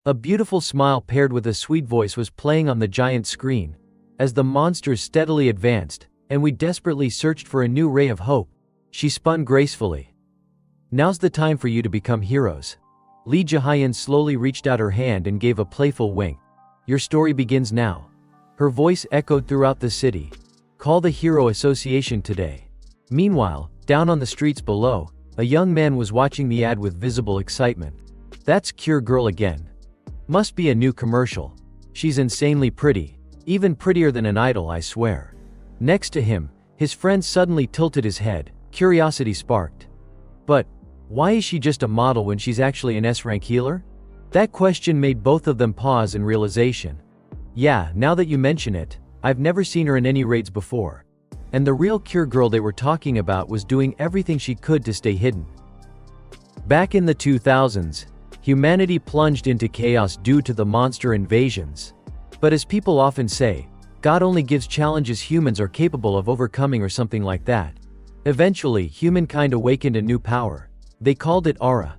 A beautiful smile paired with a sweet voice was playing on the giant screen. As the monsters steadily advanced, and we desperately searched for a new ray of hope, she spun gracefully. Now's the time for you to become heroes. Lee Jae-hyun slowly reached out her hand and gave a playful wink. Your story begins now. Her voice echoed throughout the city. Call the Hero Association today. Meanwhile, down on the streets below, a young man was watching the ad with visible excitement. That's Cure Girl again. Must be a new commercial. She's insanely pretty. Even prettier than an idol, I swear. Next to him, his friend suddenly tilted his head, curiosity sparked. But why is she just a model when she's actually an S-rank healer? That question made both of them pause in realization. Yeah, now that you mention it, I've never seen her in any raids before. And the real Cure Girl they were talking about was doing everything she could to stay hidden. Back in the 2000s, humanity plunged into chaos due to the monster invasions. But as people often say, God only gives challenges humans are capable of overcoming or something like that. Eventually, humankind awakened a new power. They called it aura.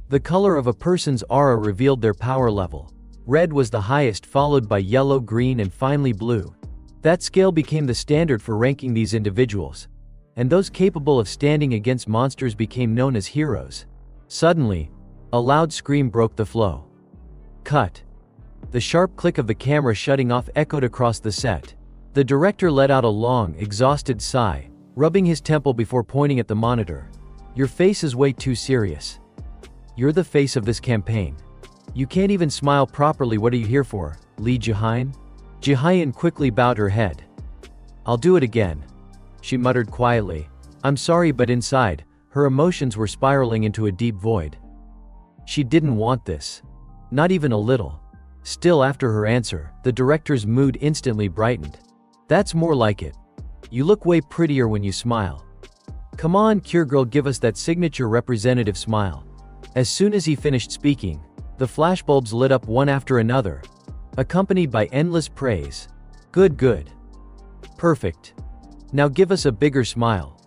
The color of a person's aura revealed their power level. Red was the highest, followed by yellow, green, and finally blue. That scale became the standard for ranking these individuals. And those capable of standing against monsters became known as heroes. Suddenly, a loud scream broke the flow. Cut. The sharp click of the camera shutting off echoed across the set. The director let out a long, exhausted sigh, rubbing his temple before pointing at the monitor. Your face is way too serious. You're the face of this campaign. You can't even smile properly. What are you here for, Lee Jae-hyun? Jae-hyun quickly bowed her head. I'll do it again, she muttered quietly. I'm sorry, but inside, her emotions were spiraling into a deep void. She didn't want this. Not even a little. Still, after her answer, the director's mood instantly brightened. That's more like it. You look way prettier when you smile. Come on, Cure Girl, give us that signature representative smile. As soon as he finished speaking, the flashbulbs lit up one after another, accompanied by endless praise. Good, good. Perfect. Now give us a bigger smile.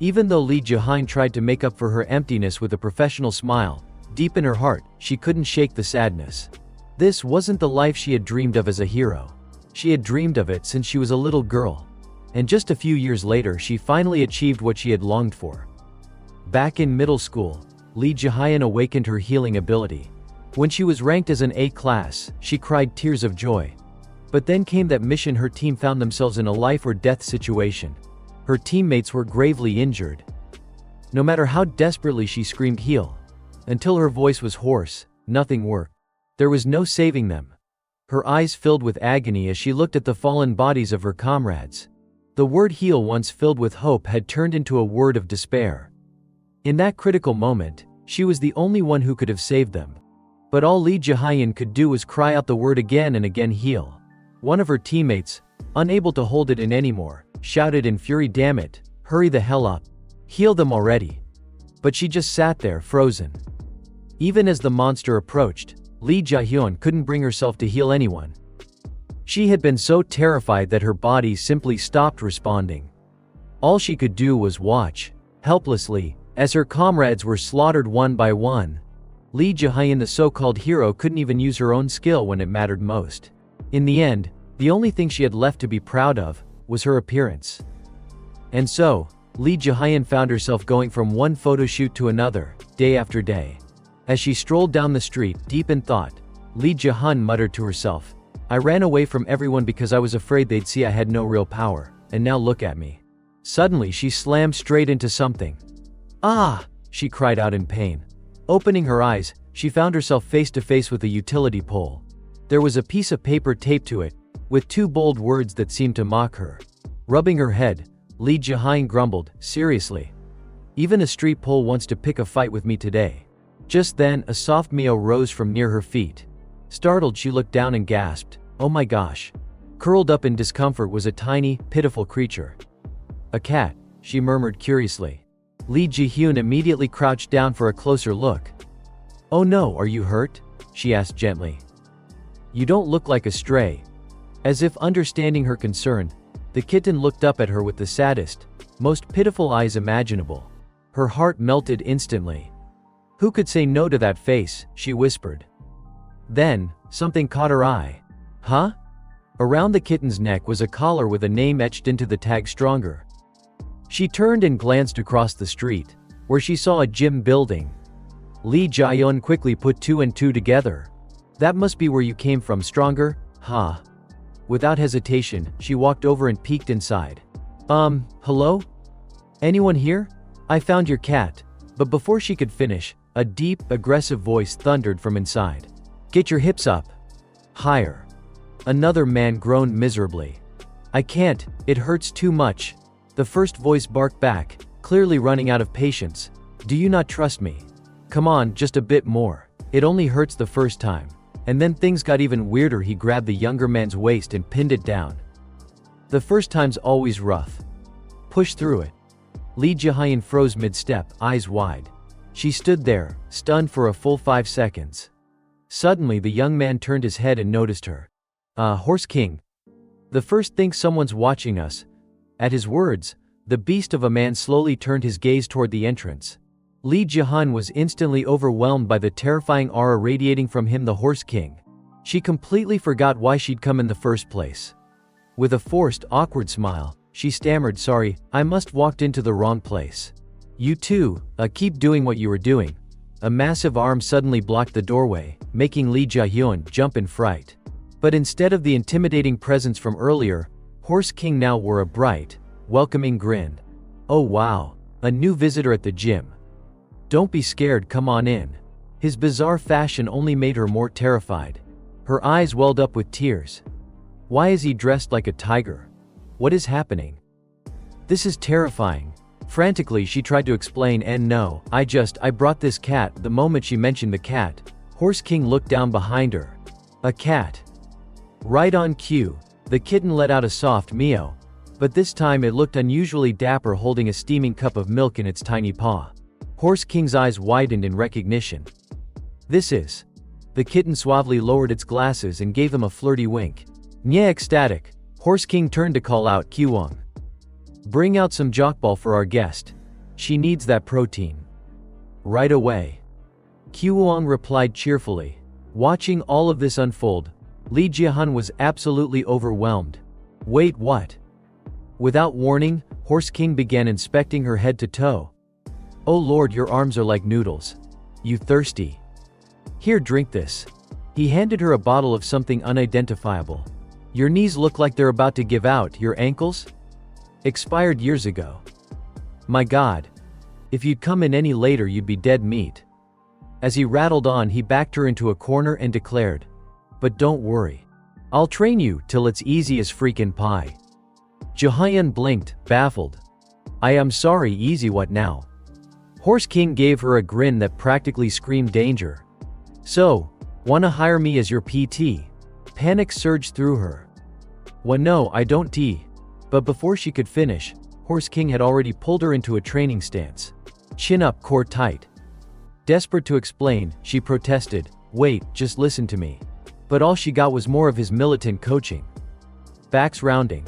Even though Lee Jae-hyun tried to make up for her emptiness with a professional smile, deep in her heart, she couldn't shake the sadness. This wasn't the life she had dreamed of as a hero. She had dreamed of it since she was a little girl. And just a few years later, she finally achieved what she had longed for. Back in middle school, Lee Jae-hyun awakened her healing ability. When she was ranked as an A-class, she cried tears of joy. But then came that mission. Her team found themselves in a life or death situation. Her teammates were gravely injured. No matter how desperately she screamed heal, until her voice was hoarse, nothing worked. There was no saving them. Her eyes filled with agony as she looked at the fallen bodies of her comrades. The word heal, once filled with hope, had turned into a word of despair. In that critical moment, she was the only one who could have saved them. But all Lee Jae-hyun could do was cry out the word again and again, heal. One of her teammates, unable to hold it in anymore, shouted in fury, damn it, hurry the hell up. Heal them already. But she just sat there, frozen. Even as the monster approached, Lee Jae-hyun couldn't bring herself to heal anyone. She had been so terrified that her body simply stopped responding. All she could do was watch, helplessly, as her comrades were slaughtered one by one. Lee Jae-hyun, the so-called hero, couldn't even use her own skill when it mattered most. In the end, the only thing she had left to be proud of was her appearance. And so, Lee Jae-hyun found herself going from one photo shoot to another, day after day. As she strolled down the street, deep in thought, Lee Jae-hyun muttered to herself, I ran away from everyone because I was afraid they'd see I had no real power, and now look at me. Suddenly she slammed straight into something. Ah! She cried out in pain. Opening her eyes, she found herself face to face with a utility pole. There was a piece of paper taped to it, with two bold words that seemed to mock her. Rubbing her head, Lee Jae-hyun grumbled, seriously? Even a street pole wants to pick a fight with me today. Just then, a soft meow rose from near her feet. Startled, she looked down and gasped, oh my gosh. Curled up in discomfort was a tiny, pitiful creature. A cat, she murmured curiously. Lee Jae-hyun immediately crouched down for a closer look. Oh no, are you hurt? She asked gently. You don't look like a stray. As if understanding her concern, the kitten looked up at her with the saddest, most pitiful eyes imaginable. Her heart melted instantly. Who could say no to that face, she whispered. Then, something caught her eye. Huh? Around the kitten's neck was a collar with a name etched into the tag stronger. She turned and glanced across the street, where she saw a gym building. Lee Jae-yeon quickly put two and two together. That must be where you came from, stronger, huh? Without hesitation, she walked over and peeked inside. Hello? Anyone here? I found your cat. But before she could finish, a deep, aggressive voice thundered from inside. Get your hips up. Higher. Another man groaned miserably. I can't, it hurts too much. The first voice barked back, clearly running out of patience. Do you not trust me? Come on, just a bit more. It only hurts the first time. And then things got even weirder. He grabbed the younger man's waist and pinned it down. The first time's always rough. Push through it. Lee Jae-yeon froze mid-step, eyes wide. She stood there, stunned for a full 5 seconds. Suddenly the young man turned his head and noticed her. Horse King. The first thinks someone's watching us. At his words, the beast of a man slowly turned his gaze toward the entrance. Lee Jae-yeon was instantly overwhelmed by the terrifying aura radiating from him, the Horse King. She completely forgot why she'd come in the first place. With a forced, awkward smile, she stammered, sorry, I must walked into the wrong place. You too, keep doing what you were doing. A massive arm suddenly blocked the doorway, making Lee Jae-yeon jump in fright. But instead of the intimidating presence from earlier, Horse King now wore a bright, welcoming grin. Oh wow, a new visitor at the gym. Don't be scared, come on in. His bizarre fashion only made her more terrified. Her eyes welled up with tears. Why is he dressed like a tiger? What is happening? This is terrifying. Frantically, she tried to explain, and no, I brought this cat. The moment she mentioned the cat, Horse King looked down behind her. A cat. Right on cue, the kitten let out a soft meow. But this time it looked unusually dapper, holding a steaming cup of milk in its tiny paw. Horse King's eyes widened in recognition. This is. The kitten suavely lowered its glasses and gave him a flirty wink. Nya ecstatic, Horse King turned to call out, Kyuwon. Bring out some jokbal for our guest. She needs that protein. Right away. Kyuwon replied cheerfully. Watching all of this unfold, Lee Jae-yeon was absolutely overwhelmed. Wait, what? Without warning, Horse King began inspecting her head to toe. Oh lord, your arms are like noodles. You thirsty? Here, drink this. He handed her a bottle of something unidentifiable. Your knees look like they're about to give out. Your ankles? Expired years ago. My god. If you'd come in any later, you'd be dead meat. As he rattled on, he backed her into a corner and declared, but don't worry. I'll train you till it's easy as freaking pie. Jae-yeon blinked, baffled. I am sorry, easy what now? Horse King gave her a grin that practically screamed danger. So, wanna hire me as your PT? Panic surged through her. Well, no, I don't tea. But before she could finish, Horse King had already pulled her into a training stance. Chin up, core tight. Desperate to explain, she protested, wait, just listen to me. But all she got was more of his militant coaching. Backs rounding.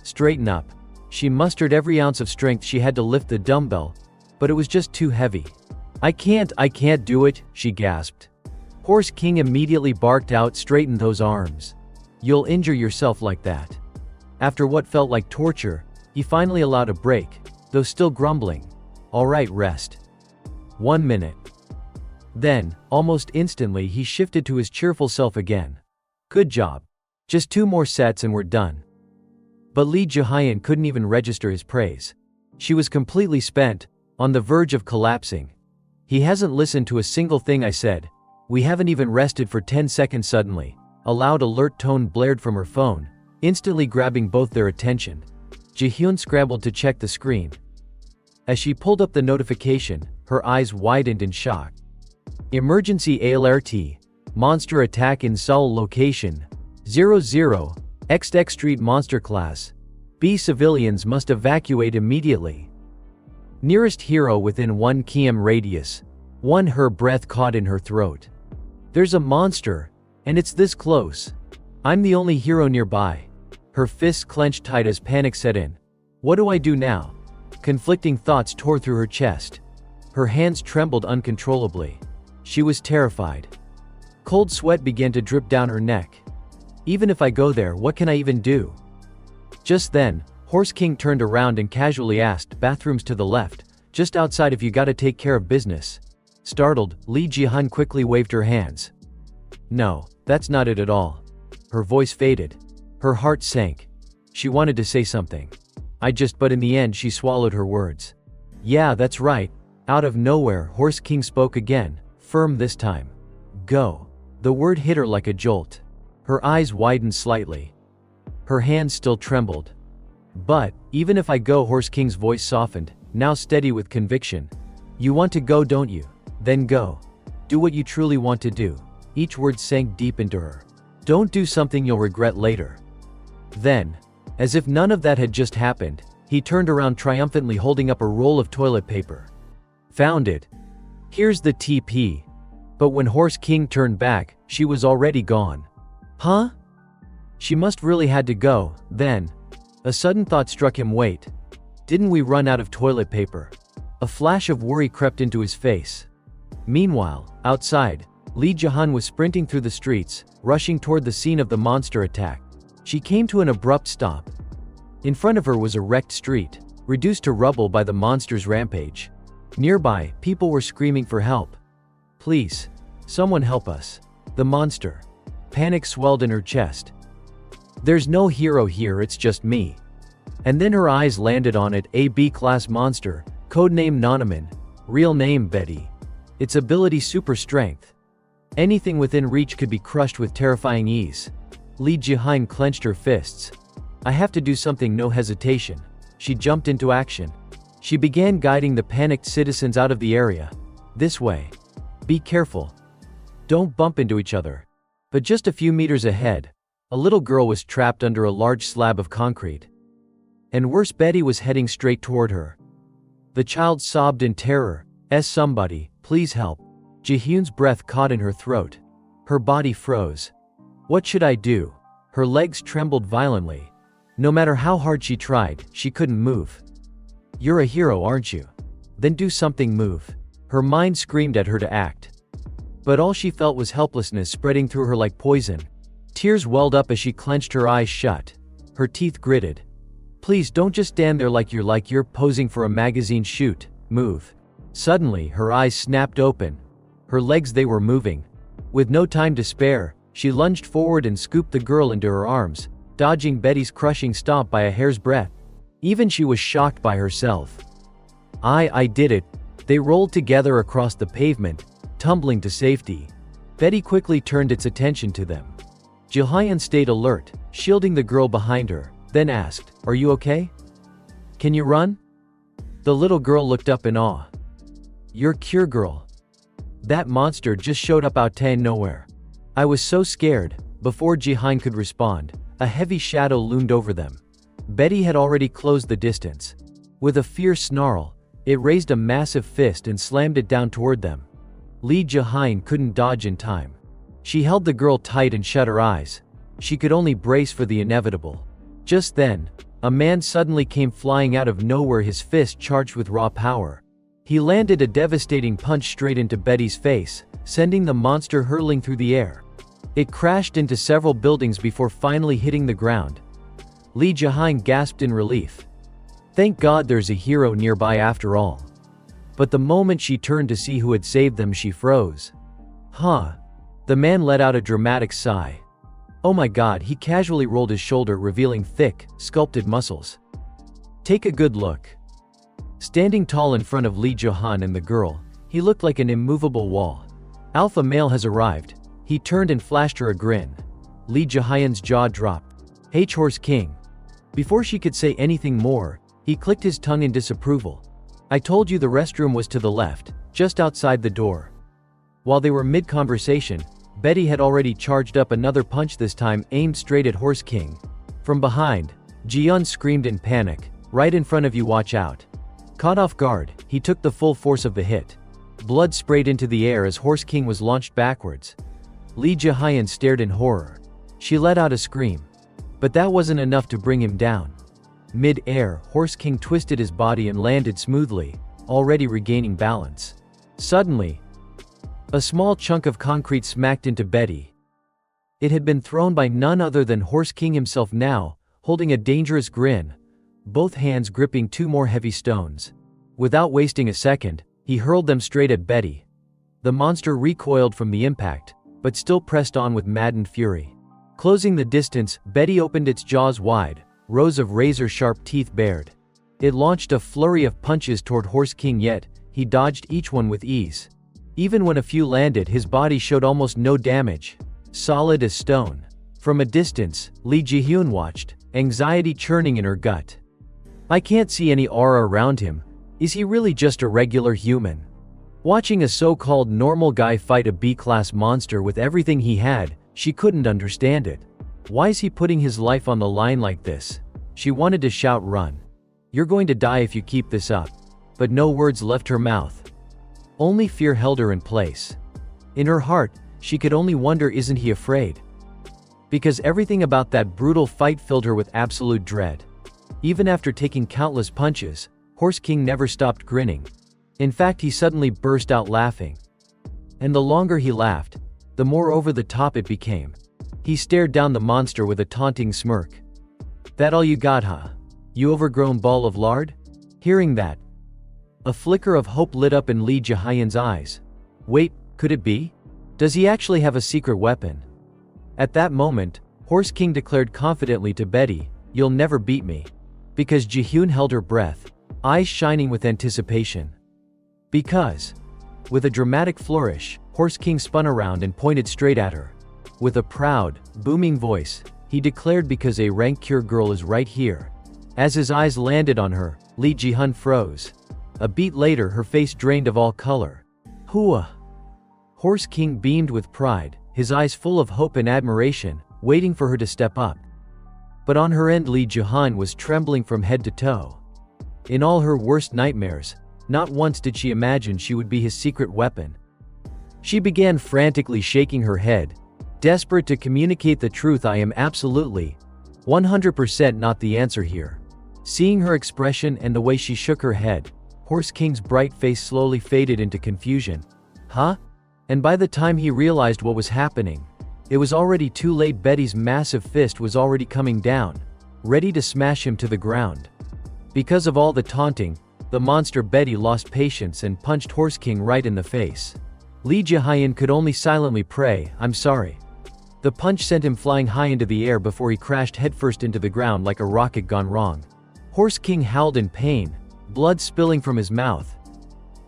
Straighten up. She mustered every ounce of strength she had to lift the dumbbell, but it was just too heavy. I can't do it, she gasped. Horse King immediately barked out, straighten those arms. You'll injure yourself like that. After what felt like torture, he finally allowed a break, though still grumbling. All right, rest. 1 minute. Then, almost instantly, he shifted to his cheerful self again. Good job. Just 2 more sets and we're done. But Lee Jae-yeon couldn't even register his praise. She was completely spent, on the verge of collapsing. He hasn't listened to a single thing I said. We haven't even rested for 10 seconds. Suddenly, a loud alert tone blared from her phone, instantly grabbing both their attention. Jae-hyun scrambled to check the screen. As she pulled up the notification, her eyes widened in shock. Emergency alert. Monster attack in Seoul location. 00, XX Street Monster Class. B civilians must evacuate immediately. Nearest hero within 1 km radius. 1 her breath caught in her throat. There's a monster, and it's this close. I'm the only hero nearby. Her fists clenched tight as panic set in. What do I do now? Conflicting thoughts tore through her chest. Her hands trembled uncontrollably. She was terrified. Cold sweat began to drip down her neck. Even if I go there, what can I even do? Just then, Horse King turned around and casually asked, bathrooms to the left, just outside if you gotta take care of business. Startled, Lee Ji-hun quickly waved her hands. No, that's not it at all. Her voice faded. Her heart sank. She wanted to say something. But in the end she swallowed her words. Yeah, that's right. Out of nowhere, Horse King spoke again, firm this time. Go. The word hit her like a jolt. Her eyes widened slightly. Her hands still trembled. But, even if I go, Horse King's voice softened, now steady with conviction. You want to go, don't you? Then go. Do what you truly want to do. Each word sank deep into her. Don't do something you'll regret later. Then, as if none of that had just happened, he turned around triumphantly holding up a roll of toilet paper. Found it. Here's the TP. But when Horse King turned back, she was already gone. Huh? She must really had to go, then. A sudden thought struck him. Wait. Didn't we run out of toilet paper? A flash of worry crept into his face. Meanwhile, outside, Lee Ji-hun was sprinting through the streets, rushing toward the scene of the monster attack. She came to an abrupt stop. In front of her was a wrecked street, reduced to rubble by the monster's rampage. Nearby, people were screaming for help. Please, someone help us. The monster. Panic swelled in her chest. There's no hero here, it's just me. And then her eyes landed on it, a B-class monster, codename Nonaman, real name Betty. Its ability super strength. Anything within reach could be crushed with terrifying ease. Lee Ji-hun clenched her fists. I have to do something, no hesitation. She jumped into action. She began guiding the panicked citizens out of the area. This way. Be careful. Don't bump into each other. But just a few meters ahead, a little girl was trapped under a large slab of concrete. And worse, Betty was heading straight toward her. The child sobbed in terror. Somebody, please help. Ji-hyun's breath caught in her throat. Her body froze. What should I do? Her legs trembled violently. No matter how hard she tried, she couldn't move. You're a hero, aren't you? Then do something, move. Her mind screamed at her to act. But all she felt was helplessness spreading through her like poison. Tears welled up as she clenched her eyes shut. Her teeth gritted. Please don't just stand there like you're posing for a magazine shoot. Move. Suddenly, her eyes snapped open. Her legs, they were moving. With no time to spare, she lunged forward and scooped the girl into her arms, dodging Betty's crushing stomp by a hair's breadth. Even she was shocked by herself. I did it. They rolled together across the pavement, tumbling to safety. Betty quickly turned its attention to them. Ji-hyun stayed alert, shielding the girl behind her, then asked, Are you okay? Can you run? The little girl looked up in awe. You're Cure Girl. That monster just showed up out of nowhere. I was so scared. Before Ji-hyun could respond, a heavy shadow loomed over them. Betty had already closed the distance. With a fierce snarl, it raised a massive fist and slammed it down toward them. Lee Ji-hyun couldn't dodge in time. She held the girl tight and shut her eyes. She could only brace for the inevitable. Just then, a man suddenly came flying out of nowhere, his fist charged with raw power. He landed a devastating punch straight into Betty's face, sending the monster hurtling through the air. It crashed into several buildings before finally hitting the ground. Lee Ji-hyun gasped in relief. Thank God there's a hero nearby after all. But the moment she turned to see who had saved them, she froze. Huh. The man let out a dramatic sigh. Oh my God, he casually rolled his shoulder, revealing thick, sculpted muscles. Take a good look. Standing tall in front of Lee Ji-hyun and the girl, he looked like an immovable wall. Alpha male has arrived. He turned and flashed her a grin. Lee Ji-hyun's jaw dropped. Horse King. Before she could say anything more, he clicked his tongue in disapproval. I told you the restroom was to the left, just outside the door. While they were mid-conversation, Betty had already charged up another punch, this time aimed straight at Horse King. From behind, Ji-hyun screamed in panic, right in front of you, watch out. Caught off guard, he took the full force of the hit. Blood sprayed into the air as Horse King was launched backwards. Lee Ji-hyun stared in horror. She let out a scream. But that wasn't enough to bring him down. Mid-air, Horse King twisted his body and landed smoothly, already regaining balance. Suddenly, A small chunk of concrete smacked into Betty. It had been thrown by none other than Horse King himself now, holding a dangerous grin, both hands gripping two more heavy stones. Without wasting a second, he hurled them straight at Betty. The monster recoiled from the impact, but still pressed on with maddened fury. Closing the distance, Betty opened its jaws wide, rows of razor-sharp teeth bared. It launched a flurry of punches toward Horse King, yet he dodged each one with ease. Even when a few landed, his body showed almost no damage, solid as stone. From a distance, Lee Ji-hyun watched, anxiety churning in her gut. I can't see any aura around him. Is he really just a regular human? Watching a so-called normal guy fight a B-class monster with everything he had, she couldn't understand it. Why is he putting his life on the line like this? She wanted to shout, "Run. You're going to die if you keep this up." But no words left her mouth. Only fear held her in place. In her heart, she could only wonder, isn't he afraid? Because everything about that brutal fight filled her with absolute dread. Even after taking countless punches, Horse King never stopped grinning. In fact, he suddenly burst out laughing. And the longer he laughed, the more over the top it became. He stared down the monster with a taunting smirk. "That all you got, huh? You overgrown ball of lard?" Hearing that, a flicker of hope lit up in Lee Ji-hyun's eyes. Wait, could it be? Does he actually have a secret weapon? At that moment, Horse King declared confidently to Betty, "You'll never beat me." Because Ji-hyun held her breath, eyes shining with anticipation. Because, with a dramatic flourish, Horse King spun around and pointed straight at her. With a proud, booming voice, he declared, "Because a rank cure girl is right here." As his eyes landed on her, Lee Ji-hyun froze. A beat later, her face drained of all color. "Hua!" Horse King beamed with pride, his eyes full of hope and admiration, waiting for her to step up. But on her end, Lee Ji-hyun was trembling from head to toe. In all her worst nightmares, not once did she imagine she would be his secret weapon. She began frantically shaking her head, desperate to communicate the truth. "I am absolutely, 100% not the answer here." Seeing her expression and the way she shook her head, Horse King's bright face slowly faded into confusion. Huh? And by the time he realized what was happening, it was already too late. Betty's massive fist was already coming down, ready to smash him to the ground. Because of all the taunting, the monster Betty lost patience and punched Horse King right in the face. Lee Ji-hyun could only silently pray, "I'm sorry." The punch sent him flying high into the air before he crashed headfirst into the ground like a rocket gone wrong. Horse King howled in pain, blood spilling from his mouth.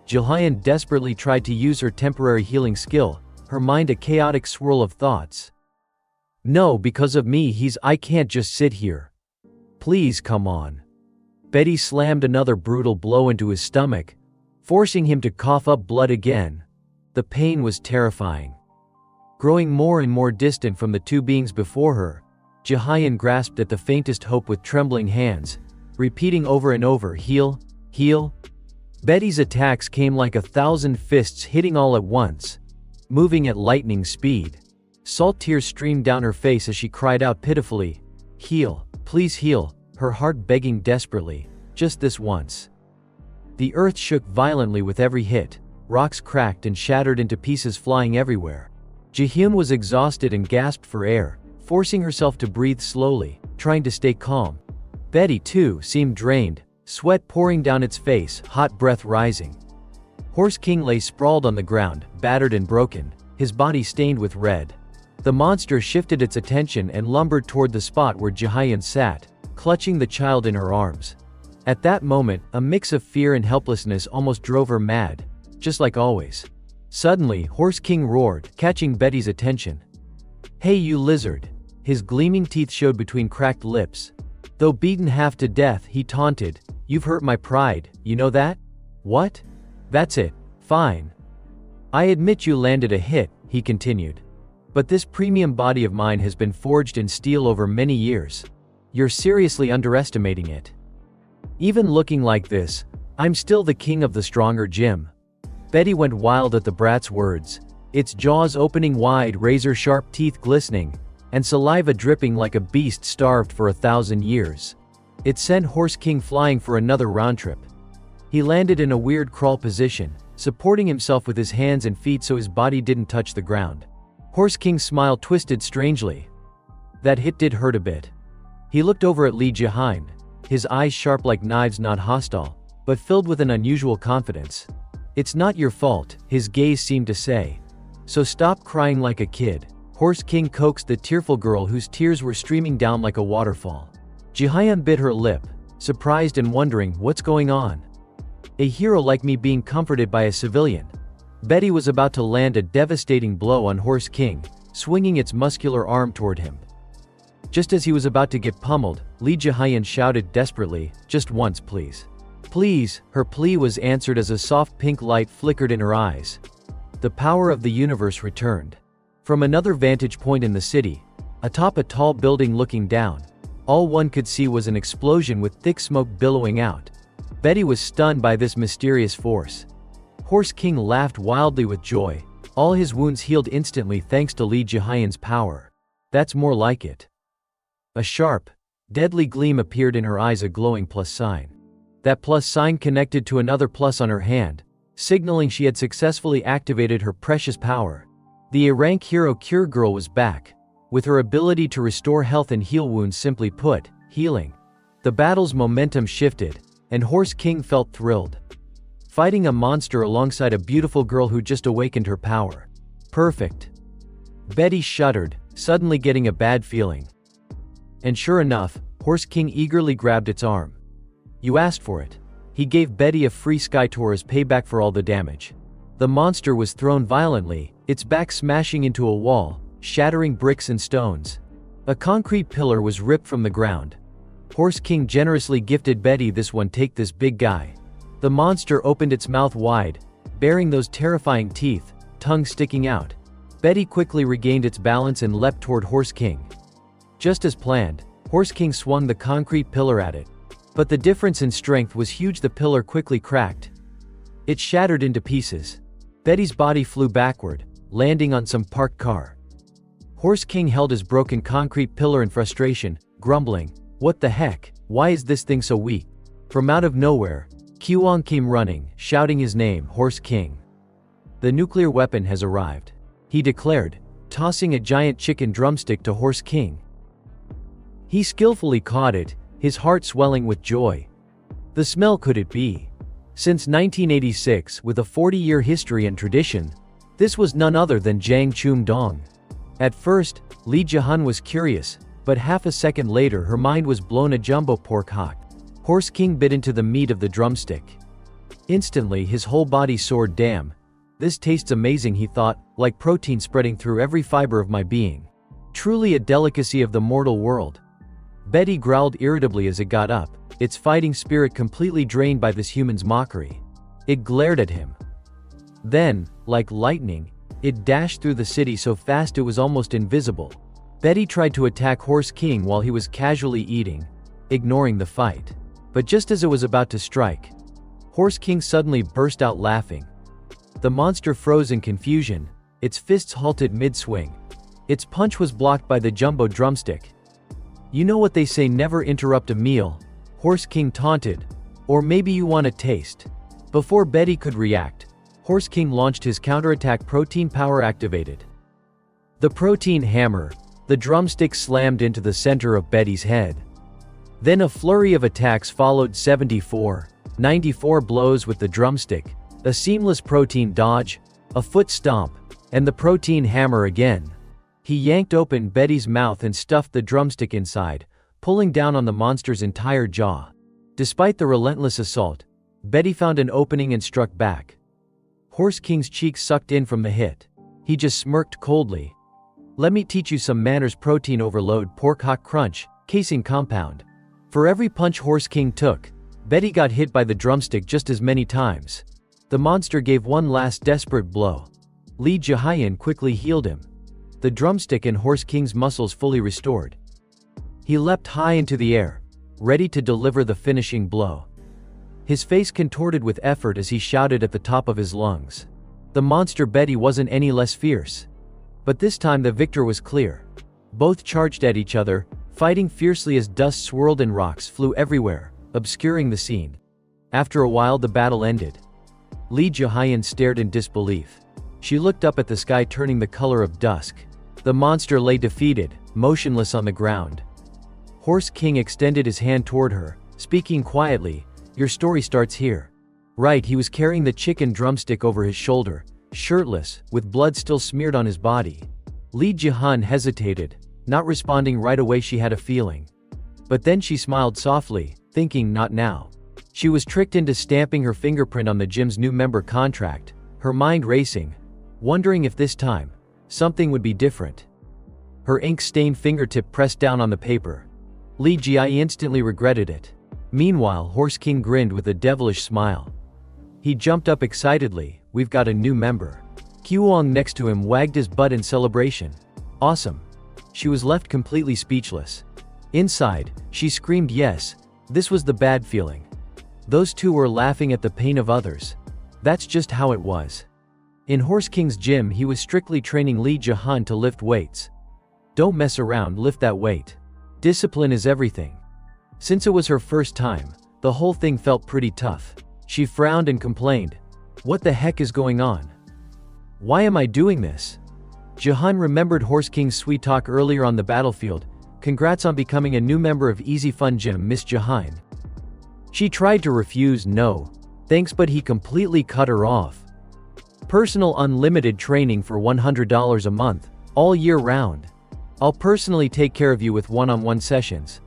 Ji-hyun desperately tried to use her temporary healing skill, her mind a chaotic swirl of thoughts. "No, because of me I can't just sit here. Please come on." Betty slammed another brutal blow into his stomach, forcing him to cough up blood again. The pain was terrifying. Growing more and more distant from the two beings before her, Ji-hyun grasped at the faintest hope with trembling hands, repeating over and over, "Heal, heal." Betty's attacks came like 1,000 fists hitting all at once, moving at lightning speed. Salt tears streamed down her face as she cried out pitifully, "Heal, please heal," her heart begging desperately, "Just this once." The earth shook violently with every hit, rocks cracked and shattered into pieces flying everywhere. Ji-hyun was exhausted and gasped for air, forcing herself to breathe slowly, trying to stay calm. Betty, too, seemed drained, sweat pouring down its face, hot breath rising. Horse King lay sprawled on the ground, battered and broken, his body stained with red. The monster shifted its attention and lumbered toward the spot where Ji-hyun sat, clutching the child in her arms. At that moment, a mix of fear and helplessness almost drove her mad, just like always. Suddenly, Horse King roared, catching Betty's attention. "Hey, you lizard!" His gleaming teeth showed between cracked lips. Though beaten half to death, he taunted, "You've hurt my pride, you know that?" "What?" "That's it. Fine. I admit you landed a hit," he continued. "But this premium body of mine has been forged in steel over many years. You're seriously underestimating it. Even looking like this, I'm still the king of the stronger gym." Betty went wild at the brat's words, its jaws opening wide, razor-sharp teeth glistening, and saliva dripping like a beast starved for 1,000 years. It sent Horse King flying for another round trip. He landed in a weird crawl position, supporting himself with his hands and feet so his body didn't touch the ground. Horse King's smile twisted strangely. That hit did hurt a bit. He looked over at Li Jihan, his eyes sharp like knives, not hostile, but filled with an unusual confidence. It's not your fault, his gaze seemed to say. So stop crying like a kid. Horse King coaxed the tearful girl whose tears were streaming down like a waterfall. Jihan bit her lip, surprised and wondering what's going on. A hero like me being comforted by a civilian. Betty was about to land a devastating blow on Horse King, swinging its muscular arm toward him. Just as he was about to get pummeled, Li Jihan shouted desperately, "Just once, please." Please, her plea was answered as a soft pink light flickered in her eyes. The power of the universe returned. From another vantage point in the city, atop a tall building looking down, all one could see was an explosion with thick smoke billowing out. Betty was stunned by this mysterious force. Horse King laughed wildly with joy. All his wounds healed instantly thanks to Li Jihan's power. That's more like it. A sharp, deadly gleam appeared in her eyes, a glowing plus sign. That plus sign connected to another plus on her hand, signaling she had successfully activated her precious power. The A-rank hero Cure Girl was back, with her ability to restore health and heal wounds, simply put, healing. The battle's momentum shifted, and Horse King felt thrilled. Fighting a monster alongside a beautiful girl who just awakened her power. Perfect. Betty shuddered, suddenly getting a bad feeling. And sure enough, Horse King eagerly grabbed its arm. You asked for it. He gave Betty a free sky tour as payback for all the damage. The monster was thrown violently, its back smashing into a wall, shattering bricks and stones. A concrete pillar was ripped from the ground. Horse King generously gifted Betty this one. Take this, big guy. The monster opened its mouth wide, bearing those terrifying teeth, tongue sticking out. Betty quickly regained its balance and leapt toward Horse King. Just as planned, Horse King swung the concrete pillar at it. But the difference in strength was huge. The pillar quickly cracked. It shattered into pieces. Betty's body flew backward, landing on some parked car. Horse King held his broken concrete pillar in frustration, grumbling, "What the heck? Why is this thing so weak?" From out of nowhere, Qiwang came running, shouting his name, Horse King. The nuclear weapon has arrived, he declared, tossing a giant chicken drumstick to Horse King. He skillfully caught it, his heart swelling with joy. The smell, could it be? Since 1986, with a 40-year history and tradition, this was none other than Jiang Chum Dong. At first, Li Jihan was curious, but half a second later her mind was blown. A jumbo pork hock. Horse King bit into the meat of the drumstick. Instantly his whole body soared. Damn, this tastes amazing, he thought, like protein spreading through every fiber of my being. Truly a delicacy of the mortal world. Betty growled irritably as it got up, its fighting spirit completely drained by this human's mockery. It glared at him. Then, like lightning, it dashed through the city so fast it was almost invisible. Betty tried to attack Horse King while he was casually eating, ignoring the fight. But just as it was about to strike, Horse King suddenly burst out laughing. The monster froze in confusion, its fists halted mid-swing. Its punch was blocked by the jumbo drumstick. You know what they say, never interrupt a meal, Horse King taunted. Or maybe you want a taste. Before Betty could react, Horse King launched his counterattack. Protein power activated. The protein hammer, the drumstick slammed into the center of Betty's head. Then a flurry of attacks followed. 74, 94 blows with the drumstick, a seamless protein dodge, a foot stomp, and the protein hammer again. He yanked open Betty's mouth and stuffed the drumstick inside, pulling down on the monster's entire jaw. Despite the relentless assault, Betty found an opening and struck back. Horse King's cheeks sucked in from the hit. He just smirked coldly. Let me teach you some manners. Protein overload. Pork hock crunch, casing compound. For every punch Horse King took, Betty got hit by the drumstick just as many times. The monster gave one last desperate blow. Li Jihan quickly healed him. The drumstick and Horse King's muscles fully restored. He leapt high into the air, ready to deliver the finishing blow. His face contorted with effort as he shouted at the top of his lungs. The monster Betty wasn't any less fierce. But this time the victor was clear. Both charged at each other, fighting fiercely as dust swirled and rocks flew everywhere, obscuring the scene. After a while the battle ended. Lee Jae-hyun stared in disbelief. She looked up at the sky turning the color of dusk. The monster lay defeated, motionless on the ground. Horse King extended his hand toward her, speaking quietly, "Your story starts here." Right, he was carrying the chicken drumstick over his shoulder, shirtless, with blood still smeared on his body. Lee Jae-hyun hesitated, not responding right away. She had a feeling. But then she smiled softly, thinking, not now. She was tricked into stamping her fingerprint on the gym's new member contract, her mind racing, wondering if this time, something would be different. Her ink-stained fingertip pressed down on the paper. Lee Jae instantly regretted it. Meanwhile, Horse King grinned with a devilish smile. He jumped up excitedly, "We've got a new member." Kyuwon next to him wagged his butt in celebration. "Awesome." She was left completely speechless. Inside, she screamed yes. This was the bad feeling. Those two were laughing at the pain of others. That's just how it was. In Horse King's gym, he was strictly training Lee Jae-hyun to lift weights. Don't mess around, lift that weight. Discipline is everything. Since it was her first time, the whole thing felt pretty tough. She frowned and complained. What the heck is going on? Why am I doing this? Jae-hyun remembered Horse King's sweet talk earlier on the battlefield. Congrats on becoming a new member of Easy Fun Gym, Miss Jae-hyun. She tried to refuse, no, thanks, but he completely cut her off. Personal unlimited training for $100 a month, all year round. I'll personally take care of you with one-on-one sessions.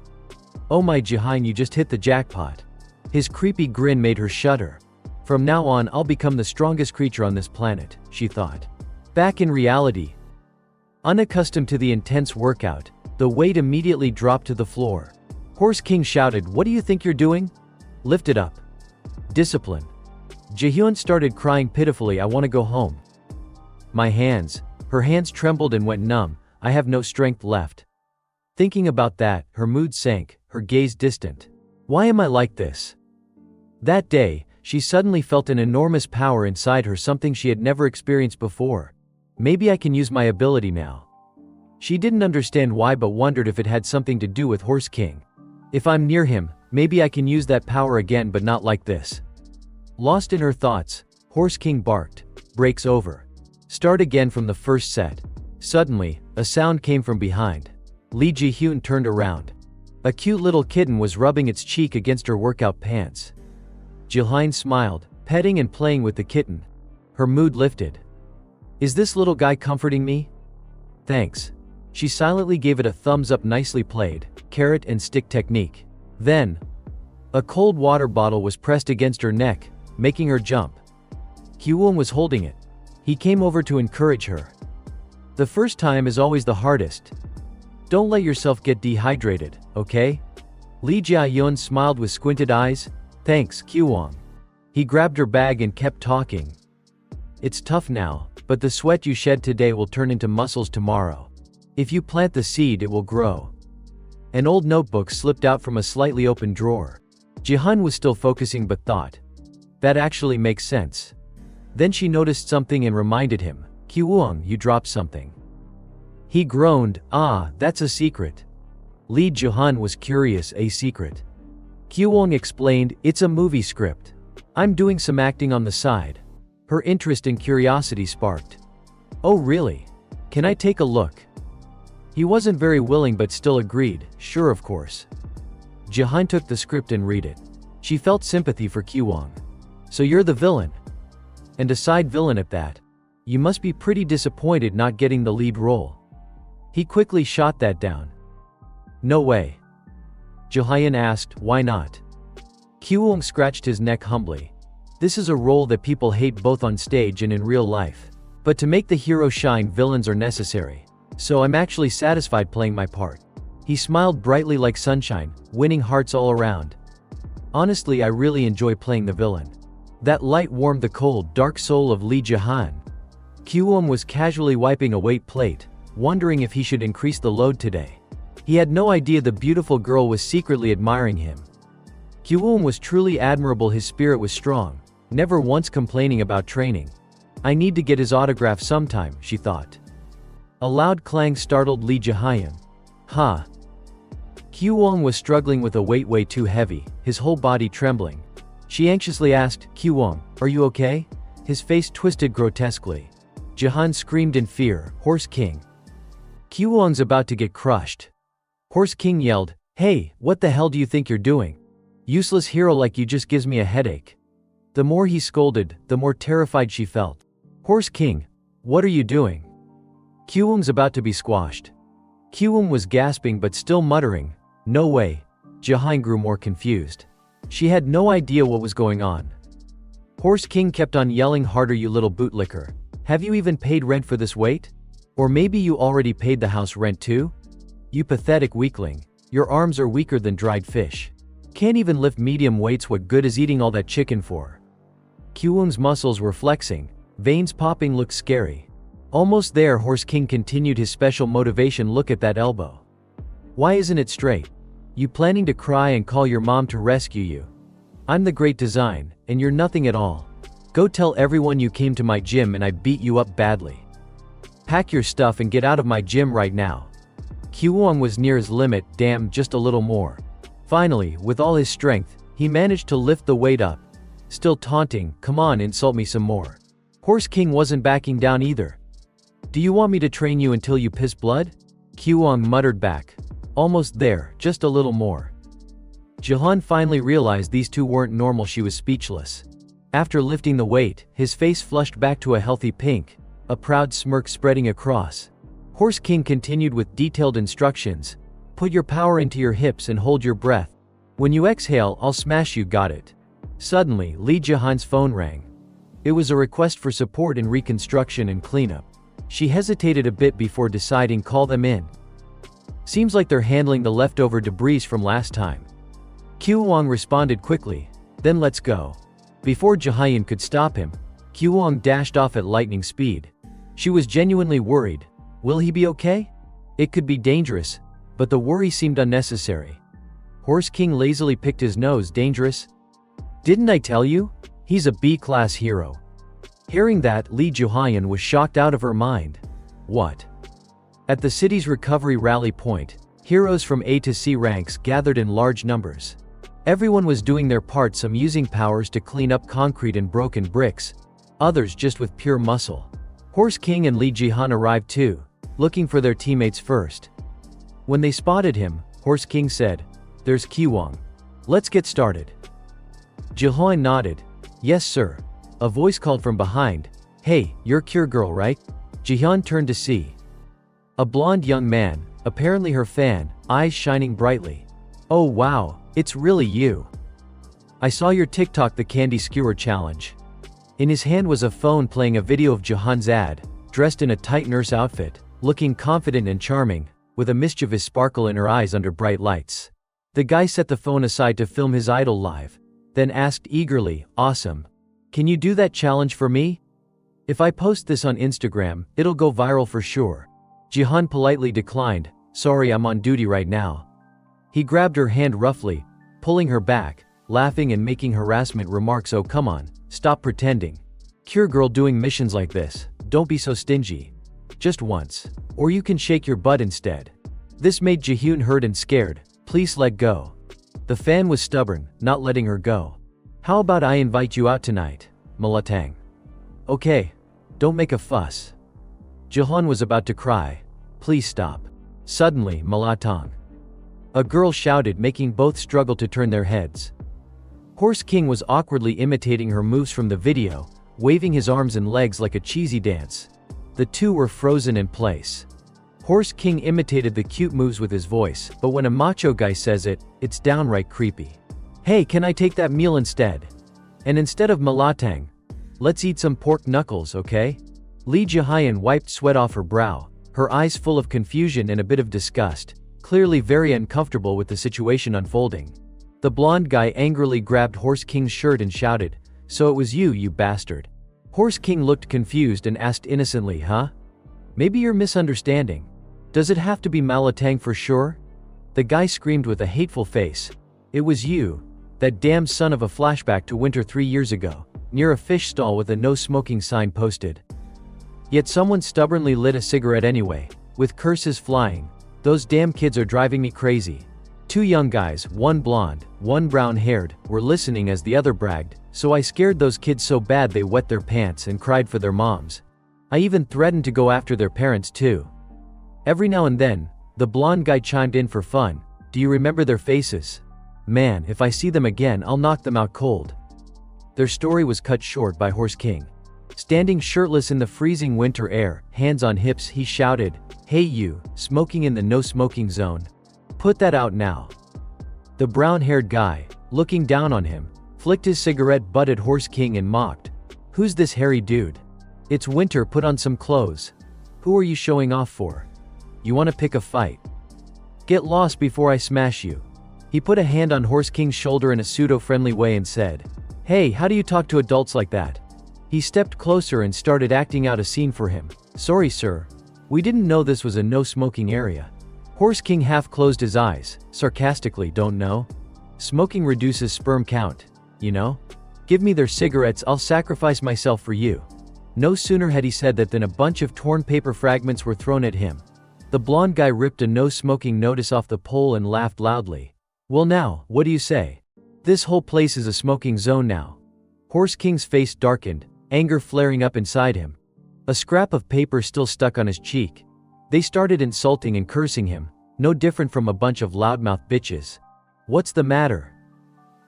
Oh my Jae-hyun, you just hit the jackpot. His creepy grin made her shudder. From now on, I'll become the strongest creature on this planet, she thought. Back in reality. Unaccustomed to the intense workout, the weight immediately dropped to the floor. Horse King shouted, "What do you think you're doing? Lift it up." Discipline. Jae-hyun started crying pitifully, "I want to go home. My hands." Her hands trembled and went numb. "I have no strength left." Thinking about that, her mood sank, her gaze distant. Why am I like this? That day, she suddenly felt an enormous power inside her, something she had never experienced before. Maybe I can use my ability now. She didn't understand why, but wondered if it had something to do with Horse King. If I'm near him, maybe I can use that power again, but not like this. Lost in her thoughts, Horse King barked. "Breaks over. Start again from the first set." Suddenly, a sound came from behind. Lee Jae-hyun turned around. A cute little kitten was rubbing its cheek against her workout pants. Jae-hyun smiled, petting and playing with the kitten. Her mood lifted. Is this little guy comforting me? Thanks. She silently gave it a thumbs up. Nicely played, carrot and stick technique. Then, a cold water bottle was pressed against her neck, making her jump. Kyuwon was holding it. He came over to encourage her. The first time is always the hardest. Don't let yourself get dehydrated, okay? Lee Jae-hyun smiled with squinted eyes. Thanks, Kyuwon. He grabbed her bag and kept talking. It's tough now, but the sweat you shed today will turn into muscles tomorrow. If you plant the seed, it will grow. An old notebook slipped out from a slightly open drawer. Jae-hyun was still focusing but thought, that actually makes sense. Then she noticed something and reminded him, Kyuwon, you dropped something. He groaned, ah, that's a secret. Lee Jae-hyun was curious, a secret? Kyuwon explained, it's a movie script. I'm doing some acting on the side. Her interest and curiosity sparked. Oh really? Can I take a look? He wasn't very willing but still agreed, sure of course. Jae-hyun took the script and read it. She felt sympathy for Kyuwon. So you're the villain? And a side villain at that. You must be pretty disappointed not getting the lead role. He quickly shot that down. No way. Jae-hyun asked, why not? Kyuwon scratched his neck humbly. This is a role that people hate both on stage and in real life. But to make the hero shine, villains are necessary. So I'm actually satisfied playing my part. He smiled brightly like sunshine, winning hearts all around. Honestly, I really enjoy playing the villain. That light warmed the cold, dark soul of Lee Jae-hyun. Kyuwon was casually wiping a weight plate, wondering if he should increase the load today. He had no idea the beautiful girl was secretly admiring him. Kyuwon was truly admirable, his spirit was strong, never once complaining about training. I need to get his autograph sometime, she thought. A loud clang startled Lee Jae-hyun. Ha! Kyuwon was struggling with a weight way too heavy, his whole body trembling. She anxiously asked, Kiwon, are you okay? His face twisted grotesquely. Jahan screamed in fear, Horse King. Kiwon's about to get crushed. Horse King yelled, hey, what the hell do you think you're doing? Useless hero like you just gives me a headache. The more he scolded, the more terrified she felt. Horse King, what are you doing? Kiwon's about to be squashed. Kiwon was gasping but still muttering, no way. Jahan grew more confused. She had no idea what was going on. Horse King kept on yelling harder, you little bootlicker. Have you even paid rent for this wait? Or maybe you already paid the house rent too? You pathetic weakling. Your arms are weaker than dried fish. Can't even lift medium weights, what good is eating all that chicken for? Kiwon's muscles were flexing, veins popping looked scary. Almost there, Horse King continued his special motivation, look at that elbow. Why isn't it straight? You planning to cry and call your mom to rescue you? I'm the great design, and you're nothing at all. Go tell everyone you came to my gym and I beat you up badly. Pack your stuff and get out of my gym right now. Kiwon was near his limit, damn, just a little more. Finally, with all his strength, he managed to lift the weight up. Still taunting, come on, insult me some more. Horse King wasn't backing down either. Do you want me to train you until you piss blood? Kiwon muttered back. Almost there, just a little more. Jahan finally realized these two weren't normal, she was speechless. After lifting the weight, his face flushed back to a healthy pink, a proud smirk spreading across. Horse King continued with detailed instructions. Put your power into your hips and hold your breath. When you exhale, I'll smash you, got it? Suddenly, Lee Jahan's phone rang. It was a request for support in reconstruction and cleanup. She hesitated a bit before deciding, call them in. Seems like they're handling the leftover debris from last time. Kiwon responded quickly, then let's go. Before Jahan could stop him, Kiwon dashed off at lightning speed. She was genuinely worried. Will he be okay? It could be dangerous, but the worry seemed unnecessary. Horse King lazily picked his nose, dangerous? Didn't I tell you? He's a B-class hero. Hearing that, Lee Jahan was shocked out of her mind. What? At the city's recovery rally point, heroes from A to C ranks gathered in large numbers. Everyone was doing their part, some using powers to clean up concrete and broken bricks, others just with pure muscle. Horse King and Lee Jahan arrived too, looking for their teammates first. When they spotted him, Horse King said, there's Kiwon. Let's get started. Jahan nodded. Yes sir. A voice called from behind. Hey, you're Cure Girl, right? Jahan turned to see a blonde young man, apparently her fan, eyes shining brightly. Oh wow, it's really you. I saw your TikTok, the Candy Skewer Challenge. In his hand was a phone playing a video of Jahan's ad, dressed in a tight nurse outfit, looking confident and charming, with a mischievous sparkle in her eyes under bright lights. The guy set the phone aside to film his idol live, then asked eagerly, awesome. Can you do that challenge for me? If I post this on Instagram, it'll go viral for sure. Jahan politely declined, sorry, I'm on duty right now. He grabbed her hand roughly, pulling her back, laughing and making harassment remarks. Oh come on, stop pretending. Cure Girl doing missions like this, don't be so stingy. Just once. Or you can shake your butt instead. This made Jahan hurt and scared. Please let go. The fan was stubborn, not letting her go. How about I invite you out tonight, Malatang? Okay. Don't make a fuss. Jahan was about to cry. Please stop. Suddenly, Malatang. A girl shouted, making both struggle to turn their heads. Horse King was awkwardly imitating her moves from the video, waving his arms and legs like a cheesy dance. The two were frozen in place. Horse King imitated the cute moves with his voice, but when a macho guy says it, it's downright creepy. Hey, can I take that meal instead? And instead of Malatang, let's eat some pork knuckles, okay? Lee Jahan wiped sweat off her brow, her eyes full of confusion and a bit of disgust, clearly very uncomfortable with the situation unfolding. The blonde guy angrily grabbed Horse King's shirt and shouted, so it was you, you bastard. Horse King looked confused and asked innocently, huh? Maybe you're misunderstanding. Does it have to be Malatang for sure? The guy screamed with a hateful face. It was you, that damn son of a, flashback to winter 3 years ago, near a fish stall with a no smoking sign posted. Yet someone stubbornly lit a cigarette anyway, with curses flying. Those damn kids are driving me crazy. Two young guys, one blonde, one brown-haired, were listening as the other bragged, "So I scared those kids so bad they wet their pants and cried for their moms. I even threatened to go after their parents too." Every now and then, the blonde guy chimed in for fun, "Do you remember their faces? Man, if I see them again, I'll knock them out cold." Their story was cut short by Horse King. Standing shirtless in the freezing winter air, hands on hips, he shouted, "Hey you, smoking in the no smoking zone. Put that out now." The brown-haired guy, looking down on him, flicked his cigarette butt at Horse King and mocked, "Who's this hairy dude? It's winter, put on some clothes. Who are you showing off for? You want to pick a fight? Get lost before I smash you." He put a hand on Horse King's shoulder in a pseudo-friendly way and said, "Hey, how do you talk to adults like that?" He stepped closer and started acting out a scene for him. "Sorry sir, we didn't know this was a no-smoking area." Horse King half closed his eyes, sarcastically, "Don't know? Smoking reduces sperm count, you know? Give me their cigarettes, I'll sacrifice myself for you." No sooner had he said that than a bunch of torn paper fragments were thrown at him. The blonde guy ripped a no-smoking notice off the pole and laughed loudly. "Well now, what do you say? This whole place is a smoking zone now." Horse King's face darkened, anger flaring up inside him. A scrap of paper still stuck on his cheek. They started insulting and cursing him, no different from a bunch of loudmouth bitches. "What's the matter?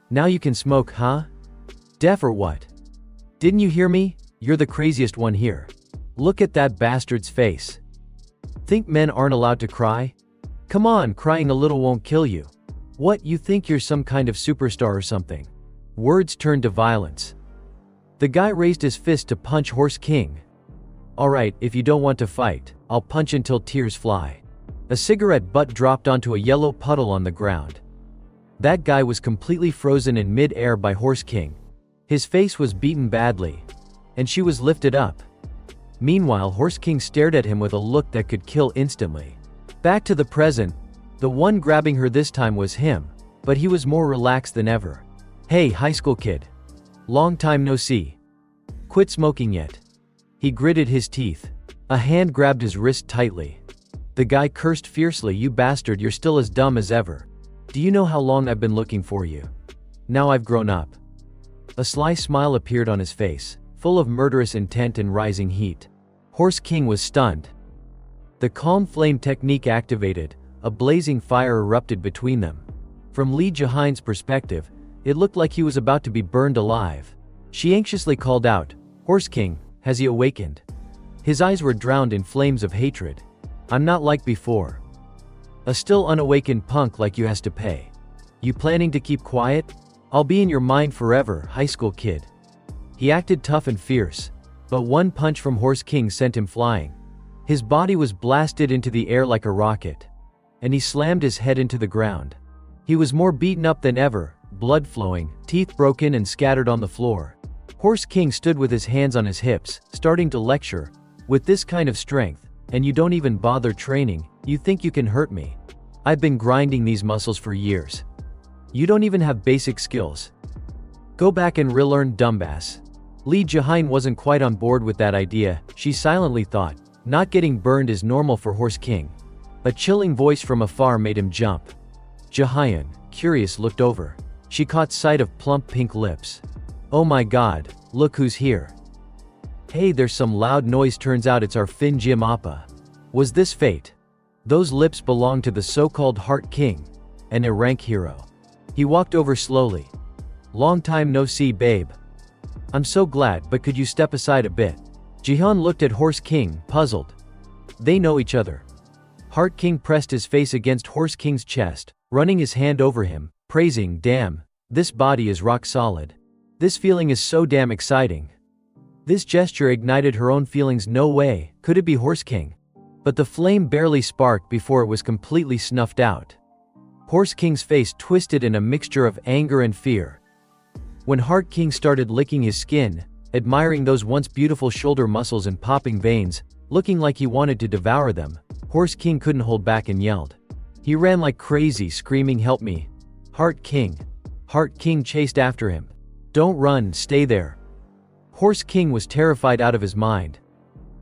Now you can smoke, huh? Deaf or what? Didn't you hear me? You're the craziest one here. Look at that bastard's face. Think men aren't allowed to cry? Come on, crying a little won't kill you. What, you think you're some kind of superstar or something?" Words turned to violence. The guy raised his fist to punch Horse King. "Alright, if you don't want to fight, I'll punch until tears fly." A cigarette butt dropped onto a yellow puddle on the ground. That guy was completely frozen in mid-air by Horse King. His face was beaten badly. And she was lifted up. Meanwhile, Horse King stared at him with a look that could kill instantly. Back to the present, the one grabbing her this time was him, but he was more relaxed than ever. "Hey, high school kid. Long time no see. Quit smoking yet?" He gritted his teeth. A hand grabbed his wrist tightly. The guy cursed fiercely, "You bastard, you're still as dumb as ever. Do you know how long I've been looking for you? Now I've grown up." A sly smile appeared on his face, full of murderous intent and rising heat. Horse King was stunned. The calm flame technique activated, a blazing fire erupted between them. From Lee Jae-hyun's perspective, it looked like he was about to be burned alive. She anxiously called out, "Horse King, has he awakened?" His eyes were drowned in flames of hatred. "I'm not like before. A still unawakened punk like you has to pay. You planning to keep quiet? I'll be in your mind forever, high school kid." He acted tough and fierce, but one punch from Horse King sent him flying. His body was blasted into the air like a rocket, and he slammed his head into the ground. He was more beaten up than ever, blood flowing, teeth broken and scattered on the floor. Horse King stood with his hands on his hips, starting to lecture, "With this kind of strength, and you don't even bother training, you think you can hurt me? I've been grinding these muscles for years. You don't even have basic skills. Go back and relearn, dumbass." Lee Jae-hyun wasn't quite on board with that idea, she silently thought. Not getting burned is normal for Horse King. A chilling voice from afar made him jump. Jae-hyun, curious, looked over. She caught sight of plump pink lips. "Oh my god, look who's here. Hey, there's some loud noise, turns out it's our Fin Jim Appa." Was this fate? Those lips belonged to the so-called Heart King, an A-rank hero. He walked over slowly. "Long time no see, babe. I'm so glad, but could you step aside a bit?" Jihyun looked at Horse King, puzzled. They know each other. Heart King pressed his face against Horse King's chest, running his hand over him, praising, "Damn, this body is rock solid. This feeling is so damn exciting." This gesture ignited her own feelings. No way, could it be Horse King? But the flame barely sparked before it was completely snuffed out. Horse King's face twisted in a mixture of anger and fear. When Heart King started licking his skin, admiring those once beautiful shoulder muscles and popping veins, looking like he wanted to devour them, Horse King couldn't hold back and yelled. He ran like crazy, screaming, "Help me! Heart King!" Heart King chased after him. "Don't run, stay there." Horse King was terrified out of his mind.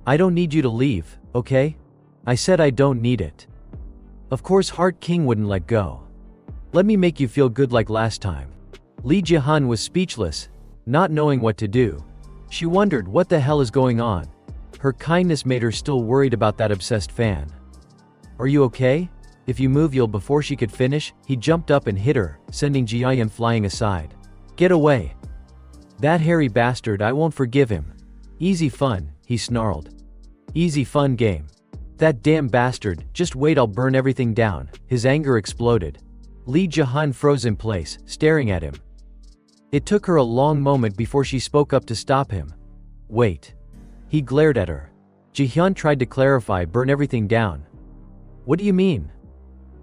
"I don't need you to leave, okay? I said I don't need it." Of course Heart King wouldn't let go. Let me make you feel good like last time. Lee Jihan was speechless, not knowing what to do. She wondered what the hell is going on. Her kindness made her still worried about that obsessed fan. Are you okay? If you move you'll. Before she could finish, he jumped up and hit her, sending Jiayan flying aside. Get away. That hairy bastard, I won't forgive him. Easy fun, he snarled. Easy fun game. That damn bastard, just wait, I'll burn everything down. His anger exploded. Lee Jihan froze in place, staring at him. It took her a long moment before she spoke up to stop him. Wait. He glared at her. Jihyun tried to clarify, burn everything down. What do you mean?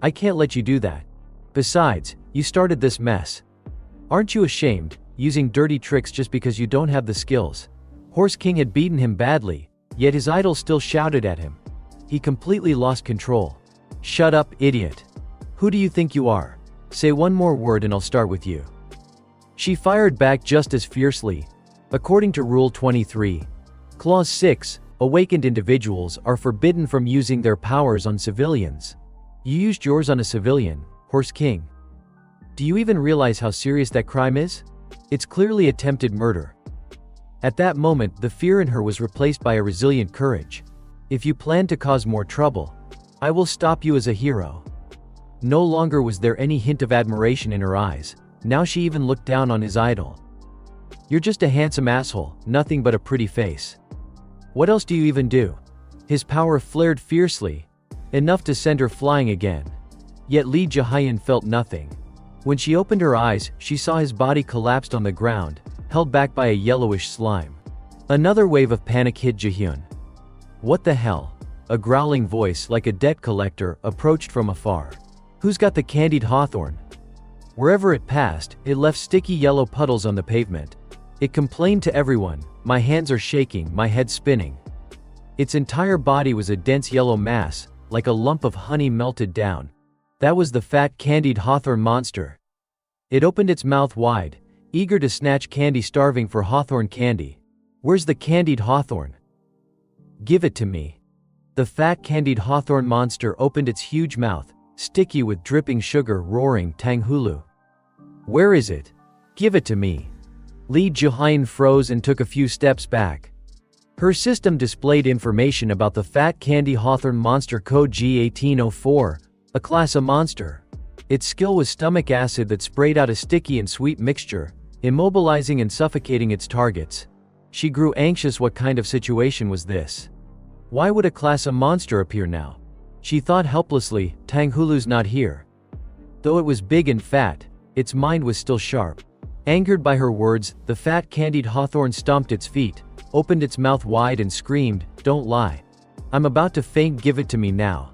I can't let you do that. Besides, you started this mess. Aren't you ashamed, using dirty tricks just because you don't have the skills? Horse King had beaten him badly, yet his idol still shouted at him. He completely lost control. Shut up, idiot. Who do you think you are? Say one more word and I'll start with you. She fired back just as fiercely. According to Rule 23, Clause 6, awakened individuals are forbidden from using their powers on civilians. You used yours on a civilian, Horse King. Do you even realize how serious that crime is? It's clearly attempted murder. At that moment, the fear in her was replaced by a resilient courage. If you plan to cause more trouble, I will stop you as a hero. No longer was there any hint of admiration in her eyes. Now she even looked down on his idol. You're just a handsome asshole, nothing but a pretty face. What else do you even do? His power flared fiercely, enough to send her flying again. Yet Lee Jihyun felt nothing. When she opened her eyes, she saw his body collapsed on the ground, held back by a yellowish slime. Another wave of panic hit Jihyun. What the hell? A growling voice, like a debt collector, approached from afar. Who's got the candied hawthorn? Wherever it passed, it left sticky yellow puddles on the pavement. It complained to everyone, my hands are shaking, my head spinning. Its entire body was a dense yellow mass, like a lump of honey melted down. That was the fat candied hawthorn monster. It opened its mouth wide, eager to snatch candy, starving for hawthorn candy. Where's the candied hawthorn? Give it to me. The fat candied hawthorn monster opened its huge mouth, sticky with dripping sugar, roaring Tanghulu. Where is it? Give it to me. Lee Jihyun froze and took a few steps back. Her system displayed information about the fat candy hawthorn monster code G1804, a class A monster. Its skill was stomach acid that sprayed out a sticky and sweet mixture, immobilizing and suffocating its targets. She grew anxious. What kind of situation was this? Why would a class A monster appear now? She thought helplessly, Tanghulu's not here. Though it was big and fat, its mind was still sharp. Angered by her words, the fat candied hawthorn stomped its feet, opened its mouth wide and screamed, don't lie. I'm about to faint, give it to me now.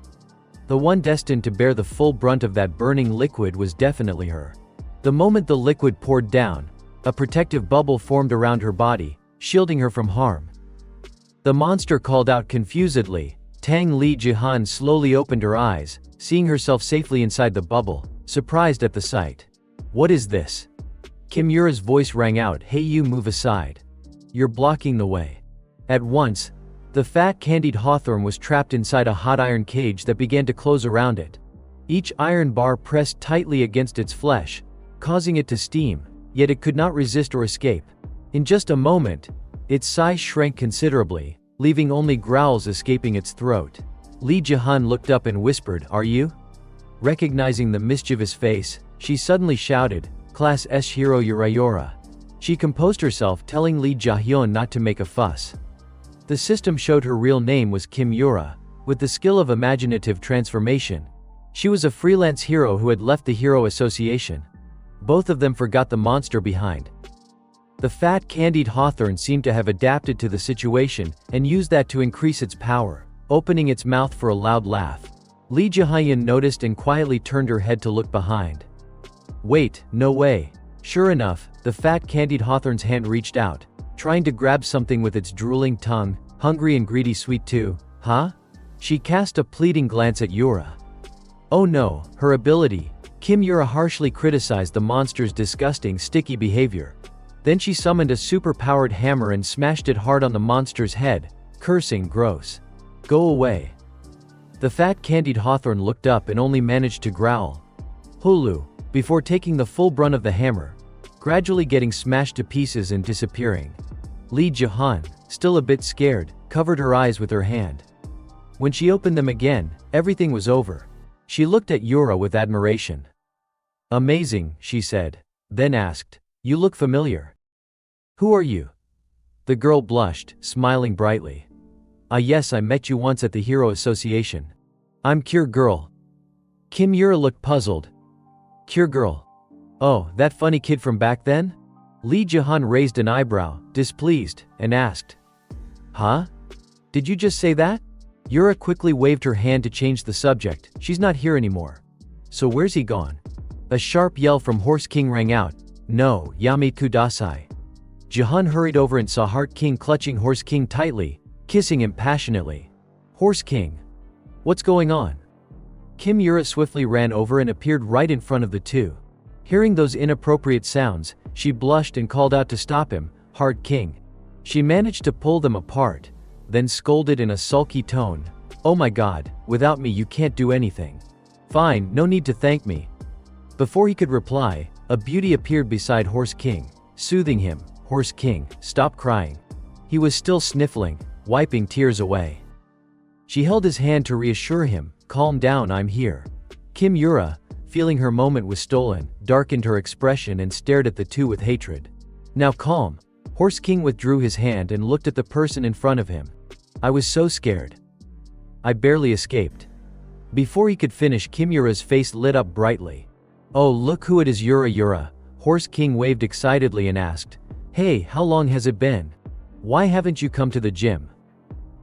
The one destined to bear the full brunt of that burning liquid was definitely her. The moment the liquid poured down, a protective bubble formed around her body, shielding her from harm. The monster called out confusedly. Tang. Lee Jihyun slowly opened her eyes, seeing herself safely inside the bubble, surprised at the sight. What is this? Kim Yura's voice rang out, hey you, move aside. You're blocking the way. At once, the fat candied hawthorn was trapped inside a hot iron cage that began to close around it. Each iron bar pressed tightly against its flesh, causing it to steam, yet it could not resist or escape. In just a moment, its size shrank considerably, leaving only growls escaping its throat. Lee Jihyun looked up and whispered, are you? Recognizing the mischievous face, she suddenly shouted, Class S Hero Yura. She composed herself, telling Lee Jihyun not to make a fuss. The system showed her real name was Kim Yura, with the skill of imaginative transformation. She was a freelance hero who had left the Hero Association. Both of them forgot the monster behind. The fat candied hawthorn seemed to have adapted to the situation and used that to increase its power, opening its mouth for a loud laugh. Lee Jihyun noticed and quietly turned her head to look behind. Wait, no way. Sure enough, the fat candied hawthorn's hand reached out, trying to grab something with its drooling tongue, hungry and greedy. Sweet too, huh? She cast a pleading glance at Yura. Oh no, her ability. Kim Yura harshly criticized the monster's disgusting, sticky behavior. Then she summoned a super-powered hammer and smashed it hard on the monster's head, cursing, gross. Go away. The fat candied hawthorn looked up and only managed to growl. Hulu. before taking the full brunt of the hammer, gradually getting smashed to pieces and disappearing. Lee Jahan, still a bit scared, covered her eyes with her hand. When she opened them again, everything was over. She looked at Yura with admiration. "Amazing," she said, then asked, "You look familiar. Who are you?" The girl blushed, smiling brightly. "Ah yes, I met you once at the Hero Association. I'm Cure Girl." Kim Yura looked puzzled. "Cure Girl? Oh, that funny kid from back then?" Lee Jahan raised an eyebrow, displeased, and asked, "Huh? Did you just say that?" Yura quickly waved her hand to change the subject. "She's not here anymore." "So where's he gone?" A sharp yell from Horse King rang out. "No, Yami Kudasai." Jahan hurried over and saw Heart King clutching Horse King tightly, kissing him passionately. "Horse King, what's going on?" Kim Yura swiftly ran over and appeared right in front of the two. Hearing those inappropriate sounds, she blushed and called out to stop him, "Heart King." She managed to pull them apart, then scolded in a sulky tone, "Oh my god, without me you can't do anything. Fine, no need to thank me." Before he could reply, a beauty appeared beside Horse King, soothing him. "Horse King, stop crying." He was still sniffling, wiping tears away. She held his hand to reassure him, "Calm down, I'm here." Kim Yura, feeling her moment was stolen, darkened her expression and stared at the two with hatred. "Now calm." Horse King withdrew his hand and looked at the person in front of him. "I was so scared. I barely escaped." Before he could finish, Kim Yura's face lit up brightly. "Oh, look who it is, Yura." Horse King waved excitedly and asked, "Hey, how long has it been? Why haven't you come to the gym?"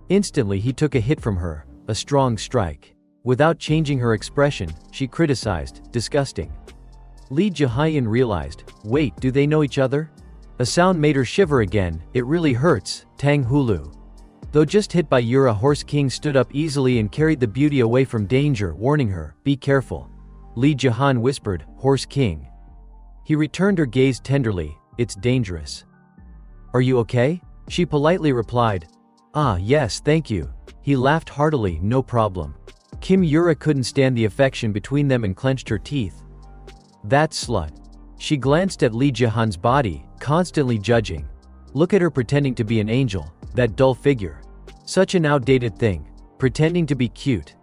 Instantly he took a hit from her, a strong strike. Without changing her expression, she criticized, "Disgusting." Lee Jahan realized, wait, do they know each other? A sound made her shiver again. "It really hurts, Tang Hulu." Though just hit by Yura, Horse King stood up easily and carried the beauty away from danger, warning her, "Be careful." Lee Jahan whispered, "Horse King." He returned her gaze tenderly, "It's dangerous." "Are you okay?" She politely replied, "Ah, yes, thank you." He laughed heartily, "No problem." Kim Yura couldn't stand the affection between them and clenched her teeth. "That slut." She glanced at Lee Jahan's body, constantly judging. Look at her pretending to be an angel, that dull figure. Such an outdated thing, pretending to be cute.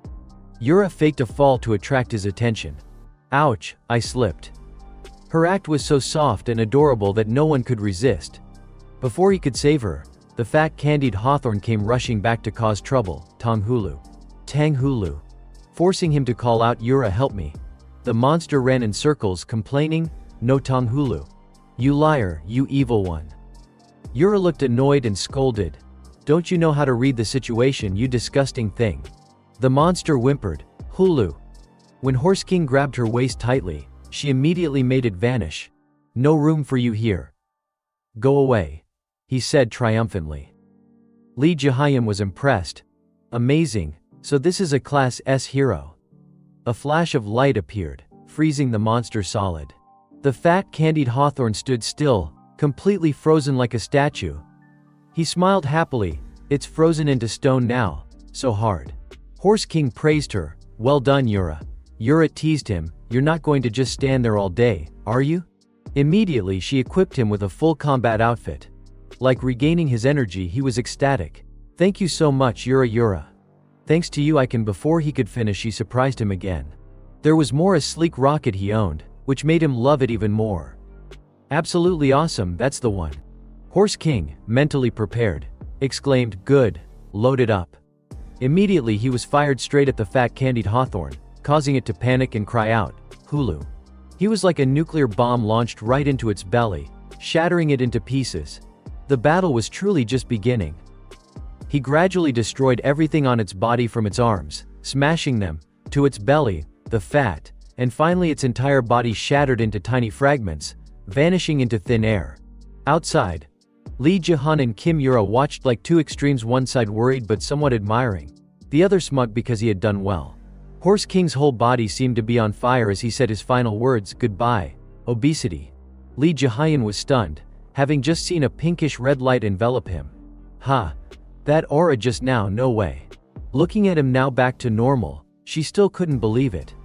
Yura faked a fall to attract his attention. "Ouch, I slipped." Her act was so soft and adorable that no one could resist. Before he could save her, the fat candied hawthorn came rushing back to cause trouble. Tang Hulu. Forcing him to call out, "Yura, help me." The monster ran in circles, complaining, "No, Tang Hulu. You liar, you evil one." Yura looked annoyed and scolded, "Don't you know how to read the situation, you disgusting thing?" The monster whimpered, "Hulu." When Horse King grabbed her waist tightly, she immediately made it vanish. "No room for you here. Go away," he said triumphantly. Lee Jahan was impressed. "Amazing, so this is a Class S hero." A flash of light appeared, freezing the monster solid. The fat candied hawthorn stood still, completely frozen like a statue. He smiled happily, "It's frozen into stone now, so hard." Horse King praised her, "Well done, Yura." Yura teased him, "You're not going to just stand there all day, are you?" Immediately she equipped him with a full combat outfit. Like regaining his energy, he was ecstatic. "Thank you so much, Yura. Thanks to you I can." Before he could finish, she surprised him again. There was more, a sleek rocket he owned, which made him love it even more. "Absolutely awesome, that's the one." Horse King, mentally prepared, exclaimed, "Good, load it up." Immediately he was fired straight at the fat candied hawthorn, causing it to panic and cry out, "Hulu." He was like a nuclear bomb launched right into its belly, shattering it into pieces. The battle was truly just beginning. He gradually destroyed everything on its body, from its arms, smashing them, to its belly, the fat, and finally its entire body shattered into tiny fragments, vanishing into thin air. Outside, Lee Jahan and Kim Yura watched like two extremes, one side worried but somewhat admiring, the other smug because he had done well. Horse King's whole body seemed to be on fire as he said his final words, "Goodbye, obesity." Lee Jahan was stunned, having just seen a pinkish red light envelop him. "Ha! That aura just now, no way." Looking at him now back to normal, she still couldn't believe it.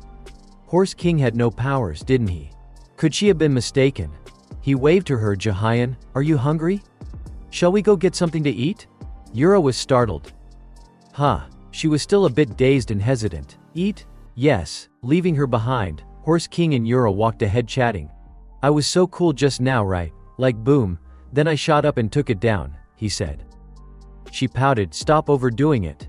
Horse King had no powers, didn't he? Could she have been mistaken? He waved to her. Jahyun, are you hungry? Shall we go get something to eat? Yura was startled. Huh. She was still a bit dazed and hesitant. Eat? Yes. Leaving her behind, Horse King and Yura walked ahead chatting. I was so cool just now, right? Like boom. Then I shot up and took it down, he said. She pouted. Stop overdoing it.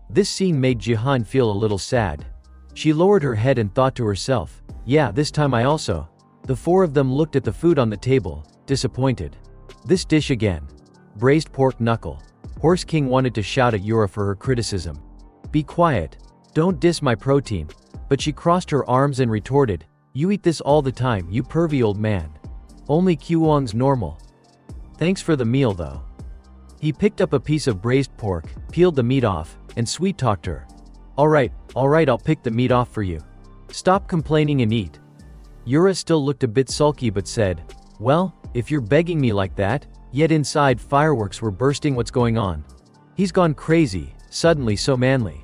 This scene made Jahyun feel a little sad. She lowered her head and thought to herself, yeah, this time I also. The four of them looked at the food on the table, disappointed. This dish again. Braised pork knuckle. Horse King wanted to shout at Yura for her criticism. Be quiet. Don't diss my protein. But she crossed her arms and retorted, you eat this all the time, you pervy old man. Only Kyuwong's normal. Thanks for the meal though. He picked up a piece of braised pork, peeled the meat off, and sweet-talked her. Alright, I'll pick the meat off for you. Stop complaining and eat. Yura still looked a bit sulky but said, well, if you're begging me like that, yet inside fireworks were bursting. What's going on? He's gone crazy, suddenly so manly.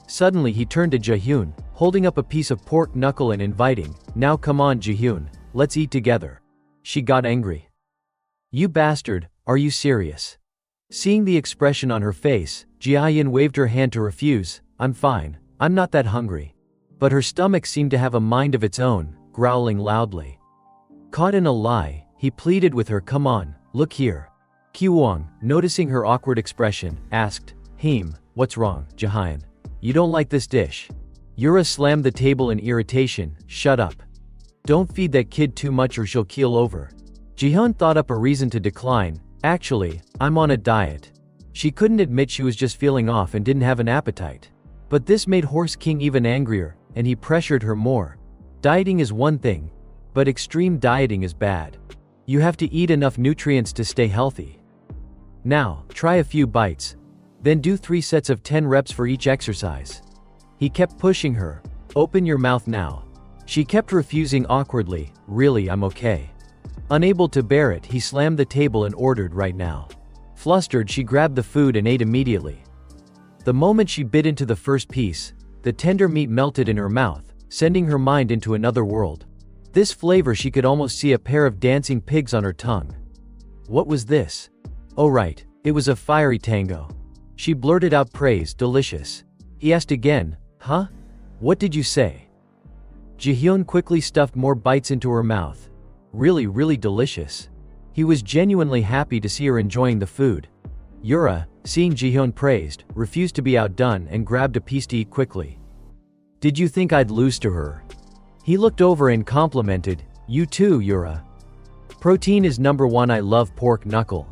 Suddenly he turned to Jahyun, holding up a piece of pork knuckle and inviting, now come on Jahyun, let's eat together. She got angry. You bastard, are you serious? Seeing the expression on her face, Jahyun waved her hand to refuse. I'm fine, I'm not that hungry. But her stomach seemed to have a mind of its own, growling loudly. Caught in a lie, he pleaded with her. Come on, look here. Kyuwong, noticing her awkward expression, asked, what's wrong, Jahyun? You don't like this dish? Yura slammed the table in irritation. Shut up. Don't feed that kid too much or she'll keel over. Jahyun thought up a reason to decline. Actually, I'm on a diet. She couldn't admit she was just feeling off and didn't have an appetite. But this made Horse King even angrier, and he pressured her more. Dieting is one thing, but extreme dieting is bad. You have to eat enough nutrients to stay healthy. Now, try a few bites. Then do 3 sets of 10 reps for each exercise. He kept pushing her. Open your mouth now. She kept refusing awkwardly. Really, I'm okay. Unable to bear it, he slammed the table and ordered right now. Flustered, she grabbed the food and ate immediately. The moment she bit into the first piece, the tender meat melted in her mouth, sending her mind into another world. This flavor, she could almost see a pair of dancing pigs on her tongue. What was this? Oh right, it was a fiery tango. She blurted out praise. Delicious. He asked again, huh? What did you say? Jahyun quickly stuffed more bites into her mouth. Really delicious. He was genuinely happy to see her enjoying the food. Yura, seeing Jahyun praised, refused to be outdone and grabbed a piece to eat quickly. Did you think I'd lose to her? He looked over and complimented, you too, Yura. Protein is number one. I love pork knuckle.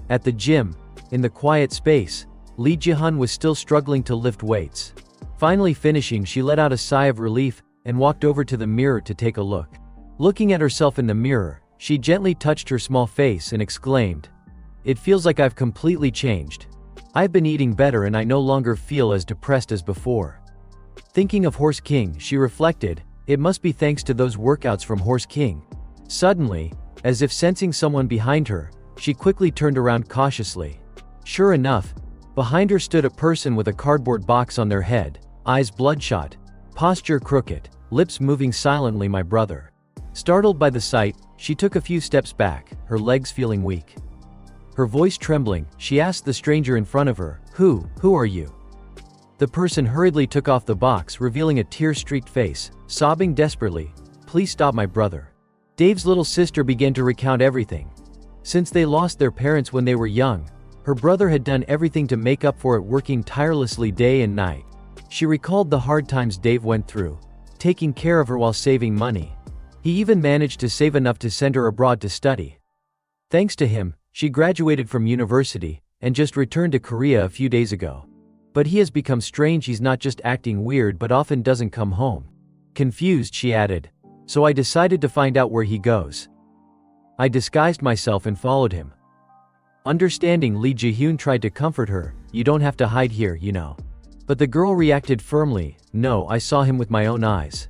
At the gym, in the quiet space, Lee Jahyun was still struggling to lift weights. Finally finishing, she let out a sigh of relief and walked over to the mirror to take a look. Looking at herself in the mirror, she gently touched her small face and exclaimed, it feels like I've completely changed. I've been eating better and I no longer feel as depressed as before. Thinking of Horse King, she reflected, it must be thanks to those workouts from Horse King. Suddenly, as if sensing someone behind her, she quickly turned around cautiously. Sure enough, behind her stood a person with a cardboard box on their head, eyes bloodshot, posture crooked, lips moving silently. My brother. Startled by the sight, she took a few steps back, her legs feeling weak. Her voice trembling, she asked the stranger in front of her, who are you? The person hurriedly took off the box, revealing a tear-streaked face, sobbing desperately, please stop my brother. Dave's little sister began to recount everything. Since they lost their parents when they were young, her brother had done everything to make up for it, working tirelessly day and night. She recalled the hard times Dave went through, taking care of her while saving money. He even managed to save enough to send her abroad to study. Thanks to him, she graduated from university, and just returned to Korea a few days ago. But he has become strange. He's not just acting weird but often doesn't come home. Confused, she added. So I decided to find out where he goes. I disguised myself and followed him. Understanding, Lee Jahyun tried to comfort her, you don't have to hide here, you know. But the girl reacted firmly, no, I saw him with my own eyes.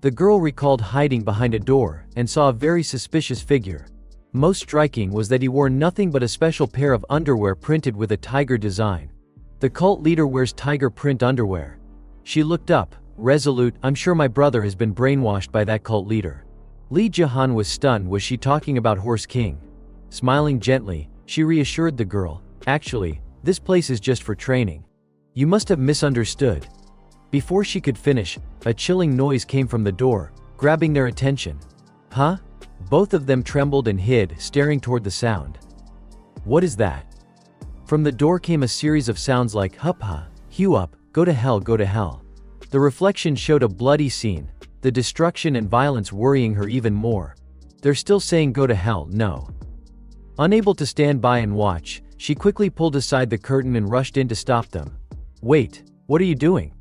The girl recalled hiding behind a door and saw a very suspicious figure. Most striking was that he wore nothing but a special pair of underwear printed with a tiger design. The cult leader wears tiger print underwear. She looked up, resolute. I'm sure my brother has been brainwashed by that cult leader. Lee Jahan was stunned. Was she talking about Horse King? Smiling gently, she reassured the girl, actually, this place is just for training. You must have misunderstood. Before she could finish, a chilling noise came from the door, grabbing their attention. Huh? Both of them trembled and hid, staring toward the sound. What is that? From the door came a series of sounds like hup ha, hew up, go to hell, go to hell. The reflection showed a bloody scene, the destruction and violence worrying her even more. They're still saying go to hell, no. Unable to stand by and watch, she quickly pulled aside the curtain and rushed in to stop them. Wait, what are you doing?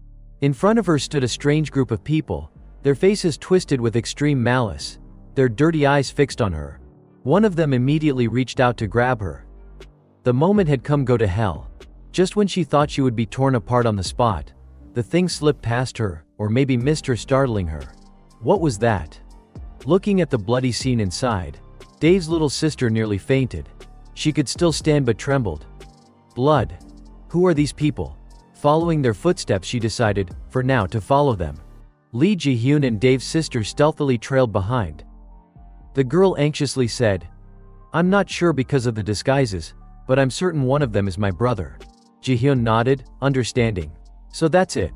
In front of her stood a strange group of people, their faces twisted with extreme malice, their dirty eyes fixed on her. One of them immediately reached out to grab her. The moment had come. Go to hell. Just when she thought she would be torn apart on the spot, the thing slipped past her, or maybe missed her, startling her. What was that? Looking at the bloody scene inside, Dave's little sister nearly fainted. She could still stand but trembled. Blood. Who are these people? Following their footsteps, she decided, for now, to follow them. Lee Ji-hyun and Dave's sister stealthily trailed behind. The girl anxiously said, I'm not sure because of the disguises, but I'm certain one of them is my brother. Ji-hyun nodded, understanding. So that's it.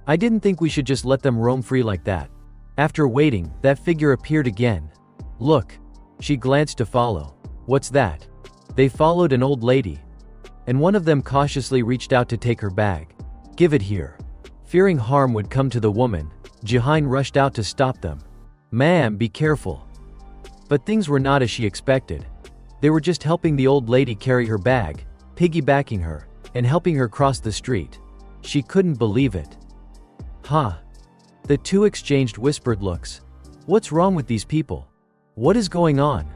I didn't think we should just let them roam free like that. After waiting, that figure appeared again. Look. She glanced to follow. What's that? They followed an old lady. And one of them cautiously reached out to take her bag. Give it here. Fearing harm would come to the woman, Ji-hyun rushed out to stop them. Ma'am, be careful. But things were not as she expected. They were just helping the old lady carry her bag, piggybacking her, and helping her cross the street. She couldn't believe it. Huh? The two exchanged whispered looks. What's wrong with these people? What is going on?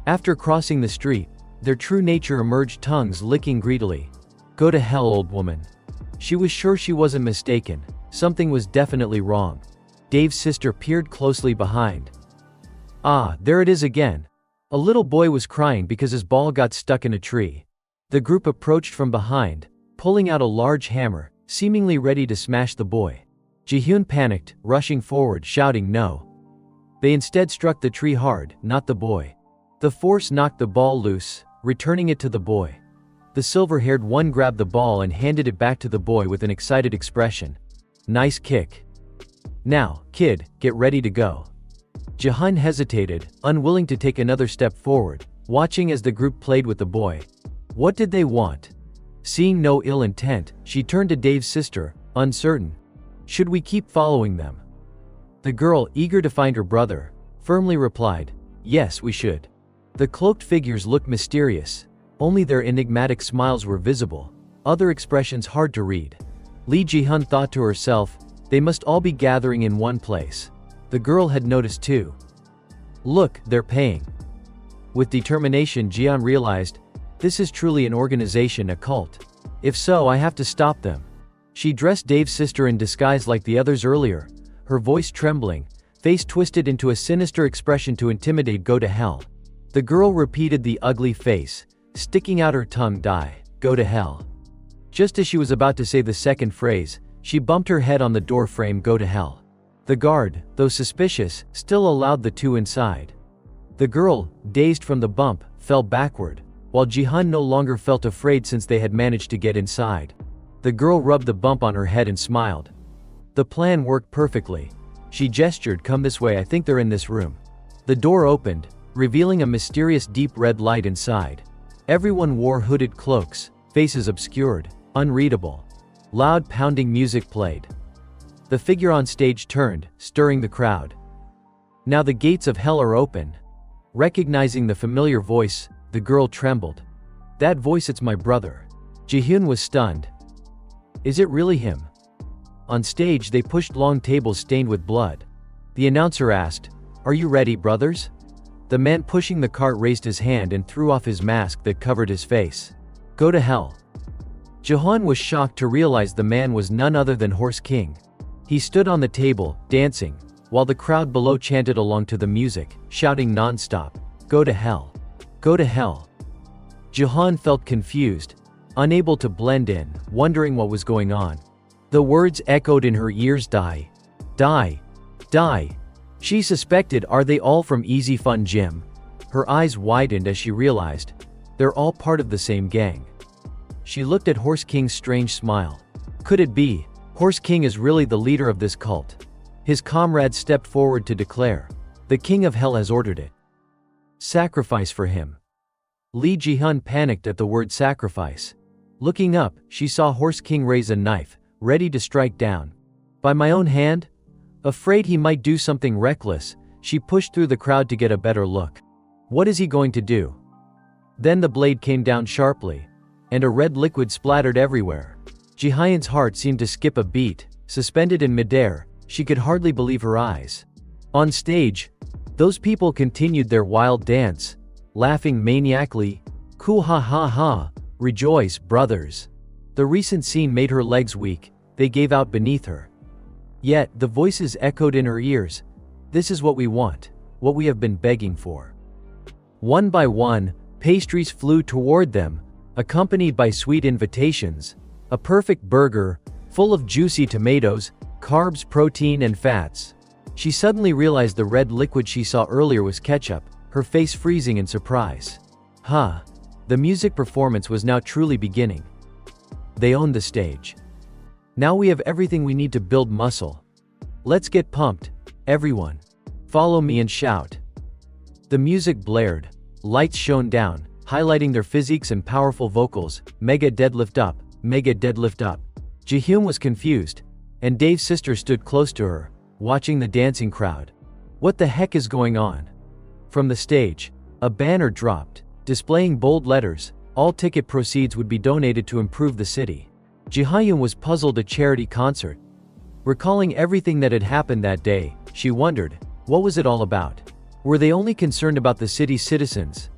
After crossing the street, their true nature emerged, tongues licking greedily. Go to hell, old woman. She was sure she wasn't mistaken. Something was definitely wrong. Dave's sister peered closely behind. Ah, there it is again. A little boy was crying because his ball got stuck in a tree. The group approached from behind, pulling out a large hammer, seemingly ready to smash the boy. Ji-hyun panicked, rushing forward, shouting no. They instead struck the tree hard, not the boy. The force knocked the ball loose, returning it to the boy. The silver-haired one grabbed the ball and handed it back to the boy with an excited expression. Nice kick. Now, kid, get ready to go. Ji-hyun hesitated, unwilling to take another step forward, watching as the group played with the boy. What did they want? Seeing no ill intent, she turned to Dave's sister, uncertain. Should we keep following them? The girl, eager to find her brother, firmly replied, yes, we should. The cloaked figures looked mysterious. Only their enigmatic smiles were visible, other expressions hard to read. Lee Ji-hyun thought to herself, they must all be gathering in one place. The girl had noticed too. Look, they're paying. With determination, Ji-hyun realized, this is truly an organization, a cult. If so, I have to stop them. She dressed Dave's sister in disguise like the others earlier, her voice trembling, face twisted into a sinister expression to intimidate. Go to hell. The girl repeated the ugly face, sticking out her tongue. Die. Go to hell. Just as she was about to say the second phrase, she bumped her head on the door frame. Go to hell. The guard, though suspicious, still allowed the two inside. The girl, dazed from the bump, fell backward, while Ji-hyun no longer felt afraid since they had managed to get inside. The girl rubbed the bump on her head and smiled. The plan worked perfectly. She gestured, come this way, I think they're in this room. The door opened, revealing a mysterious deep red light inside. Everyone wore hooded cloaks, faces obscured, unreadable. Loud pounding music played. The figure on stage turned, stirring the crowd. Now the gates of hell are open. Recognizing the familiar voice, the girl trembled. That voice, it's my brother. Ji-hyun was stunned. Is it really him? On stage they pushed long tables stained with blood. The announcer asked, are you ready, brothers? The man pushing the cart raised his hand and threw off his mask that covered his face. Go to hell. Ji-hyun was shocked to realize the man was none other than Horse King. He stood on the table, dancing, while the crowd below chanted along to the music, shouting non-stop, go to hell. Go to hell. Ji-hyun felt confused, unable to blend in, wondering what was going on. The words echoed in her ears, die, die, die. She suspected, are they all from Easy Fun Gym? Her eyes widened as she realized, they're all part of the same gang. She looked at Horse King's strange smile. Could it be? Horse King is really the leader of this cult. His comrades stepped forward to declare, the King of Hell has ordered it. Sacrifice for him. Lee Ji-hun panicked at the word sacrifice. Looking up, she saw Horse King raise a knife, ready to strike down. By my own hand? Afraid he might do something reckless, she pushed through the crowd to get a better look. What is he going to do? Then the blade came down sharply, and a red liquid splattered everywhere. Ji-hyun's heart seemed to skip a beat. Suspended in midair, she could hardly believe her eyes. On stage, those people continued their wild dance, laughing maniacally. Cool, ha ha ha, rejoice, brothers. The recent scene made her legs weak, they gave out beneath her. Yet, the voices echoed in her ears. This is what we want, what we have been begging for. One by one, pastries flew toward them, accompanied by sweet invitations. A perfect burger, full of juicy tomatoes, carbs, protein, and fats. She suddenly realized the red liquid she saw earlier was ketchup, her face freezing in surprise. The music performance was now truly beginning. They owned the stage. Now we have everything we need to build muscle. Let's get pumped, everyone. Follow me and shout. The music blared, lights shone down, highlighting their physiques and powerful vocals. Mega deadlift up, mega deadlift up. Ji-hyun was confused, and Dave's sister stood close to her, watching the dancing crowd. What the heck is going on? From the stage, a banner dropped, displaying bold letters, all ticket proceeds would be donated to improve the city. Ji-hyun was puzzled. A charity concert. Recalling everything that had happened that day, she wondered, what was it all about? Were they only concerned about the city's citizens?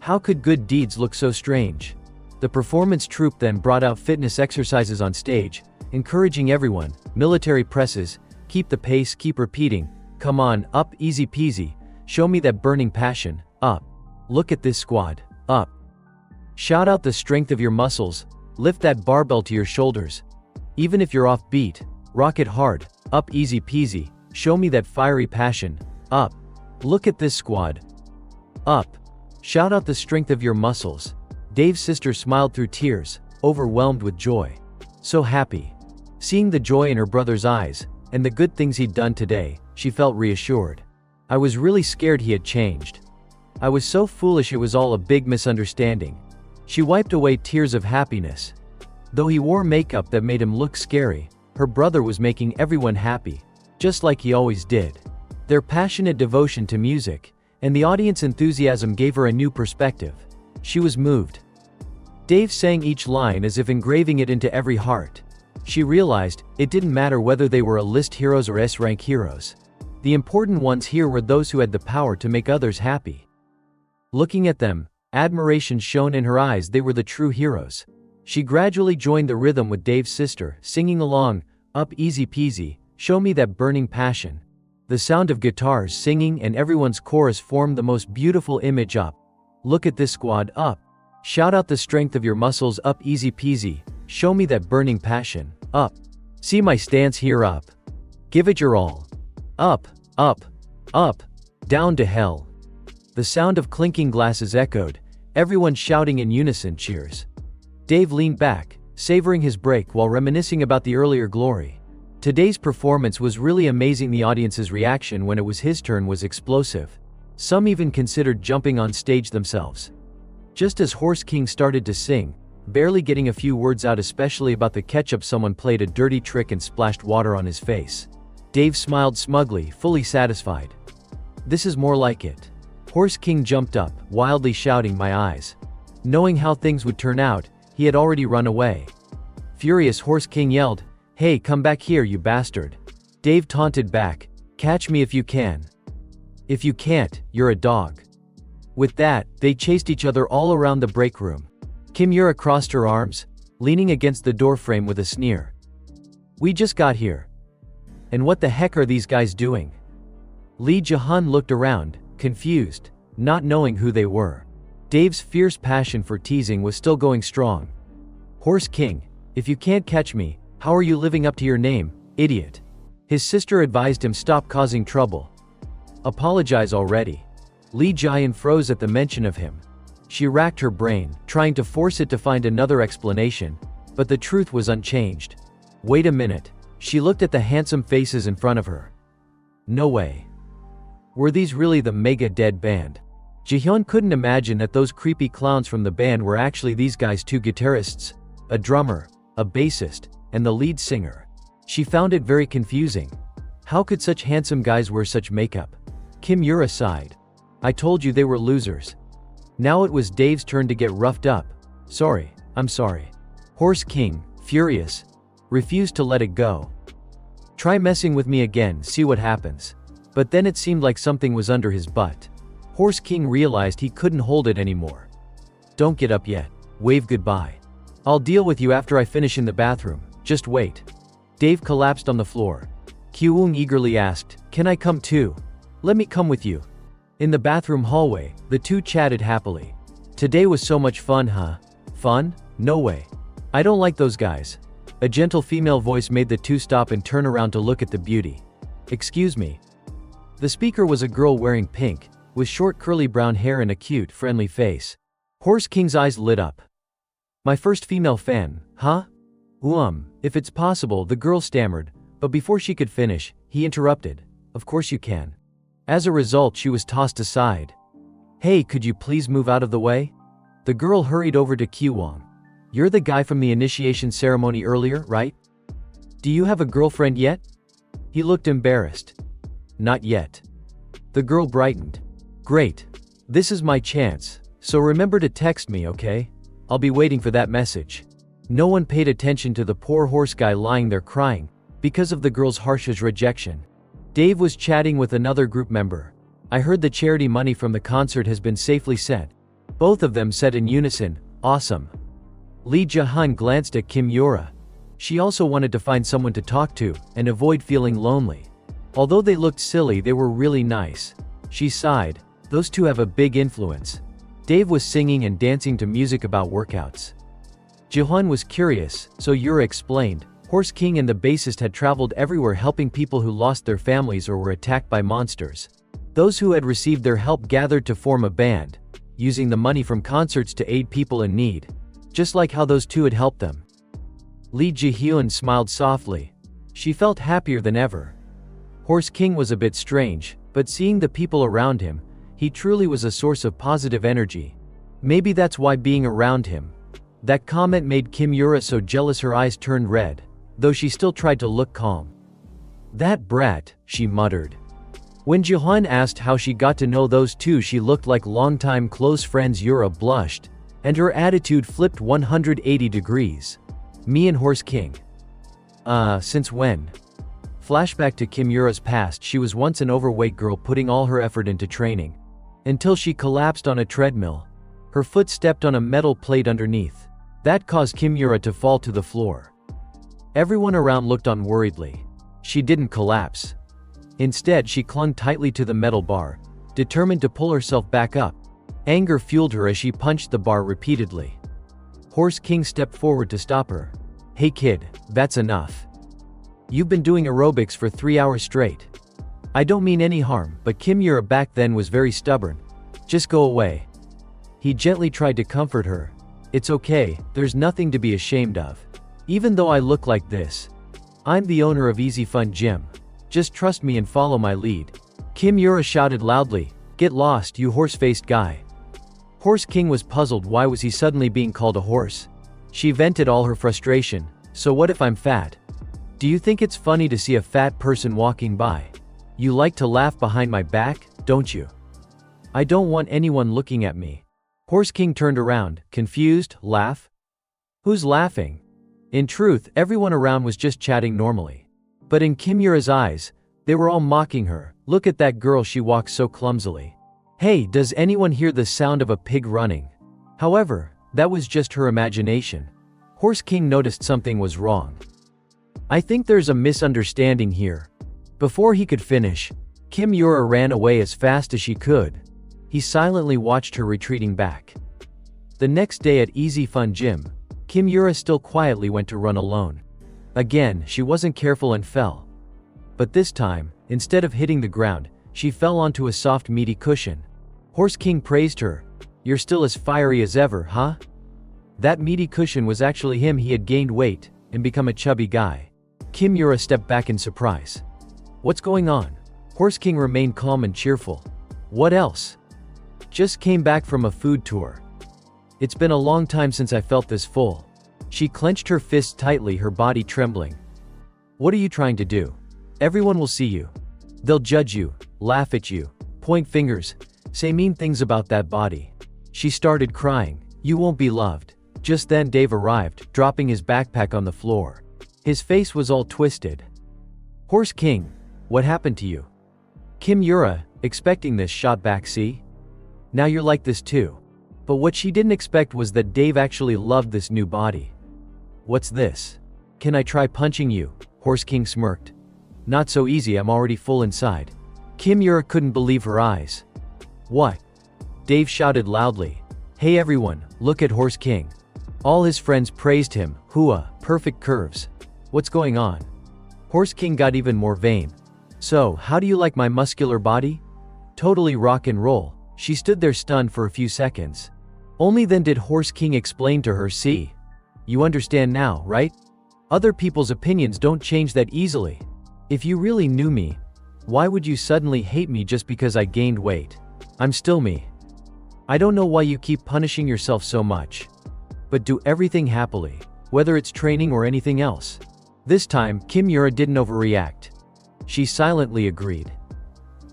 How could good deeds look so strange? The performance troupe then brought out fitness exercises on stage, encouraging everyone. Military presses, keep the pace, keep repeating, come on, up, easy peasy, show me that burning passion, up. Look at this squad, up. Shout out the strength of your muscles, lift that barbell to your shoulders. Even if you're off beat, rock it hard, up, easy peasy, show me that fiery passion, up. Look at this squad, up. Shout out the strength of your muscles. Dave's sister smiled through tears, overwhelmed with joy. So happy. Seeing the joy in her brother's eyes, and the good things he'd done today, she felt reassured. I was really scared he had changed. I was so foolish, it was all a big misunderstanding. She wiped away tears of happiness. Though he wore makeup that made him look scary, her brother was making everyone happy, just like he always did. Their passionate devotion to music, and the audience enthusiasm gave her a new perspective. She was moved. Dave sang each line as if engraving it into every heart. She realized, it didn't matter whether they were A-list heroes or S-rank heroes. The important ones here were those who had the power to make others happy. Looking at them, admiration shone in her eyes. They were the true heroes. She gradually joined the rhythm with Dave's sister, singing along, up, easy peasy, show me that burning passion. The sound of guitars singing and everyone's chorus formed the most beautiful image. Up. Look at this squad, up. Shout out the strength of your muscles, up, easy peasy, show me that burning passion, up. See my stance here, up. Give it your all. Up, up, up, down to hell. The sound of clinking glasses echoed, everyone shouting in unison cheers. Dave leaned back, savoring his break while reminiscing about the earlier glory. Today's performance was really amazing. The audience's reaction when it was his turn was explosive. Some even considered jumping on stage themselves. Just as Horse King started to sing, barely getting a few words out, especially about the ketchup, someone played a dirty trick and splashed water on his face. Dave smiled smugly, fully satisfied. This is more like it. Horse King jumped up, wildly shouting, my eyes. Knowing how things would turn out, he had already run away. Furious, Horse King yelled, hey, come back here, you bastard. Dave taunted back, catch me if you can. If you can't, you're a dog. With that, they chased each other all around the break room. Kim Yura crossed her arms, leaning against the doorframe with a sneer. We just got here. And what the heck are these guys doing? Lee Ji-hun looked around, confused, not knowing who they were. Dave's fierce passion for teasing was still going strong. Horse King, if you can't catch me, How are you living up to your name, idiot? His sister advised him stop causing trouble. Apologize already. Lee Jian froze at the mention of him. She racked her brain, trying to force it to find another explanation, but the truth was unchanged. Wait a minute. She looked at the handsome faces in front of her. No way. Were these really the Mega Dead Band? Jihyun couldn't imagine that those creepy clowns from the band were actually these guys, two guitarists, a drummer, a bassist, and the lead singer. She found it very confusing. How could such handsome guys wear such makeup? Kim Yura sighed. I told you they were losers. Now it was Dave's turn to get roughed up. Sorry, I'm sorry. Horse King, furious, refused to let it go. Try messing with me again, see what happens. But then it seemed like something was under his butt. Horse King realized he couldn't hold it anymore. Don't get up yet. Wave goodbye. I'll deal with you after I finish in the bathroom. Just wait. Dave collapsed on the floor. Kyung eagerly asked, Can I come too? Let me come with you. In the bathroom hallway, the two chatted happily. Today was so much fun, huh? Fun? No way. I don't like those guys. A gentle female voice made the two stop and turn around to look at the beauty. Excuse me. The speaker was a girl wearing pink, with short curly brown hair and a cute, friendly face. Horse King's eyes lit up. My first female fan, huh? If it's possible, the girl stammered, but before she could finish, he interrupted. Of course you can. As a result, she was tossed aside. Hey, could you please move out of the way? The girl hurried over to Kyung. You're the guy from the initiation ceremony earlier, right? Do you have a girlfriend yet? He looked embarrassed. Not yet. The girl brightened. Great. This is my chance, so remember to text me, okay? I'll be waiting for that message. No one paid attention to the poor horse guy lying there crying, because of the girl's harsh rejection. Dave was chatting with another group member. I heard the charity money from the concert has been safely sent. Both of them said in unison, awesome. Lee Jae-hun glanced at Kim Yura. She also wanted to find someone to talk to, and avoid feeling lonely. Although they looked silly, they were really nice. She sighed. Those two have a big influence. Dave was singing and dancing to music about workouts. Jae-hun was curious, so Yura explained. Horse King and the bassist had traveled everywhere helping people who lost their families or were attacked by monsters. Those who had received their help gathered to form a band, using the money from concerts to aid people in need. Just like how those two had helped them. Lee Ji-hyun smiled softly. She felt happier than ever. Horse King was a bit strange, but seeing the people around him, he truly was a source of positive energy. Maybe that's why being around him. That comment made Kim Yura so jealous her eyes turned red, though she still tried to look calm. That brat, she muttered. When Jae-hun asked how she got to know those two, she looked like longtime close friends. Yura blushed, and her attitude flipped 180 degrees. Me and Horse King. Since when? Flashback to Kim Yura's past. She was once an overweight girl putting all her effort into training. Until she collapsed on a treadmill. Her foot stepped on a metal plate underneath. That caused Kim Yura to fall to the floor. Everyone around looked on worriedly. She didn't collapse. Instead, she clung tightly to the metal bar, determined to pull herself back up. Anger fueled her as she punched the bar repeatedly. Horse King stepped forward to stop her. Hey kid, that's enough. You've been doing aerobics for 3 hours straight. I don't mean any harm, but Kim Yura back then was very stubborn. Just go away. He gently tried to comfort her. It's okay, there's nothing to be ashamed of. Even though I look like this. I'm the owner of Easy Fun Gym. Just trust me and follow my lead. Kim Yura shouted loudly, get lost, you horse-faced guy. Horse King was puzzled. Why was he suddenly being called a horse? She vented all her frustration. So what if I'm fat? Do you think it's funny to see a fat person walking by? You like to laugh behind my back, don't you? I don't want anyone looking at me. Horse King turned around, confused. Laugh? Who's laughing? In truth, everyone around was just chatting normally. But in Kim Yura's eyes, they were all mocking her. Look at that girl, she walks so clumsily. Hey, does anyone hear the sound of a pig running? However, that was just her imagination. Horse King noticed something was wrong. I think there's a misunderstanding here. Before he could finish, Kim Yura ran away as fast as she could. He silently watched her retreating back. The next day at Easy Fun Gym, Kim Yura still quietly went to run alone. Again, she wasn't careful and fell. But this time, instead of hitting the ground, she fell onto a soft meaty cushion. Horse King praised her. "You're still as fiery as ever, huh?" That meaty cushion was actually him. He had gained weight and become a chubby guy. Kimura stepped back in surprise. "What's going on?" Horse King remained calm and cheerful. "What else?" "Just came back from a food tour. It's been a long time since I felt this full." She clenched her fists tightly, her body trembling. "What are you trying to do? Everyone will see you. They'll judge you, laugh at you, point fingers, say mean things about that body." She started crying. "You won't be loved." Just then Dave arrived, dropping his backpack on the floor. His face was all twisted. "Horse King, what happened to you?" Kimura, expecting this, shot back. "See? Now you're like this too." But what she didn't expect was that Dave actually loved this new body. "What's this? Can I try punching you?" Horse King smirked. "Not so easy, I'm already full inside." Kimura couldn't believe her eyes. "What?" Dave shouted loudly. "Hey everyone, look at Horse King." All his friends praised him. "Hua, perfect curves. What's going on?" Horse King got even more vain. "So, how do you like my muscular body?" "Totally rock and roll." She stood there stunned for a few seconds. Only then did Horse King explain to her, "See? You understand now, right? Other people's opinions don't change that easily. If you really knew me, why would you suddenly hate me just because I gained weight? I'm still me. I don't know why you keep punishing yourself so much. But do everything happily, whether it's training or anything else." This time, Kimura didn't overreact. She silently agreed.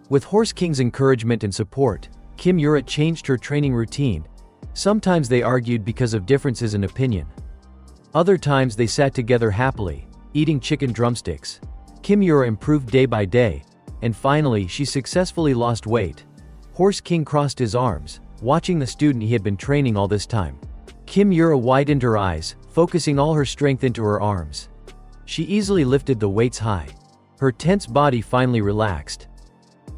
With Horse King's encouragement and support, Kimura changed her training routine. Sometimes they argued because of differences in opinion. Other times they sat together happily, eating chicken drumsticks. Kimura improved day by day, and finally she successfully lost weight. Horse King crossed his arms, watching the student he had been training all this time. Kimura widened her eyes, focusing all her strength into her arms. She easily lifted the weights high. Her tense body finally relaxed.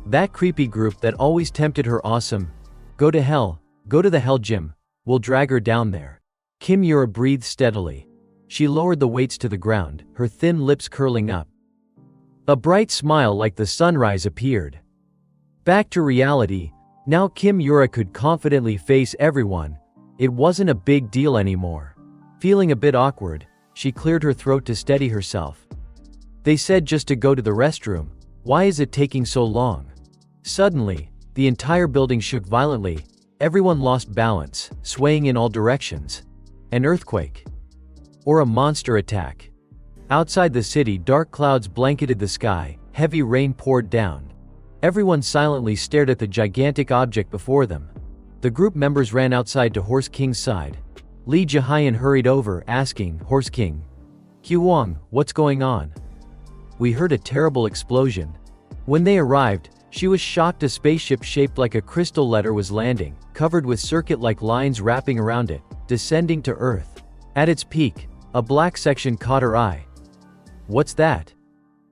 That creepy group that always tempted her awesome, go to the hell gym, will drag her down there. Kimura breathed steadily. She lowered the weights to the ground, her thin lips curling up. A bright smile like the sunrise appeared. Back to reality, now Kimura could confidently face everyone. It wasn't a big deal anymore. Feeling a bit awkward, she cleared her throat to steady herself. "They said just to go to the restroom. Why is it taking so long?" Suddenly, the entire building shook violently. Everyone lost balance, swaying in all directions. An earthquake. Or a monster attack. Outside the city, dark clouds blanketed the sky, heavy rain poured down. Everyone silently stared at the gigantic object before them. The group members ran outside to Horse King's side. Lee Jihyun hurried over, asking, "Horse King, Huang, what's going on?" "We heard a terrible explosion." When they arrived, she was shocked. A spaceship shaped like a crystal letter was landing, covered with circuit-like lines wrapping around it, descending to Earth. At its peak, a black section caught her eye. "What's that?"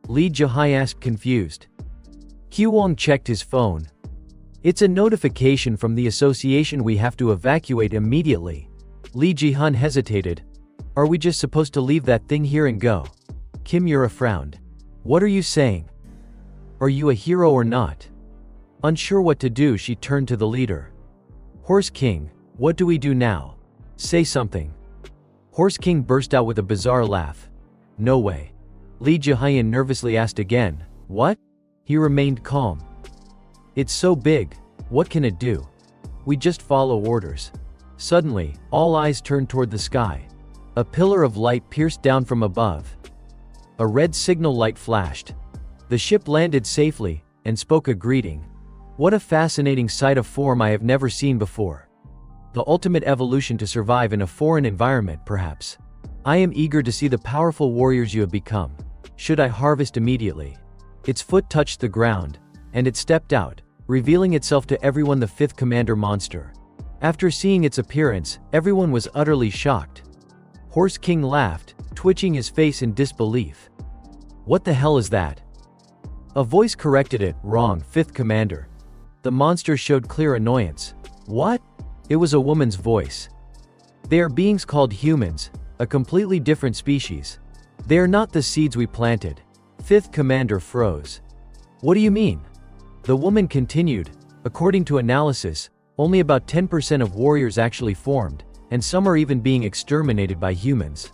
Lee Jihyun asked, confused. Huang checked his phone. "It's a notification from the association. We have to evacuate immediately." Lee Jihyun hesitated. "Are we just supposed to leave that thing here and go?" Kimura frowned. "What are you saying? Are you a hero or not?" Unsure what to do, she turned to the leader. "Horse King, what do we do now? Say something." Horse King burst out with a bizarre laugh. "No way." Lee Jihyun nervously asked again, "What?" He remained calm. "It's so big, what can it do? We just follow orders." Suddenly, all eyes turned toward the sky. A pillar of light pierced down from above. A red signal light flashed. The ship landed safely, and spoke a greeting. What a fascinating sight of form I have never seen before. The ultimate evolution to survive in a foreign environment, perhaps. I am eager to see the powerful warriors you have become. Should I harvest immediately? Its foot touched the ground, and it stepped out, revealing itself to everyone, the fifth commander monster. After seeing its appearance, everyone was utterly shocked. Horse King laughed, twitching his face in disbelief. "What the hell is that?" A voice corrected it. "Wrong, fifth commander." The monster showed clear annoyance. "What?" It was a woman's voice. "They are beings called humans, a completely different species. They are not the seeds we planted. Fifth commander froze. What do you mean? The woman continued. According to analysis, only about 10% of warriors actually formed, and some are even being exterminated by humans.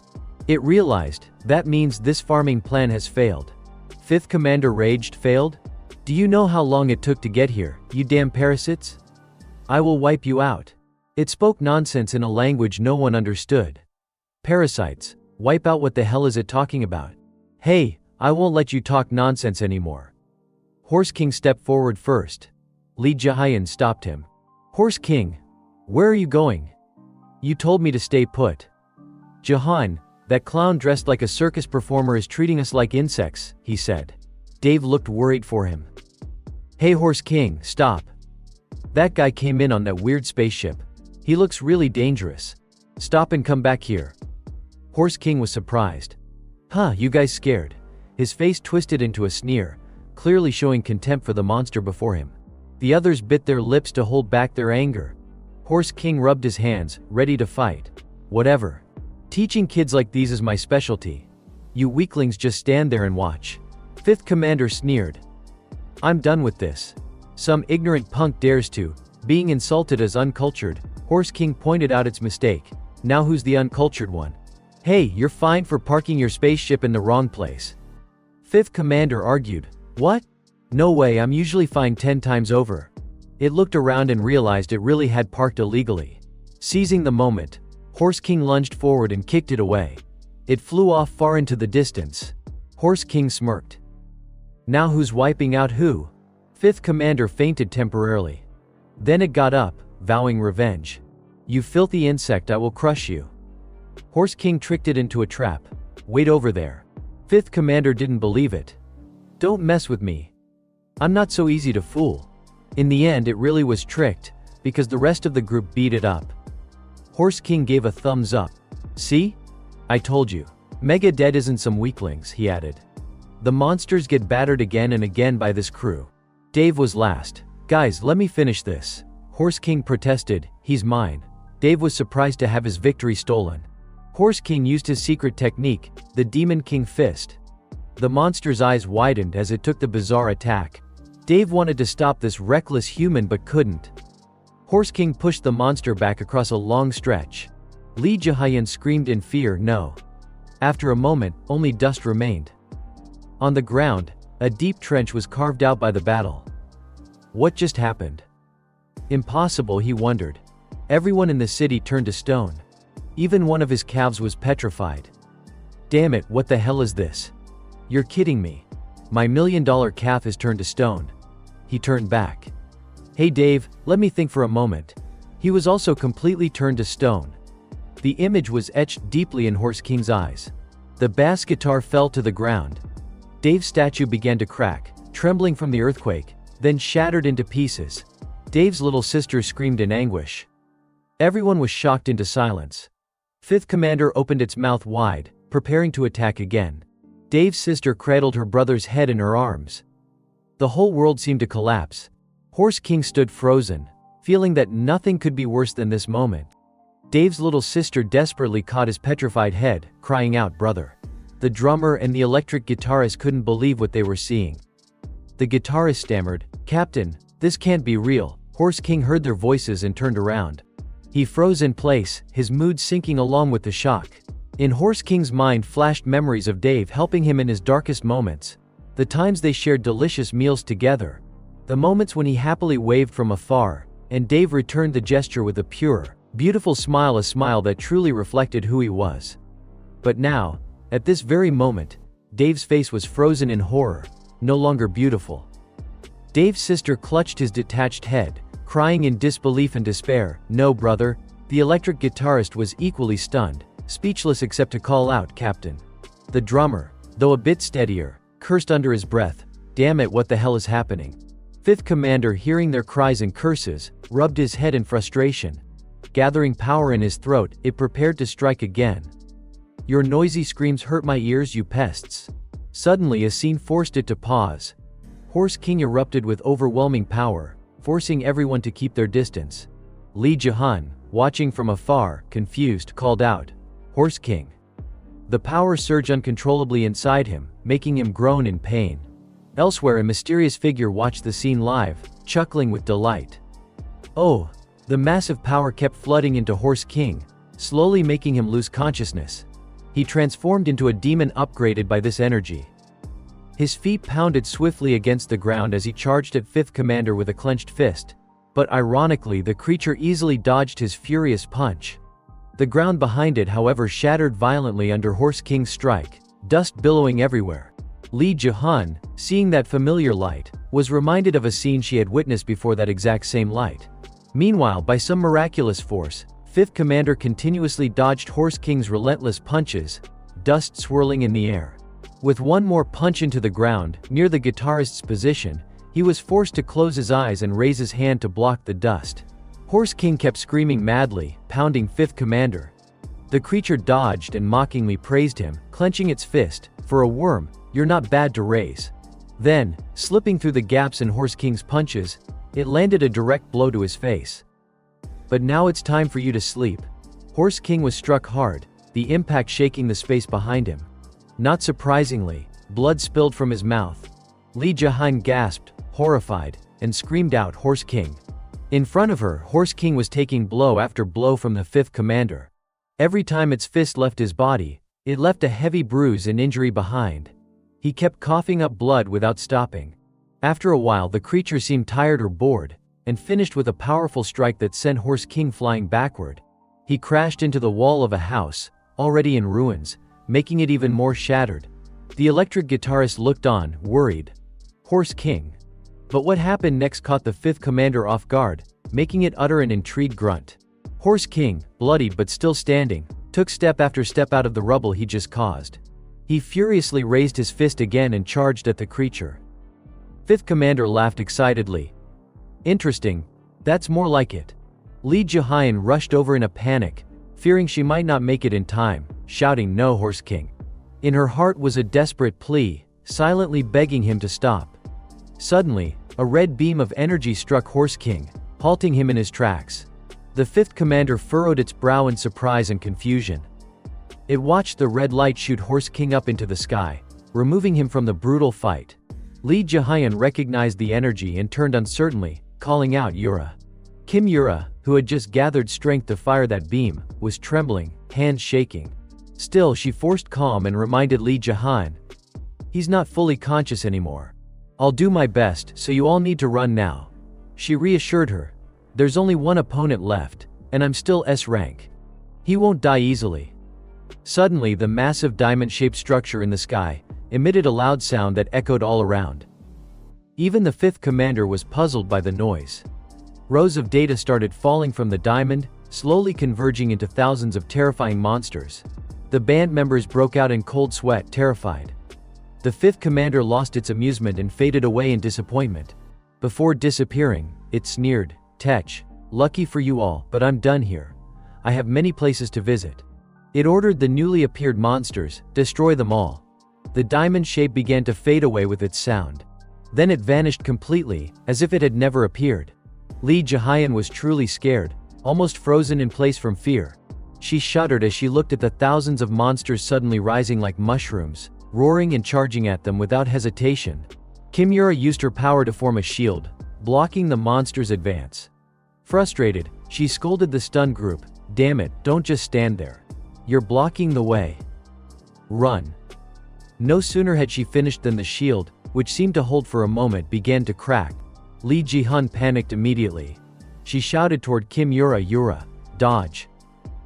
It realized, that means this farming plan has failed. Fifth commander raged. Failed? Do you know how long it took to get here, you damn parasites? I will wipe you out. It spoke nonsense in a language no one understood. Parasites. Wipe out? What the hell is it talking about? Hey, I won't let you talk nonsense anymore. Horse King stepped forward first. Li Jihayan stopped him. Horse King, where are you going? You told me to stay put. Jahan, that clown dressed like a circus performer is treating us like insects, he said. Dave looked worried for him. Hey Horse King, stop. That guy came in on that weird spaceship. He looks really dangerous. Stop and come back here. Horse King was surprised. Huh, you guys scared? His face twisted into a sneer, clearly showing contempt for the monster before him. The others bit their lips to hold back their anger. Horse King rubbed his hands, ready to fight. Whatever. Teaching kids like these is my specialty. You weaklings just stand there and watch. Fifth commander sneered. I'm done with this. Some ignorant punk dares to, being insulted as uncultured. Horse King pointed out its mistake. Now who's the uncultured one? Hey, you're fined for parking your spaceship in the wrong place. Fifth commander argued. What? No way, I'm usually fined 10 times over. It looked around and realized it really had parked illegally. Seizing the moment, Horse King lunged forward and kicked it away. It flew off far into the distance. Horse King smirked. Now who's wiping out who? Fifth commander fainted temporarily. Then it got up, vowing revenge. You filthy insect, I will crush you. Horse King tricked it into a trap. Wait over there. Fifth commander didn't believe it. Don't mess with me. I'm not so easy to fool. In the end it really was tricked, because the rest of the group beat it up. Horse King gave a thumbs up. See? I told you. Mega Dead isn't some weaklings, he added. The monsters get battered again and again by this crew. Dave was last. Guys, let me finish this. Horse King protested. He's mine. Dave was surprised to have his victory stolen. Horse King used his secret technique, the Demon King Fist. The monster's eyes widened as it took the bizarre attack. Dave wanted to stop this reckless human but couldn't. Horse King pushed the monster back across a long stretch. Li Jihayan screamed in fear, no. After a moment, only dust remained. On the ground, a deep trench was carved out by the battle. What just happened? Impossible, he wondered. Everyone in the city turned to stone. Even one of his calves was petrified. Damn it, what the hell is this? You're kidding me. My $1 million calf is turned to stone. He turned back. Hey Dave, let me think for a moment. He was also completely turned to stone. The image was etched deeply in Horse King's eyes. The bass guitar fell to the ground. Dave's statue began to crack, trembling from the earthquake, then shattered into pieces. Dave's little sister screamed in anguish. Everyone was shocked into silence. Fifth commander opened its mouth wide, preparing to attack again. Dave's sister cradled her brother's head in her arms. The whole world seemed to collapse. Horse King stood frozen, feeling that nothing could be worse than this moment. Dave's little sister desperately caught his petrified head, crying out, "Brother!" The drummer and the electric guitarist couldn't believe what they were seeing. The guitarist stammered, "Captain, this can't be real." Horse King heard their voices and turned around. He froze in place, his mood sinking along with the shock. In Horse King's mind flashed memories of Dave helping him in his darkest moments. The times they shared delicious meals together. The moments when he happily waved from afar, and Dave returned the gesture with a pure, beautiful smile, a smile that truly reflected who he was. But now, at this very moment, Dave's face was frozen in horror, no longer beautiful. Dave's sister clutched his detached head, crying in disbelief and despair. "No, brother." The electric guitarist was equally stunned, speechless except to call out, "Captain." The drummer, though a bit steadier, cursed under his breath, "Damn it, what the hell is happening?" Fifth commander, hearing their cries and curses, rubbed his head in frustration. Gathering power in his throat, it prepared to strike again. "Your noisy screams hurt my ears, you pests." Suddenly a scene forced it to pause. Horse King erupted with overwhelming power, forcing everyone to keep their distance. Li Jihan, watching from afar, confused, called out, "Horse King." The power surged uncontrollably inside him, making him groan in pain. Elsewhere, a mysterious figure watched the scene live, chuckling with delight. Oh! The massive power kept flooding into Horse King, slowly making him lose consciousness. He transformed into a demon upgraded by this energy. His feet pounded swiftly against the ground as he charged at Fifth Commander with a clenched fist. But ironically, the creature easily dodged his furious punch. The ground behind it, however, shattered violently under Horse King's strike, dust billowing everywhere. Lee Ji-hun, seeing that familiar light, was reminded of a scene she had witnessed before that exact same light. Meanwhile, by some miraculous force, Fifth Commander continuously dodged Horse King's relentless punches, dust swirling in the air. With one more punch into the ground, near the guitarist's position, he was forced to close his eyes and raise his hand to block the dust. Horse King kept screaming madly, pounding Fifth Commander. The creature dodged and mockingly praised him, clenching its fist. For a worm, you're not bad to raise. Then, slipping through the gaps in Horse King's punches, it landed a direct blow to his face. But now it's time for you to sleep. Horse King was struck hard, the impact shaking the space behind him. Not surprisingly, blood spilled from his mouth. Lee Ji-hun gasped, horrified, and screamed out, "Horse King!" In front of her, Horse King was taking blow after blow from the Fifth Commander. Every time its fist left his body, it left a heavy bruise and injury behind. He kept coughing up blood without stopping. After a while, the creature seemed tired or bored, and finished with a powerful strike that sent Horse King flying backward. He crashed into the wall of a house, already in ruins, making it even more shattered. The electric guitarist looked on, worried. Horse King. But what happened next caught the Fifth Commander off guard, making it utter an intrigued grunt. Horse King, bloodied but still standing, took step after step out of the rubble he just caused. He furiously raised his fist again and charged at the creature. Fifth Commander laughed excitedly. Interesting. That's more like it. Lee Ji-hun rushed over in a panic, fearing she might not make it in time, shouting, "No, Horse King." In her heart was a desperate plea, silently begging him to stop. Suddenly, a red beam of energy struck Horse King, halting him in his tracks. The Fifth Commander furrowed its brow in surprise and confusion. It watched the red light shoot Horse King up into the sky, removing him from the brutal fight. Lee Ji-hun recognized the energy and turned uncertainly, calling out, "Yura." Kim Yura, who had just gathered strength to fire that beam, was trembling, hands shaking. Still, she forced calm and reminded Lee Ji-hun, "He's not fully conscious anymore. I'll do my best, so you all need to run now." She reassured her, "There's only one opponent left, and I'm still S rank. He won't die easily." Suddenly, the massive diamond-shaped structure in the sky emitted a loud sound that echoed all around. Even the Fifth Commander was puzzled by the noise. Rows of data started falling from the diamond, slowly converging into thousands of terrifying monsters. The band members broke out in cold sweat, terrified. The Fifth Commander lost its amusement and faded away in disappointment. Before disappearing, it sneered, "Tech, lucky for you all, but I'm done here. I have many places to visit." It ordered the newly appeared monsters, destroy them all. The diamond shape began to fade away with its sound. Then it vanished completely, as if it had never appeared. Lee Ji-hun was truly scared, almost frozen in place from fear. She shuddered as she looked at the thousands of monsters suddenly rising like mushrooms, roaring and charging at them without hesitation. Kim Yura used her power to form a shield, blocking the monsters' advance. Frustrated, she scolded the stunned group, "Damn it, don't just stand there. You're blocking the way. Run." No sooner had she finished than the shield, which seemed to hold for a moment, began to crack. Lee Ji-hun panicked immediately. She shouted toward Kim Yura, "Yura, dodge."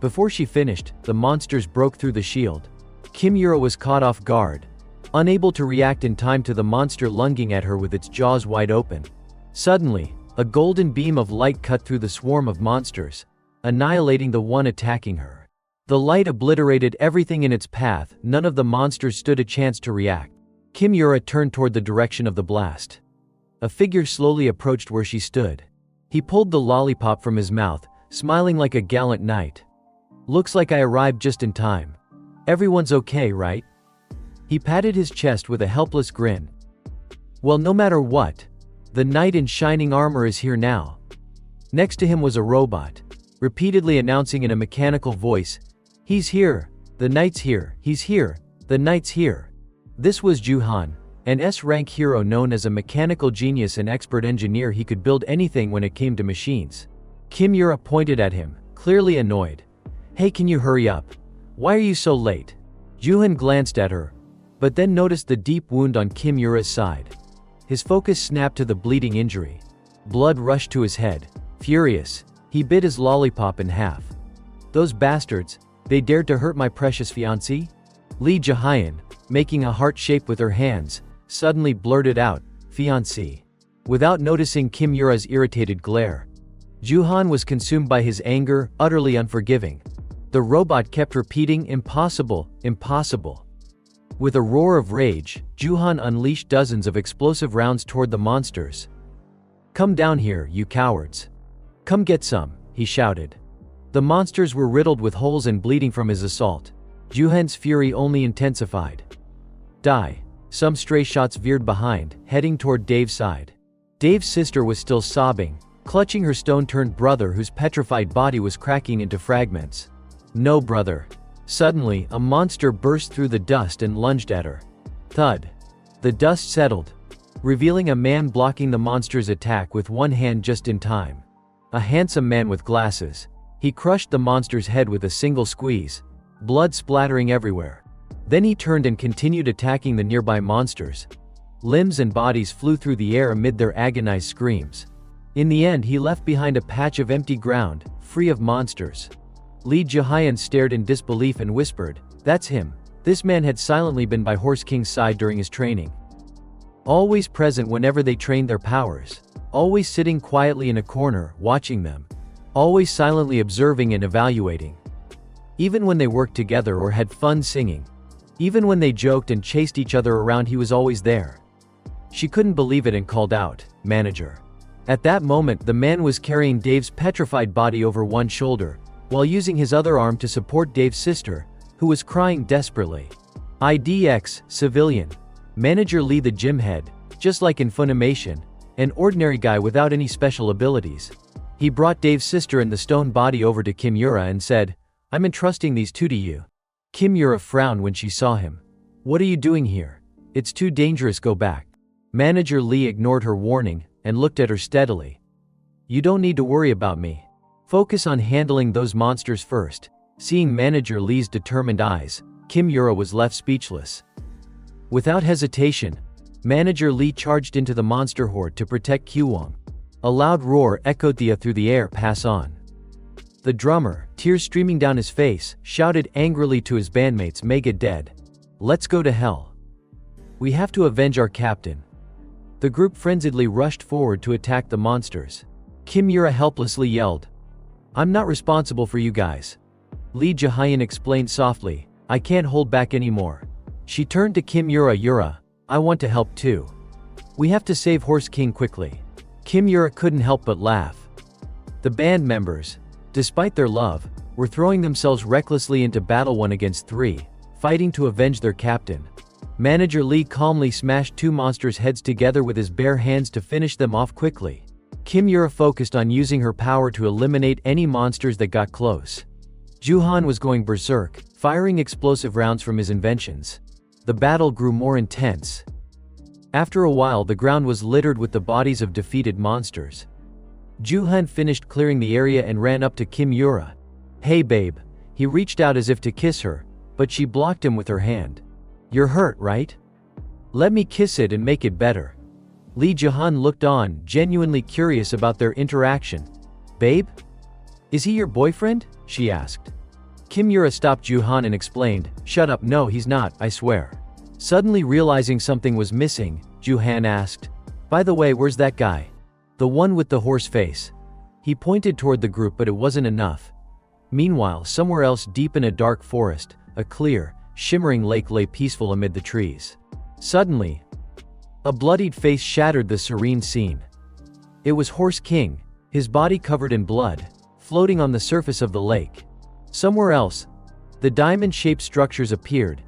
Before she finished, the monsters broke through the shield. Kim Yura was caught off guard, unable to react in time to the monster lunging at her with its jaws wide open. Suddenly, a golden beam of light cut through the swarm of monsters, annihilating the one attacking her. The light obliterated everything in its path. None of the monsters stood a chance to react. Kim Yura turned toward the direction of the blast. A figure slowly approached where she stood. He pulled the lollipop from his mouth, smiling like a gallant knight. "Looks like I arrived just in time. Everyone's okay, right?" He patted his chest with a helpless grin. "Well, no matter what, the knight in shining armor is here now." Next to him was a robot, repeatedly announcing in a mechanical voice, "He's here. The knight's here, he's here, the knight's here. This was Juhan, an S-rank hero known as a mechanical genius and expert engineer. He could build anything when it came to machines. Kimura pointed at him, clearly annoyed. Hey, can you hurry up? Why are you so late? Juhan glanced at her, but then noticed the deep wound on Kimura's side. His focus snapped to the bleeding injury. Blood rushed to his head. Furious, he bit his lollipop in half. Those bastards, they dared to hurt my precious fiancée? Lee Jahyun, making a heart shape with her hands, suddenly blurted out, fiancée. Without noticing Kimura's irritated glare. Juhan was consumed by his anger, utterly unforgiving. The robot kept repeating, impossible, impossible. With a roar of rage, Juhan unleashed dozens of explosive rounds toward the monsters. Come down here, you cowards. Come get some, he shouted. The monsters were riddled with holes and bleeding from his assault. Juhan's fury only intensified. Die. Some stray shots veered behind, heading toward Dave's side. Dave's sister was still sobbing, clutching her stone-turned brother whose petrified body was cracking into fragments. No, brother. Suddenly, a monster burst through the dust and lunged at her. Thud. The dust settled, revealing a man blocking the monster's attack with one hand just in time. A handsome man with glasses. He crushed the monster's head with a single squeeze, blood splattering everywhere. Then he turned and continued attacking the nearby monsters. Limbs and bodies flew through the air amid their agonized screams. In the end, he left behind a patch of empty ground, free of monsters. Lee Jahyun stared in disbelief and whispered, "That's him." This man had silently been by Horse King's side during his training. Always present whenever they trained their powers. Always sitting quietly in a corner, watching them. Always silently observing and evaluating. Even when they worked together or had fun singing. Even when they joked and chased each other around, he was always there. She couldn't believe it and called out, "Manager." At that moment, the man was carrying Dave's petrified body over one shoulder, while using his other arm to support Dave's sister, who was crying desperately. IDX, civilian. Manager Lee, the gym head, just like in Funimation, an ordinary guy without any special abilities. He brought Dave's sister and the stone body over to Kimura and said, "I'm entrusting these two to you." Kimura frowned when she saw him. "What are you doing here? It's too dangerous, go back." Manager Lee ignored her warning and looked at her steadily. "You don't need to worry about me. Focus on handling those monsters first." Seeing Manager Lee's determined eyes, Kimura was left speechless. Without hesitation, Manager Lee charged into the monster horde to protect Kyuwon. A loud roar echoed through the air. "Pass on." The drummer, tears streaming down his face, shouted angrily to his bandmates, "Mega dead. Let's go to hell. We have to avenge our captain." The group frenziedly rushed forward to attack the monsters. Kimura helplessly yelled, "I'm not responsible for you guys." Lee Jahyun explained softly, "I can't hold back anymore." She turned to Kimura. "Yura, I want to help too. We have to save Horse King quickly." Kimura couldn't help but laugh. The band members, despite their love, were throwing themselves recklessly into battle 1 against 3, fighting to avenge their captain. Manager Lee calmly smashed 2 monsters' heads together with his bare hands to finish them off quickly. Kimura focused on using her power to eliminate any monsters that got close. Juhan was going berserk, firing explosive rounds from his inventions. The battle grew more intense. After a while, the ground was littered with the bodies of defeated monsters. Juhan finished clearing the area and ran up to Kimura. "Hey babe." He reached out as if to kiss her, but she blocked him with her hand. "You're hurt, right? Let me kiss it and make it better." Lee Jahan looked on, genuinely curious about their interaction. "Babe? Is he your boyfriend?" she asked. Kimura stopped Juhan and explained, "Shut up, no he's not, I swear." Suddenly realizing something was missing, Juhan asked, "By the way, where's that guy? The one with the horse face?" He pointed toward the group, but it wasn't enough. Meanwhile, somewhere else deep in a dark forest, a clear, shimmering lake lay peaceful amid the trees. Suddenly, a bloodied face shattered the serene scene. It was Horse King, his body covered in blood, floating on the surface of the lake. Somewhere else, the diamond-shaped structures appeared,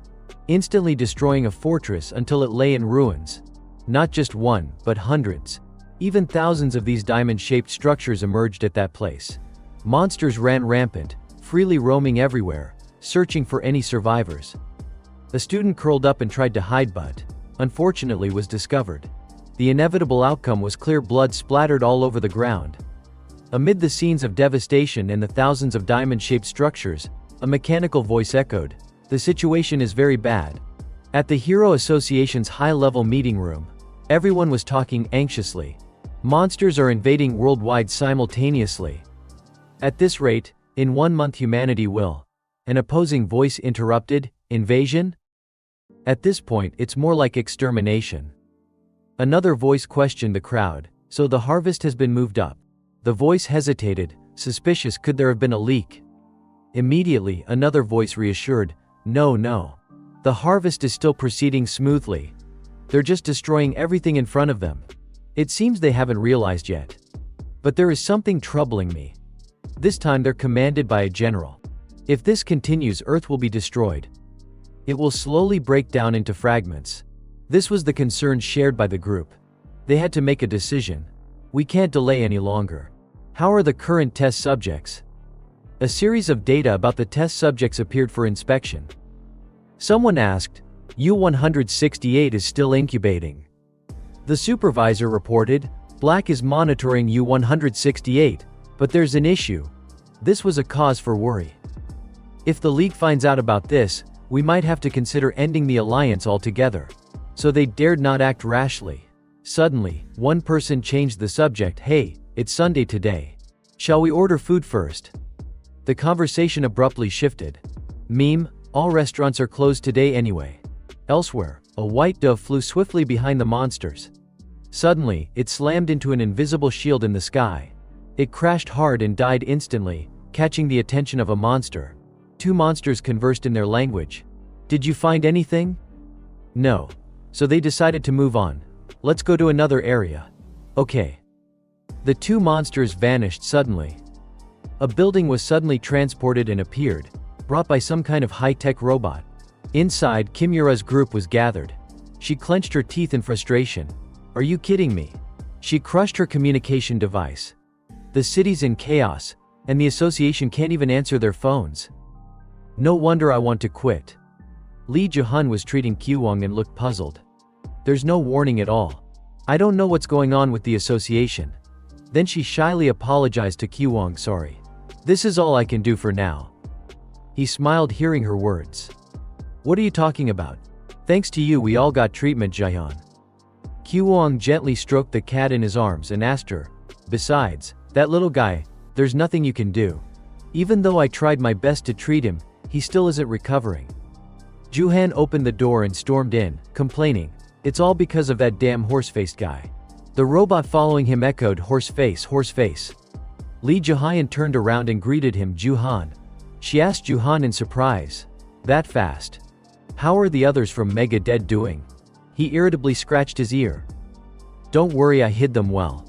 instantly destroying a fortress until it lay in ruins. Not just one, but hundreds, even thousands of these diamond-shaped structures emerged at that place. Monsters ran rampant, freely roaming everywhere, searching for any survivors. A student curled up and tried to hide but, unfortunately, was discovered. The inevitable outcome was clear blood splattered all over the ground. Amid the scenes of devastation and the thousands of diamond-shaped structures, a mechanical voice echoed, "The situation is very bad." At the Hero Association's high-level meeting room, everyone was talking anxiously. Monsters are invading worldwide simultaneously. At this rate, in 1 month humanity will. An opposing voice interrupted, "Invasion?" At this point, it's more like extermination. Another voice questioned the crowd, "So the harvest has been moved up?" The voice hesitated, suspicious. Could there have been a leak? Immediately, another voice reassured, "No, no. The harvest is still proceeding smoothly. They're just destroying everything in front of them. It seems they haven't realized yet. But there is something troubling me. This time they're commanded by a general. If this continues, Earth will be destroyed. It will slowly break down into fragments." This was the concern shared by the group. They had to make a decision. "We can't delay any longer. How are the current test subjects?" A series of data about the test subjects appeared for inspection. Someone asked, "U-168 is still incubating." The supervisor reported, "Black is monitoring U-168, but there's an issue." This was a cause for worry. "If the League finds out about this, we might have to consider ending the alliance altogether." So they dared not act rashly. Suddenly, one person changed the subject. "Hey, it's Sunday today. Shall we order food first?" The conversation abruptly shifted. Meme, all restaurants are closed today anyway. Elsewhere, a white dove flew swiftly behind the monsters. Suddenly, it slammed into an invisible shield in the sky. It crashed hard and died instantly, catching the attention of a monster. Two monsters conversed in their language. "Did you find anything?" "No." So they decided to move on. "Let's go to another area." "Okay." The two monsters vanished suddenly. A building was suddenly transported and appeared, brought by some kind of high-tech robot. Inside, Kimura's group was gathered. She clenched her teeth in frustration. "Are you kidding me?" She crushed her communication device. The city's in chaos, and the association can't even answer their phones. "No wonder I want to quit." Lee Jae-hun was treating Kyuwon and looked puzzled. "There's no warning at all. I don't know what's going on with the association." Then she shyly apologized to Kyuwon. "Sorry. This is all I can do for now." He smiled hearing her words. "What are you talking about? Thanks to you we all got treatment, Jae-hun." Kyuwon gently stroked the cat in his arms and asked her, "Besides, that little guy, there's nothing you can do. Even though I tried my best to treat him, he still isn't recovering." Juhan opened the door and stormed in, complaining, "It's all because of that damn horse-faced guy." The robot following him echoed, "Horse face, horse face." Lee Jae-hyun turned around and greeted him. "Juhan." She asked Juhan in surprise. "That fast? How are the others from Mega Dead doing?" He irritably scratched his ear. "Don't worry, I hid them well."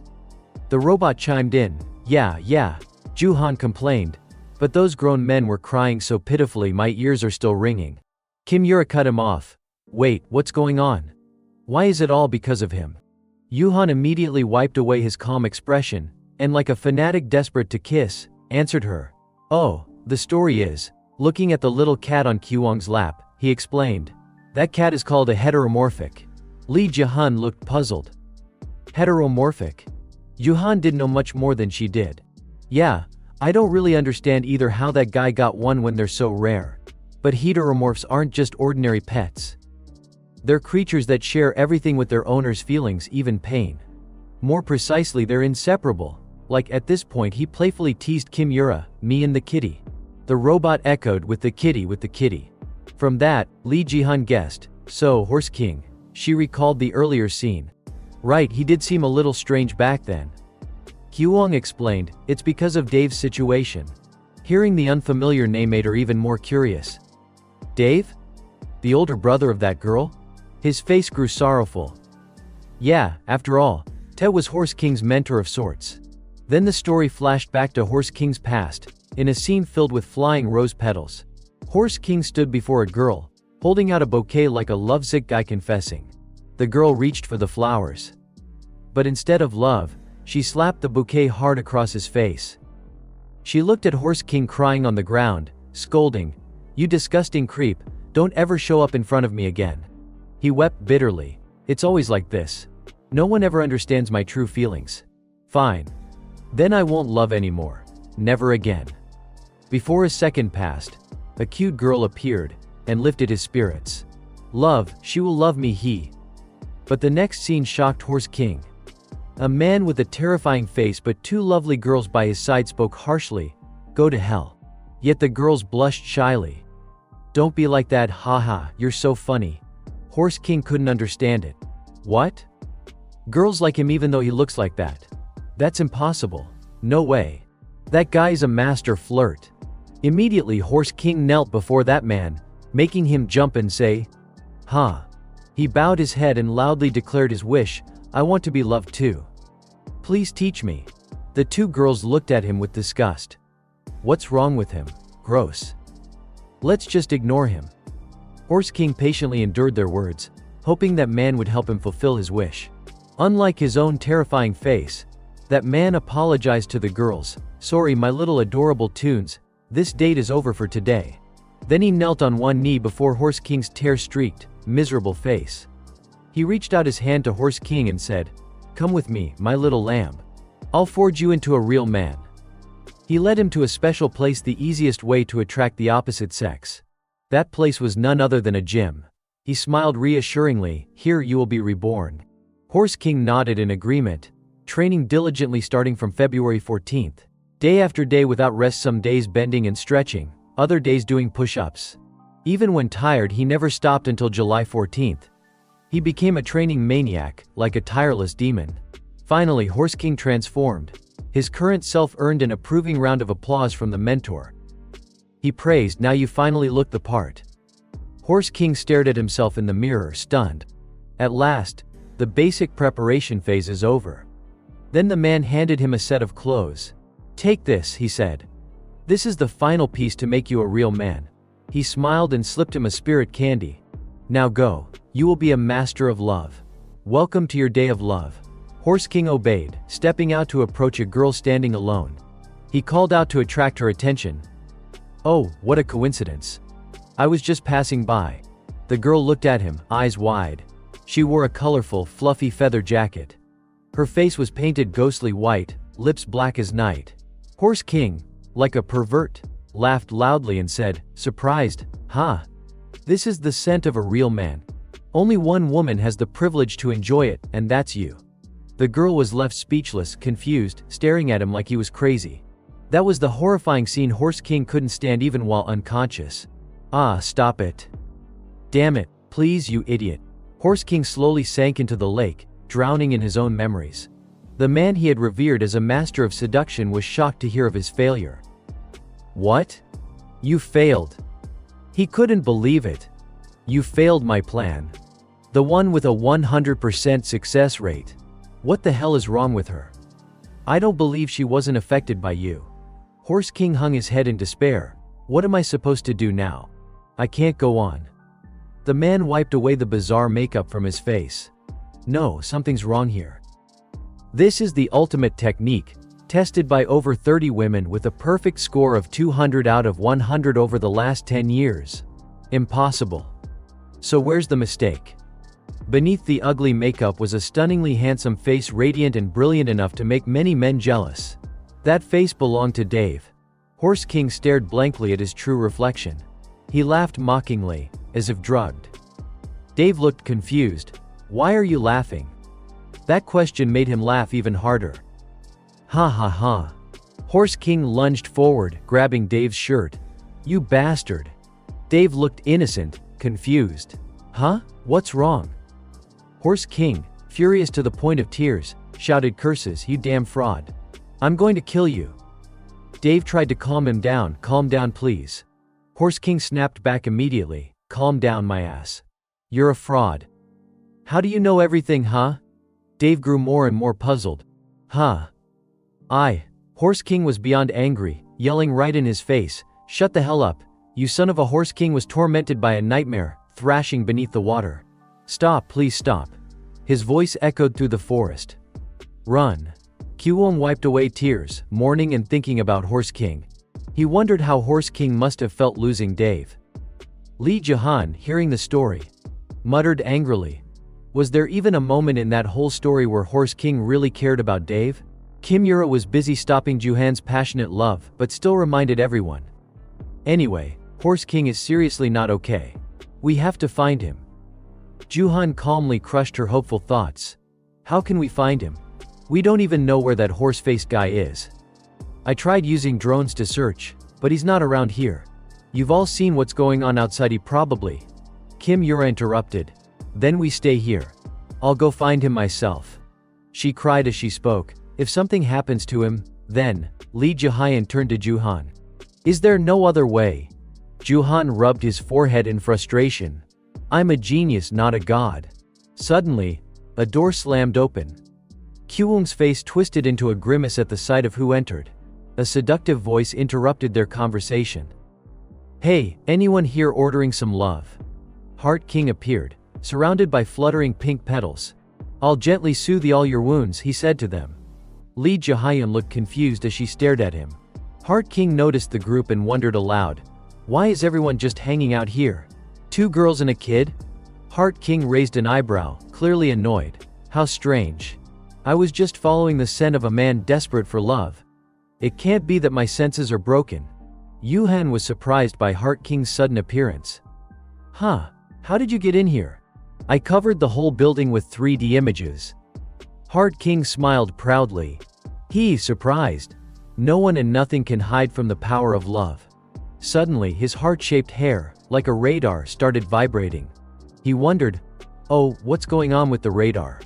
The robot chimed in. Yeah, Juhan complained. "But those grown men were crying so pitifully my ears are still ringing." Kimura cut him off. "Wait, what's going on? Why is it all because of him?" Juhan immediately wiped away his calm expression, and like a fanatic desperate to kiss, answered her. "Oh, the story is," looking at the little cat on Kyuwon's lap, he explained. "That cat is called a heteromorphic." Lee Jae-hun looked puzzled. Heteromorphic? Juhan didn't know much more than she did. "Yeah, I don't really understand either how that guy got one when they're so rare. But heteromorphs aren't just ordinary pets. They're creatures that share everything with their owner's feelings, even pain. More precisely, they're inseparable. Like at this point he playfully teased Kimura, "Me and the kitty." The robot echoed, with the kitty." From that, Lee Jae-hun guessed, "So, Horse King." She recalled the earlier scene. "Right, he did seem a little strange back then." Kyuwon explained, "It's because of Dave's situation." Hearing the unfamiliar name made her even more curious. "Dave? The older brother of that girl?" His face grew sorrowful. "Yeah, after all, Ted was Horse King's mentor of sorts." Then the story flashed back to Horse King's past, in a scene filled with flying rose petals. Horse King stood before a girl, holding out a bouquet like a lovesick guy confessing. The girl reached for the flowers. But instead of love, she slapped the bouquet hard across his face. She looked at Horse King crying on the ground, scolding, You disgusting creep, don't ever show up in front of me again. He wept bitterly. It's always like this. No one ever understands my true feelings. Fine. Then I won't love anymore. Never again. Before a second passed, a cute girl appeared and lifted his spirits. Love, she will love me he. But the next scene shocked Horse King. A man with a terrifying face but two lovely girls by his side spoke harshly. Go to hell. Yet the girls blushed shyly. Don't be like that, haha, you're so funny. Horse King couldn't understand it. What? Girls like him even though he looks like that? That's impossible. No way. That guy's a master flirt. Immediately Horse King knelt before that man, making him jump and say, "Huh." He bowed his head and loudly declared his wish, I want to be loved too. Please teach me. The two girls looked at him with disgust. What's wrong with him? Gross. Let's just ignore him. Horse King patiently endured their words, hoping that man would help him fulfill his wish. Unlike his own terrifying face, that man apologized to the girls. Sorry my little adorable tunes, this date is over for today. Then he knelt on one knee before Horse King's tear-streaked, miserable face. He reached out his hand to Horse King and said, Come with me, my little lamb. I'll forge you into a real man. He led him to a special place, the easiest way to attract the opposite sex. That place was none other than a gym. He smiled reassuringly, Here you will be reborn. Horse King nodded in agreement, training diligently starting from February 14th. Day after day without rest, some days bending and stretching, other days doing push-ups. Even when tired he never stopped until July 14th. He became a training maniac, like a tireless demon. Finally Horse King transformed. His current self earned an approving round of applause from the mentor. He praised, Now you finally look the part. Horse King stared at himself in the mirror, stunned. At last, the basic preparation phase is over. Then the man handed him a set of clothes. Take this, he said. This is the final piece to make you a real man. He smiled and slipped him a spirit candy. Now go, you will be a master of love. Welcome to your day of love. Horse King obeyed, stepping out to approach a girl standing alone. He called out to attract her attention. Oh, what a coincidence. I was just passing by. The girl looked at him, eyes wide. She wore a colorful, fluffy feather jacket. Her face was painted ghostly white, lips black as night. Horse King, like a pervert, laughed loudly and said, surprised, Huh? This is the scent of a real man. Only one woman has the privilege to enjoy it, and that's you. The girl was left speechless, confused, staring at him like he was crazy. That was the horrifying scene Horse King couldn't stand even while unconscious. Ah, stop it. Damn it, please you idiot. Horse King slowly sank into the lake, drowning in his own memories. The man he had revered as a master of seduction was shocked to hear of his failure. What? You failed. He couldn't believe it. You failed my plan. The one with a 100% success rate. What the hell is wrong with her? I don't believe she wasn't affected by you. Horse King hung his head in despair. What am I supposed to do now? I can't go on. The man wiped away the bizarre makeup from his face. No, something's wrong here. This is the ultimate technique, tested by over 30 women with a perfect score of 200 out of 100 over the last 10 years. Impossible. So where's the mistake? Beneath the ugly makeup was a stunningly handsome face, radiant and brilliant enough to make many men jealous. That face belonged to Dave. Horse King stared blankly at his true reflection. He laughed mockingly, as if drugged. Dave looked confused. Why are you laughing? That question made him laugh even harder. Ha ha ha. Horse King lunged forward, grabbing Dave's shirt. You bastard. Dave looked innocent, confused. Huh? What's wrong? Horse King, furious to the point of tears, shouted curses, You damn fraud. I'm going to kill you. Dave tried to calm him down. Calm down please. Horse King snapped back immediately. Calm down my ass. You're a fraud. How do you know everything, huh? Dave grew more and more puzzled. Huh? Horse King was beyond angry, yelling right in his face, Shut the hell up, you son of a. Horse King was tormented by a nightmare, thrashing beneath the water. Stop, please stop. His voice echoed through the forest. Run. Kyuwon wiped away tears, mourning and thinking about Horse King. He wondered how Horse King must have felt losing Dave. Lee Jahan, hearing the story, muttered angrily. Was there even a moment in that whole story where Horse King really cared about Dave? Kim Yura was busy stopping Juhan's passionate love, but still reminded everyone. Anyway, Horse King is seriously not okay. We have to find him. Juhan calmly crushed her hopeful thoughts. How can we find him? We don't even know where that horse-faced guy is. I tried using drones to search, but he's not around here. You've all seen what's going on outside. He probably. Kim Yura interrupted. Then we stay here. I'll go find him myself. She cried as she spoke. If something happens to him, then. Lee Jahan turned to Juhan. Is there no other way? Juhan rubbed his forehead in frustration. I'm a genius, not a god. Suddenly, a door slammed open. Kyung's face twisted into a grimace at the sight of who entered. A seductive voice interrupted their conversation. Hey, anyone here ordering some love? Heart King appeared, surrounded by fluttering pink petals. I'll gently soothe all your wounds, he said to them. Lee Jahan looked confused as she stared at him. Heart King noticed the group and wondered aloud. Why is everyone just hanging out here? 2 girls and a kid? Heart King raised an eyebrow, clearly annoyed. How strange. I was just following the scent of a man desperate for love. It can't be that my senses are broken. Yuhan was surprised by Heart King's sudden appearance. Huh, how did you get in here? I covered the whole building with 3D images. Heart King smiled proudly. He's surprised. No one and nothing can hide from the power of love. Suddenly, his heart-shaped hair, like a radar, started vibrating. He wondered, oh, what's going on with the radar?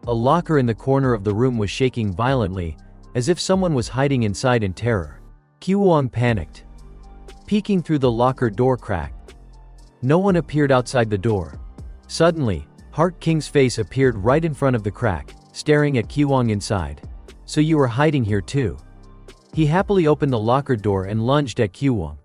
A locker in the corner of the room was shaking violently, as if someone was hiding inside in terror. Kyung panicked. Peeking through the locker door crack. No one appeared outside the door. Suddenly, Heart King's face appeared right in front of the crack, staring at Kyung inside. So you were hiding here too. He happily opened the locker door and lunged at Kyung.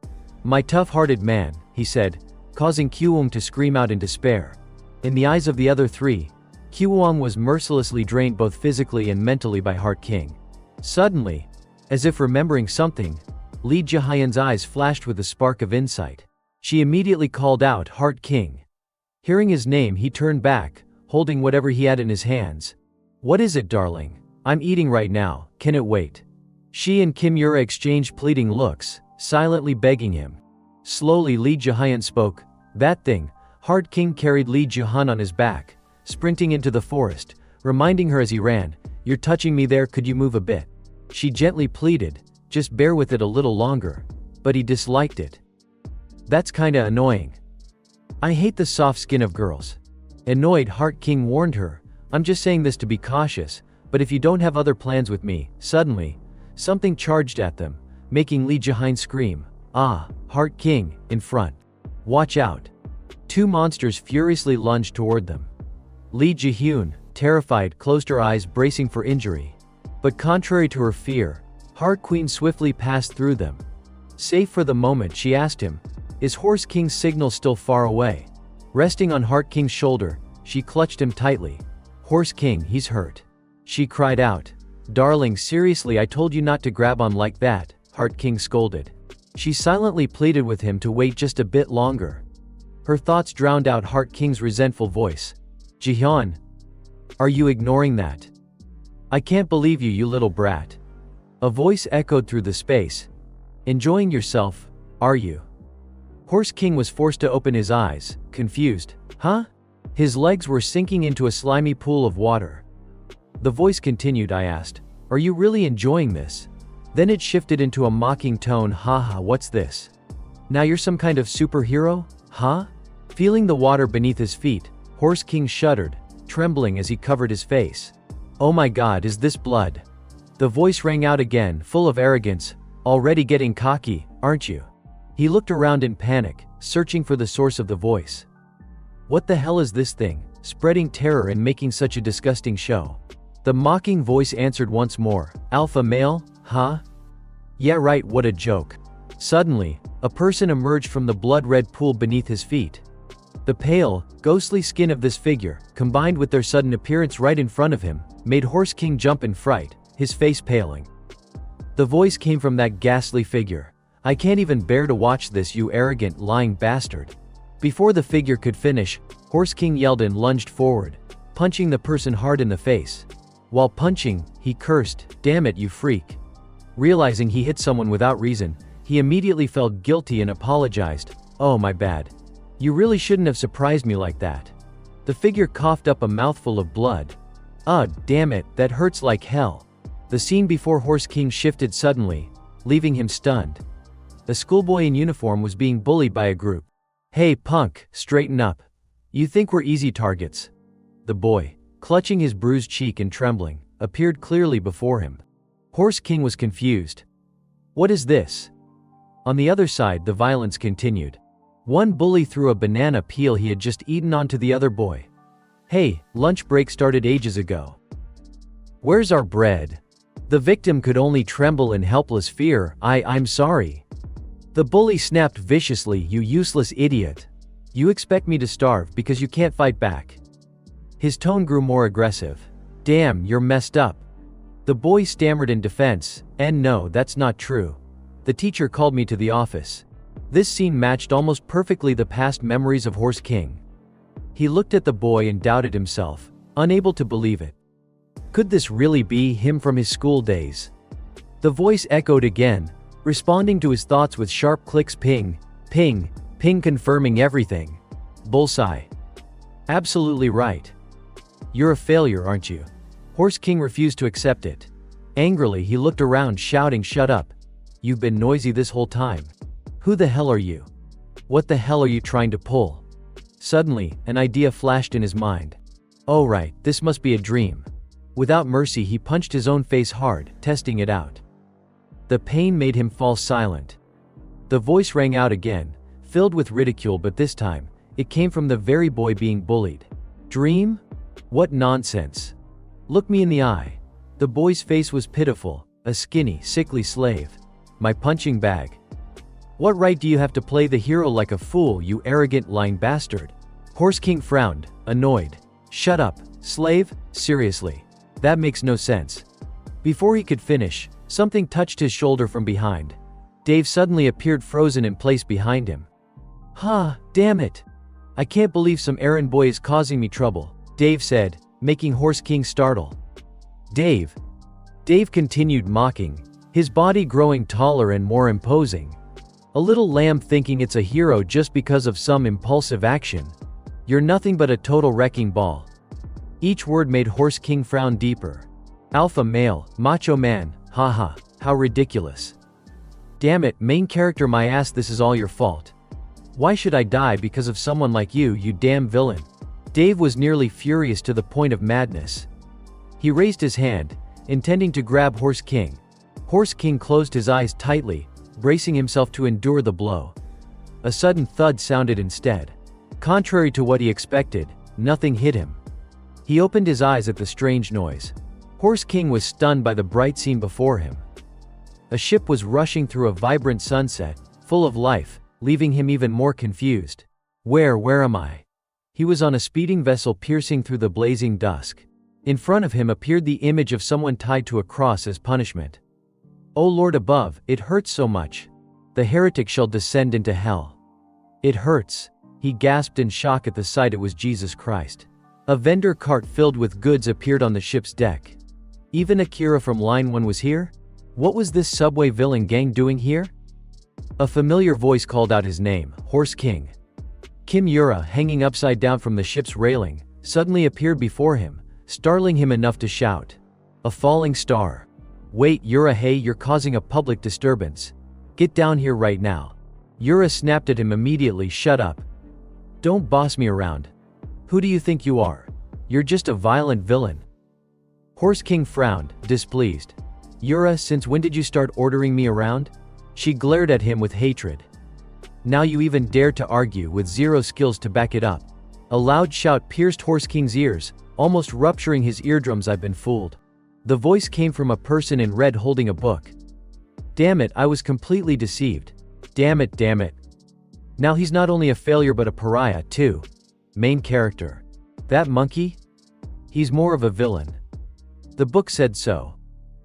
My tough-hearted man, he said, causing Kyung to scream out in despair. In the eyes of the other 3, Kyung was mercilessly drained both physically and mentally by Heart King. Suddenly, as if remembering something, Lee Jahan's eyes flashed with a spark of insight. She immediately called out Heart King. Hearing his name, he turned back, holding whatever he had in his hands. What is it, darling? I'm eating right now, can it wait? She and Kim Yura exchanged pleading looks, silently begging him. Slowly Lee Jahan spoke. That thing. Heart King carried Lee Jahan on his back, sprinting into the forest, reminding her as he ran, you're touching me there, could you move a bit? She gently pleaded, just bear with it a little longer. But he disliked it. That's kinda annoying. I hate the soft skin of girls. Annoyed, Heart King warned her, I'm just saying this to be cautious, but if you don't have other plans with me. Suddenly, something charged at them, making Lee Jahan scream. Ah, Heart King, in front. Watch out. 2 monsters furiously lunged toward them. Lee Jahan, terrified, closed her eyes, bracing for injury. But contrary to her fear, Heart Queen swiftly passed through them. Safe for the moment, she asked him, is Horse King's signal still far away? Resting on Heart King's shoulder, she clutched him tightly. Horse King, he's hurt. She cried out. Darling, seriously, I told you not to grab on like that, Heart King scolded. She silently pleaded with him to wait just a bit longer. Her thoughts drowned out Heart King's resentful voice. Jihyun, are you ignoring that? I can't believe you, you little brat. A voice echoed through the space. Enjoying yourself, are you? Horse King was forced to open his eyes, confused. Huh? His legs were sinking into a slimy pool of water. The voice continued, I asked, are you really enjoying this? Then it shifted into a mocking tone, haha, what's this? Now you're some kind of superhero? Huh? Feeling the water beneath his feet, Horse King shuddered, trembling as he covered his face. Oh my god, is this blood? The voice rang out again, full of arrogance. Already getting cocky, aren't you? He looked around in panic, searching for the source of the voice. What the hell is this thing, spreading terror and making such a disgusting show? The mocking voice answered once more, alpha male, huh? Yeah right, what a joke. Suddenly, a person emerged from the blood-red pool beneath his feet. The pale, ghostly skin of this figure, combined with their sudden appearance right in front of him, made Horse King jump in fright, his face paling. The voice came from that ghastly figure. I can't even bear to watch this, you arrogant, lying bastard. Before the figure could finish, Horse King yelled and lunged forward, punching the person hard in the face. While punching, he cursed, "Damn it, you freak." Realizing he hit someone without reason, he immediately felt guilty and apologized. "Oh, my bad. You really shouldn't have surprised me like that." The figure coughed up a mouthful of blood. "Ugh, damn it, that hurts like hell." The scene before Horse King shifted suddenly, leaving him stunned. A schoolboy in uniform was being bullied by a group. "Hey, punk, straighten up. You think we're easy targets?" The boy, clutching his bruised cheek and trembling, appeared clearly before him. Horse King was confused. "What is this?" On the other side, the violence continued. One bully threw a banana peel he had just eaten onto the other boy. "Hey, lunch break started ages ago. Where's our bread?" The victim could only tremble in helpless fear. I'm sorry." The bully snapped viciously, "You useless idiot. You expect me to starve because you can't fight back." His tone grew more aggressive. "Damn, you're messed up." The boy stammered in defense, "And no, that's not true. The teacher called me to the office." This scene matched almost perfectly the past memories of Horse King. He looked at the boy and doubted himself, unable to believe it. Could this really be him from his school days? The voice echoed again, responding to his thoughts with sharp clicks. Ping, ping, ping, confirming everything. Bullseye. Absolutely right. You're a failure, aren't you? Horse King refused to accept it. Angrily, he looked around, shouting, "Shut up. You've been noisy this whole time. Who the hell are you? What the hell are you trying to pull?" Suddenly, an idea flashed in his mind. "Oh right, this must be a dream." Without mercy, he punched his own face hard, testing it out. The pain made him fall silent. The voice rang out again, filled with ridicule, but this time, it came from the very boy being bullied. "Dream? What nonsense. Look me in the eye." The boy's face was pitiful, a skinny, sickly slave. "My punching bag. What right do you have to play the hero like a fool, you arrogant, lying bastard?" Horse King frowned, annoyed. "Shut up, slave, seriously. That makes no sense." Before he could finish, something touched his shoulder from behind. Dave suddenly appeared, frozen in place behind him. "Huh, damn it. I can't believe some errand boy is causing me trouble," Dave said, making Horse King startle. "Dave." Dave continued mocking, his body growing taller and more imposing. "A little lamb thinking it's a hero just because of some impulsive action. You're nothing but a total wrecking ball." Each word made Horse King frown deeper. "Alpha male, macho man, haha, how ridiculous. Damn it, main character, my ass, this is all your fault. Why should I die because of someone like you, you damn villain?" Dave was nearly furious to the point of madness. He raised his hand, intending to grab Horse King. Horse King closed his eyes tightly, bracing himself to endure the blow. A sudden thud sounded instead. Contrary to what he expected, nothing hit him. He opened his eyes at the strange noise. Horse King was stunned by the bright scene before him. A ship was rushing through a vibrant sunset, full of life, leaving him even more confused. Where am I?" He was on a speeding vessel piercing through the blazing dusk. In front of him appeared the image of someone tied to a cross as punishment. "O Lord above, it hurts so much. The heretic shall descend into hell. It hurts." He gasped in shock at the sight. It was Jesus Christ. A vendor cart filled with goods appeared on the ship's deck. Even Akira from Line 1 was here? What was this subway villain gang doing here? A familiar voice called out his name, Horse King. Kim Yura, hanging upside down from the ship's railing, suddenly appeared before him, startling him enough to shout. "A falling star. Wait, Yura, hey, you're causing a public disturbance. Get down here right now." Yura snapped at him immediately. "Shut up. Don't boss me around. Who do you think you are? You're just a violent villain." Horse King frowned, displeased. "Yura, since when did you start ordering me around?" She glared at him with hatred. "Now you even dare to argue with zero skills to back it up." A loud shout pierced Horse King's ears, almost rupturing his eardrums. "I've been fooled." The voice came from a person in red holding a book. "Damn it, I was completely deceived. Damn it, damn it. Now he's not only a failure but a pariah, too. Main character. That monkey? He's more of a villain." The book said so.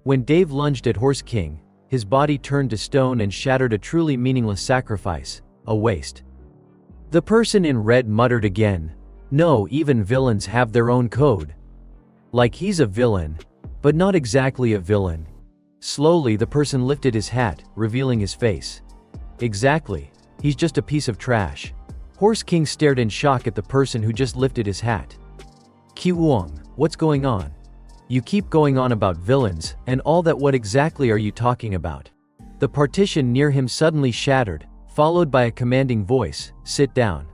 When Dave lunged at Horse King, his body turned to stone and shattered, a truly meaningless sacrifice, a waste. The person in red muttered again. No, even villains have their own code. Like he's a villain, but not exactly a villain. Slowly the person lifted his hat, revealing his face. Exactly. He's just a piece of trash. Horse King stared in shock at the person who just lifted his hat. Kiwong, what's going on? You keep going on about villains, and all that. What exactly are you talking about? The partition near him suddenly shattered, followed by a commanding voice, sit down.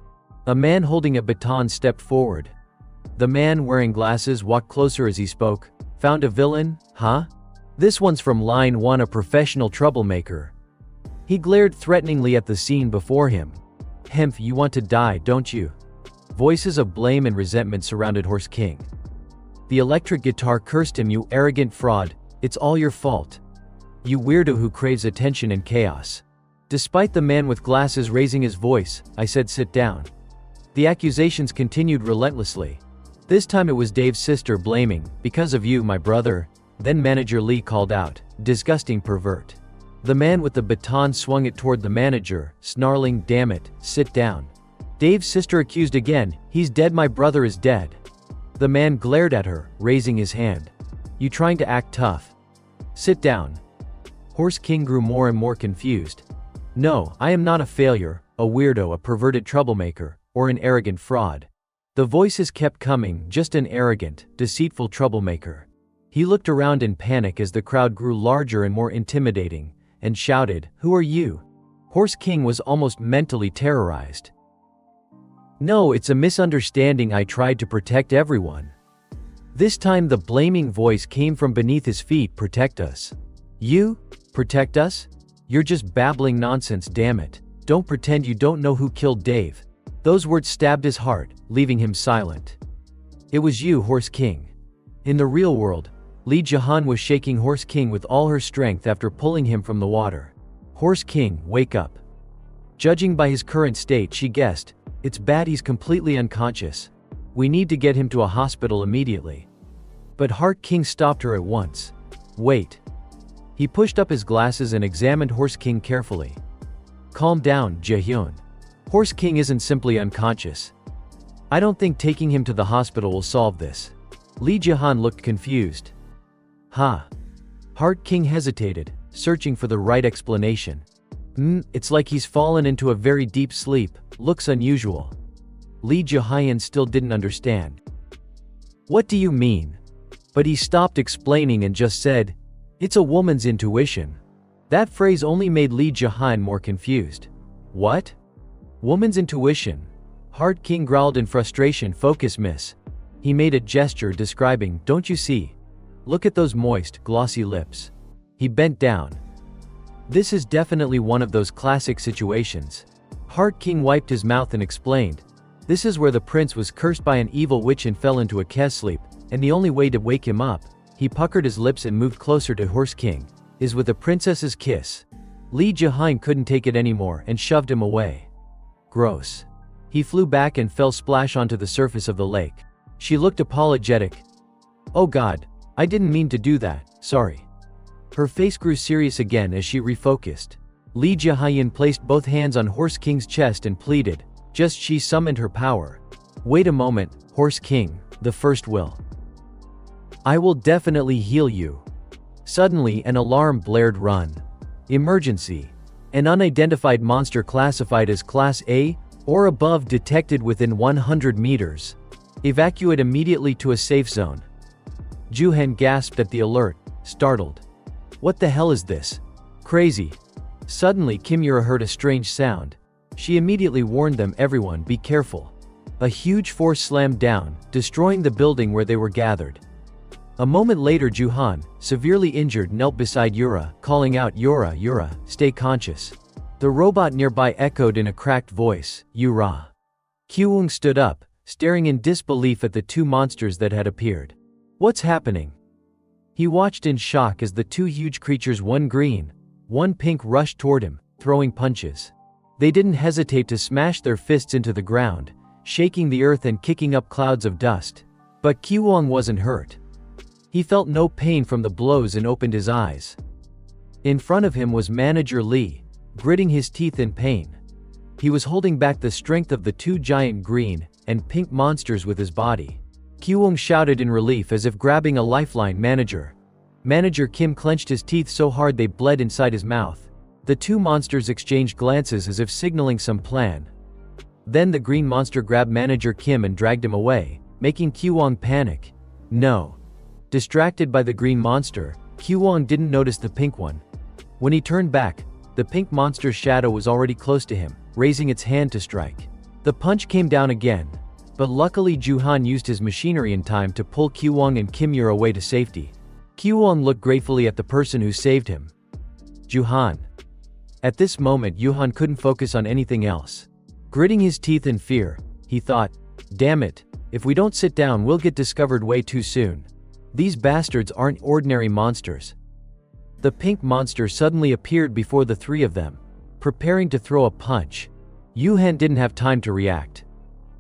A man holding a baton stepped forward. The man wearing glasses walked closer as he spoke. Found a villain, huh? This one's from line 1, a professional troublemaker. He glared threateningly at the scene before him. Hemph, you want to die, don't you? Voices of blame and resentment surrounded Horse King. The electric guitar cursed him. You arrogant fraud, it's all your fault. You weirdo who craves attention and chaos. Despite the man with glasses raising his voice, I said sit down. The accusations continued relentlessly. This time it was Dave's sister blaming, because of you, my brother. Then Manager Lee called out, disgusting pervert. The man with the baton swung it toward the manager, snarling, damn it, sit down. Dave's sister accused again, he's dead, my brother is dead. The man glared at her, raising his hand. You trying to act tough? Sit down. Horse King grew more and more confused. No, I am not a failure, a weirdo, a perverted troublemaker, or an arrogant fraud. The voices kept coming, just an arrogant, deceitful troublemaker. He looked around in panic as the crowd grew larger and more intimidating, and shouted, who are you? Horse King was almost mentally terrorized. No, it's a misunderstanding. I tried to protect everyone. This time the blaming voice came from beneath his feet. Protect us. You? Protect us? You're just babbling nonsense, damn it. Don't pretend you don't know who killed Dave. Those words stabbed his heart, leaving him silent. It was you, Horse King. In the real world, Lee Jahan was shaking Horse King with all her strength after pulling him from the water. Horse King, wake up. Judging by his current state, she guessed, it's bad, he's completely unconscious. We need to get him to a hospital immediately. But Heart King stopped her at once. Wait. He pushed up his glasses and examined Horse King carefully. Calm down, Jaehyun. Horse King isn't simply unconscious. I don't think taking him to the hospital will solve this. Lee Jahan looked confused. Huh? Heart King hesitated, searching for the right explanation. It's like he's fallen into a very deep sleep, looks unusual. Lee Jahan still didn't understand. What do you mean? But he stopped explaining and just said, it's a woman's intuition. That phrase only made Lee Jahan more confused. What? Woman's intuition? Heart King growled in frustration. Focus, miss. He made a gesture describing, don't you see? Look at those moist, glossy lips. He bent down. This is definitely one of those classic situations. Heart King wiped his mouth and explained. This is where the prince was cursed by an evil witch and fell into a Kes sleep, and the only way to wake him up, he puckered his lips and moved closer to Horse King, is with a princess's kiss. Lee Jahan couldn't take it anymore and shoved him away. Gross. He flew back and fell splash onto the surface of the lake. She looked apologetic. Oh God, I didn't mean to do that, sorry. Her face grew serious again as she refocused. Lee Jahan placed both hands on Horse King's chest and pleaded, just she summoned her power. Wait a moment, Horse King, the first will. I will definitely heal you. Suddenly an alarm blared. Run. Emergency. An unidentified monster classified as Class A or above detected within 100 meters. Evacuate immediately to a safe zone. Juhan gasped at the alert, startled. What the hell is this? Crazy. Suddenly Kim Yura heard a strange sound. She immediately warned them, everyone be careful. A huge force slammed down, destroying the building where they were gathered. A moment later Juhan, severely injured, knelt beside Yura, calling out, Yura, Yura, stay conscious. The robot nearby echoed in a cracked voice, Yura. Kyung stood up, staring in disbelief at the two monsters that had appeared. What's happening? He watched in shock as the two huge creatures, one green, one pink, rushed toward him, throwing punches. They didn't hesitate to smash their fists into the ground, shaking the earth and kicking up clouds of dust. But Kyung wasn't hurt. He felt no pain from the blows and opened his eyes. In front of him was Manager Lee, gritting his teeth in pain. He was holding back the strength of the two giant green and pink monsters with his body. Kyuwon shouted in relief as if grabbing a lifeline. Manager Kim clenched his teeth so hard they bled inside his mouth. The two monsters exchanged glances as if signaling some plan. Then the green monster grabbed Manager Kim and dragged him away, making Kyuwon panic. No. Distracted by the green monster, Kyuwon didn't notice the pink one. When he turned back, the pink monster's shadow was already close to him, raising its hand to strike. The punch came down again, but luckily Juhan used his machinery in time to pull Kyuwon and Kimura away to safety. Kyuwon looked gratefully at the person who saved him. Juhan. At this moment Juhan couldn't focus on anything else. Gritting his teeth in fear, he thought, damn it, if we don't sit down we'll get discovered way too soon. These bastards aren't ordinary monsters. The pink monster suddenly appeared before the three of them, preparing to throw a punch. Juhan didn't have time to react.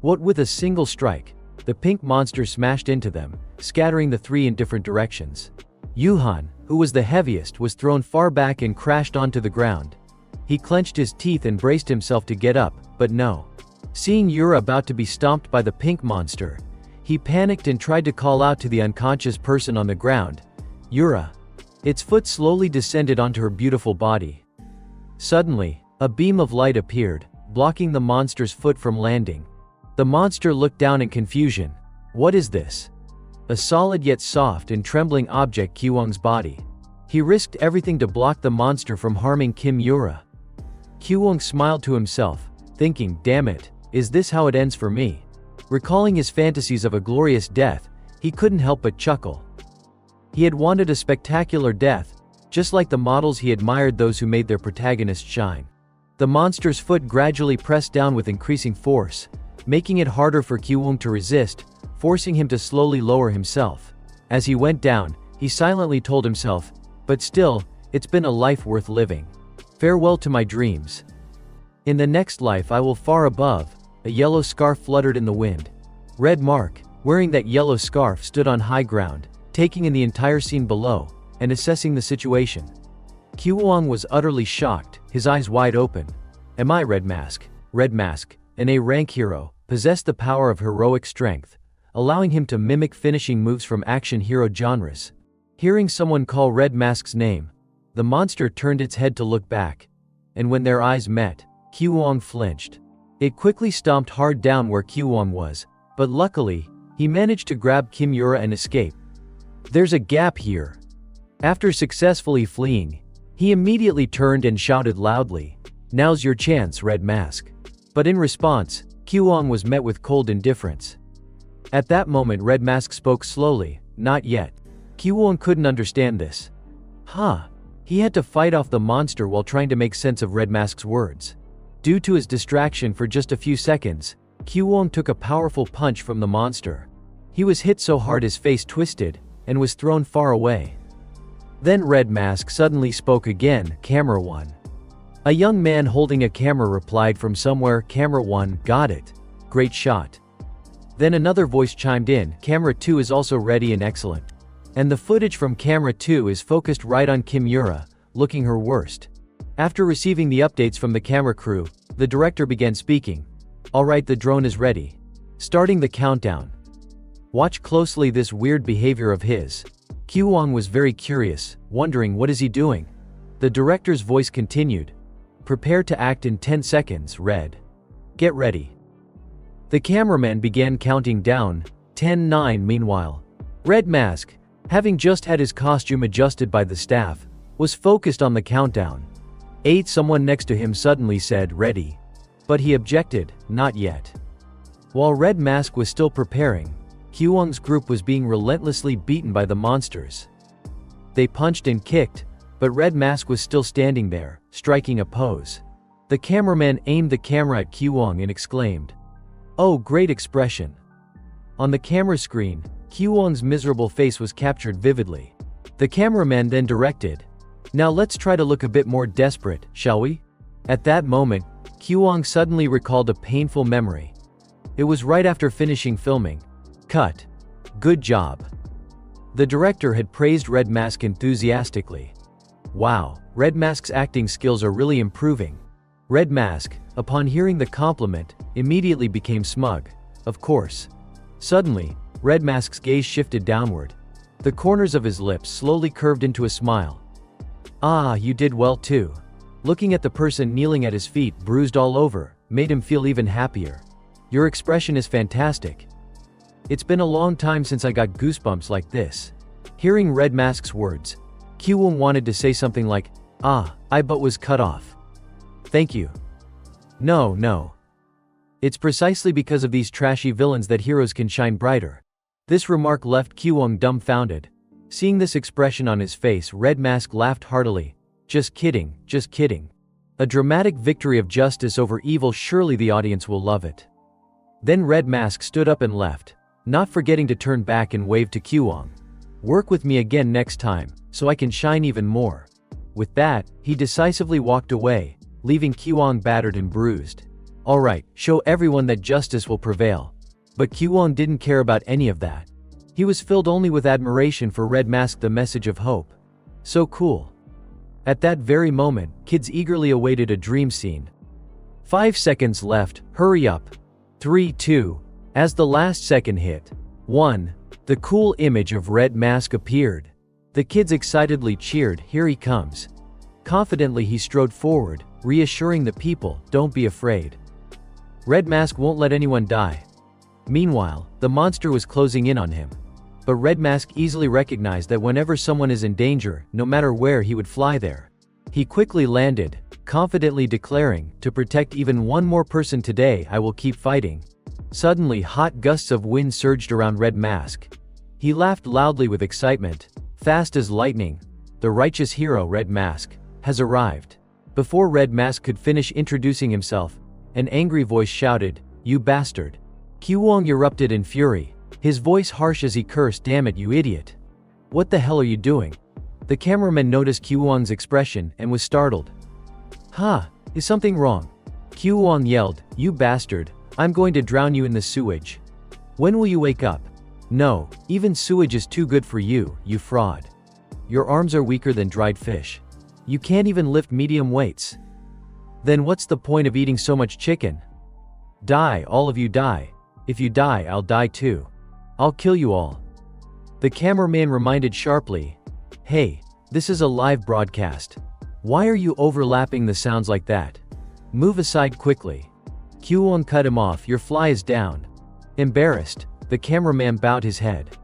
What with a single strike, the pink monster smashed into them, scattering the three in different directions. Juhan, who was the heaviest, was thrown far back and crashed onto the ground. He clenched his teeth and braced himself to get up, but no. Seeing Yura about to be stomped by the pink monster, he panicked and tried to call out to the unconscious person on the ground, Yura. Its foot slowly descended onto her beautiful body. Suddenly, a beam of light appeared, blocking the monster's foot from landing. The monster looked down in confusion. What is this? A solid yet soft and trembling object. Kyuwon's body. He risked everything to block the monster from harming Kimura. Kyuwon smiled to himself, thinking, damn it, is this how it ends for me? Recalling his fantasies of a glorious death, he couldn't help but chuckle. He had wanted a spectacular death, just like the models he admired, those who made their protagonists shine. The monster's foot gradually pressed down with increasing force, making it harder for Kyuwon to resist, forcing him to slowly lower himself. As he went down, he silently told himself, but still, it's been a life worth living. Farewell to my dreams. In the next life I will far above. A yellow scarf fluttered in the wind. Red Mark, wearing that yellow scarf, stood on high ground, taking in the entire scene below, and assessing the situation. Kyuwon was utterly shocked, his eyes wide open. Am I Red Mask? Red Mask, an A-rank hero, possessed the power of heroic strength, allowing him to mimic finishing moves from action hero genres. Hearing someone call Red Mask's name, the monster turned its head to look back, and when their eyes met, Kyuwon flinched. It quickly stomped hard down where Kyuwon was, but luckily, he managed to grab Kimura and escape. There's a gap here. After successfully fleeing, he immediately turned and shouted loudly, now's your chance, Red Mask. But in response, Kyuwon was met with cold indifference. At that moment Red Mask spoke slowly, not yet. Kyuwon couldn't understand this. He had to fight off the monster while trying to make sense of Red Mask's words. Due to his distraction for just a few seconds, Kyuwon took a powerful punch from the monster. He was hit so hard his face twisted, and was thrown far away. Then Red Mask suddenly spoke again, Camera 1. A young man holding a camera replied from somewhere, Camera 1, got it. Great shot. Then another voice chimed in, Camera 2 is also ready and excellent. And the footage from Camera 2 is focused right on Kimura, looking her worst. After receiving the updates from the camera crew, the director began speaking. Alright, the drone is ready. Starting the countdown. Watch closely this weird behavior of his. Kyuwon was very curious, wondering what is he doing. The director's voice continued. Prepare to act in 10 seconds, Red. Get ready. The cameraman began counting down, 10, 9. Meanwhile, Red Mask, having just had his costume adjusted by the staff, was focused on the countdown. 8. Someone next to him suddenly said, ready. But he objected, not yet. While Red Mask was still preparing, Kyuwon's group was being relentlessly beaten by the monsters. They punched and kicked, but Red Mask was still standing there, striking a pose. The cameraman aimed the camera at Kyuwon and exclaimed, "Oh, great expression." On the camera screen, Kyuwon's miserable face was captured vividly. The cameraman then directed, "Now let's try to look a bit more desperate, shall we?" At that moment, Kyuwon suddenly recalled a painful memory. It was right after finishing filming. Cut. Good job. The director had praised Red Mask enthusiastically. Wow, Red Mask's acting skills are really improving. Red Mask, upon hearing the compliment, immediately became smug. Of course. Suddenly, Red Mask's gaze shifted downward. The corners of his lips slowly curved into a smile. Ah, you did well too. Looking at the person kneeling at his feet, bruised all over, made him feel even happier. Your expression is fantastic. It's been a long time since I got goosebumps like this. Hearing Red Mask's words, Kyuwon wanted to say something like, but was cut off. Thank you. No. It's precisely because of these trashy villains that heroes can shine brighter. This remark left Kyuwon dumbfounded. Seeing this expression on his face, Red Mask laughed heartily. Just kidding. A dramatic victory of justice over evil, surely the audience will love it. Then Red Mask stood up and left, not forgetting to turn back and wave to Kyuwon. Work with me again next time, so I can shine even more. With that, he decisively walked away, leaving Kyuwon battered and bruised. Alright, show everyone that justice will prevail. But Kyuwon didn't care about any of that. He was filled only with admiration for Red Mask, the message of hope. So cool. At that very moment, kids eagerly awaited a dream scene. 5 seconds left, hurry up. 3, 2. As the last second hit. 1. The cool image of Red Mask appeared. The kids excitedly cheered, here he comes. Confidently he strode forward, reassuring the people, don't be afraid. Red Mask won't let anyone die. Meanwhile, the monster was closing in on him. But Red Mask easily recognized that whenever someone is in danger, no matter where, he would fly there. He quickly landed, confidently declaring, to protect even one more person today, I will keep fighting. Suddenly, hot gusts of wind surged around Red Mask. He laughed loudly with excitement. Fast as lightning, the righteous hero Red Mask has arrived. Before Red Mask could finish introducing himself, an angry voice shouted, you bastard. Kyuwon erupted in fury, his voice harsh as he cursed, damn it, you idiot. What the hell are you doing? The cameraman noticed Kyuwon's expression and was startled. Is something wrong? Kyuwon yelled, you bastard, I'm going to drown you in the sewage. When will you wake up? No, even sewage is too good for you, you fraud. Your arms are weaker than dried fish. You can't even lift medium weights. Then what's the point of eating so much chicken? Die, all of you die. If you die, I'll die too. I'll kill you all. The cameraman reminded sharply, hey, this is a live broadcast. Why are you overlapping the sounds like that? Move aside quickly. Kyuwon cut him off, your fly is down. Embarrassed, the cameraman bowed his head.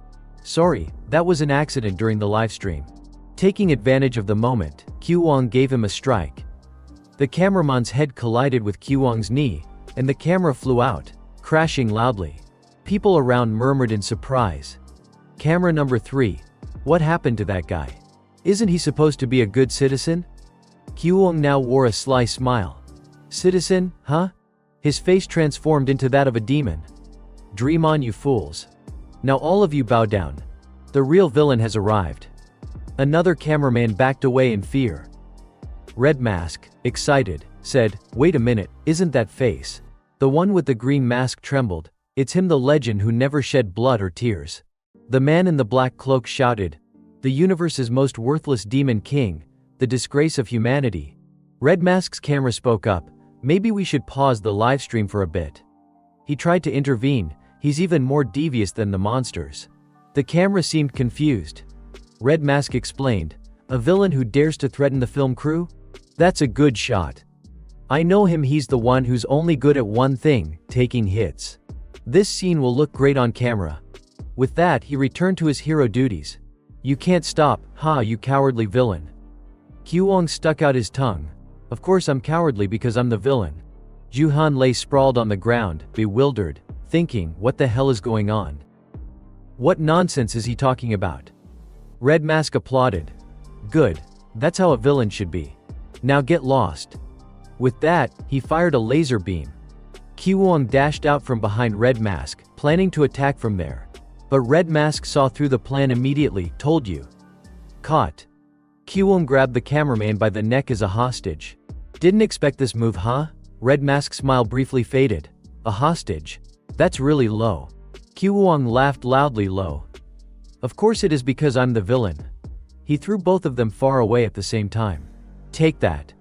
Sorry, that was an accident during the livestream. Taking advantage of the moment, Kyuwon gave him a strike. The cameraman's head collided with Kyuwon's knee, and the camera flew out, crashing loudly. People around murmured in surprise. Camera number 3. What happened to that guy? Isn't he supposed to be a good citizen? Kyuwon now wore a sly smile. Citizen, huh? His face transformed into that of a demon. Dream on, you fools. Now all of you bow down. The real villain has arrived. Another cameraman backed away in fear. Red Mask, excited, said, wait a minute, isn't that face? The one with the green mask trembled. It's him, the legend who never shed blood or tears. The man in the black cloak shouted, the universe's most worthless demon king, the disgrace of humanity. Red Mask's camera spoke up, maybe we should pause the live stream for a bit. He tried to intervene, he's even more devious than the monsters. The camera seemed confused. Red Mask explained, a villain who dares to threaten the film crew? That's a good shot. I know him, he's the one who's only good at one thing, taking hits. This scene will look great on camera. With that, he returned to his hero duties. You can't stop, you cowardly villain. Kyuwon stuck out his tongue. Of course I'm cowardly because I'm the villain. Juhan lay sprawled on the ground, bewildered, thinking, what the hell is going on? What nonsense is he talking about? Red Mask applauded. Good. That's how a villain should be. Now get lost. With that, he fired a laser beam. Kyuwon dashed out from behind Red Mask, planning to attack from there. But Red Mask saw through the plan immediately, told you. Caught. Kyuwon grabbed the cameraman by the neck as a hostage. Didn't expect this move, huh? Red Mask's smile briefly faded. A hostage? That's really low. Kyuwon laughed loudly low. Of course it is because I'm the villain. He threw both of them far away at the same time. Take that.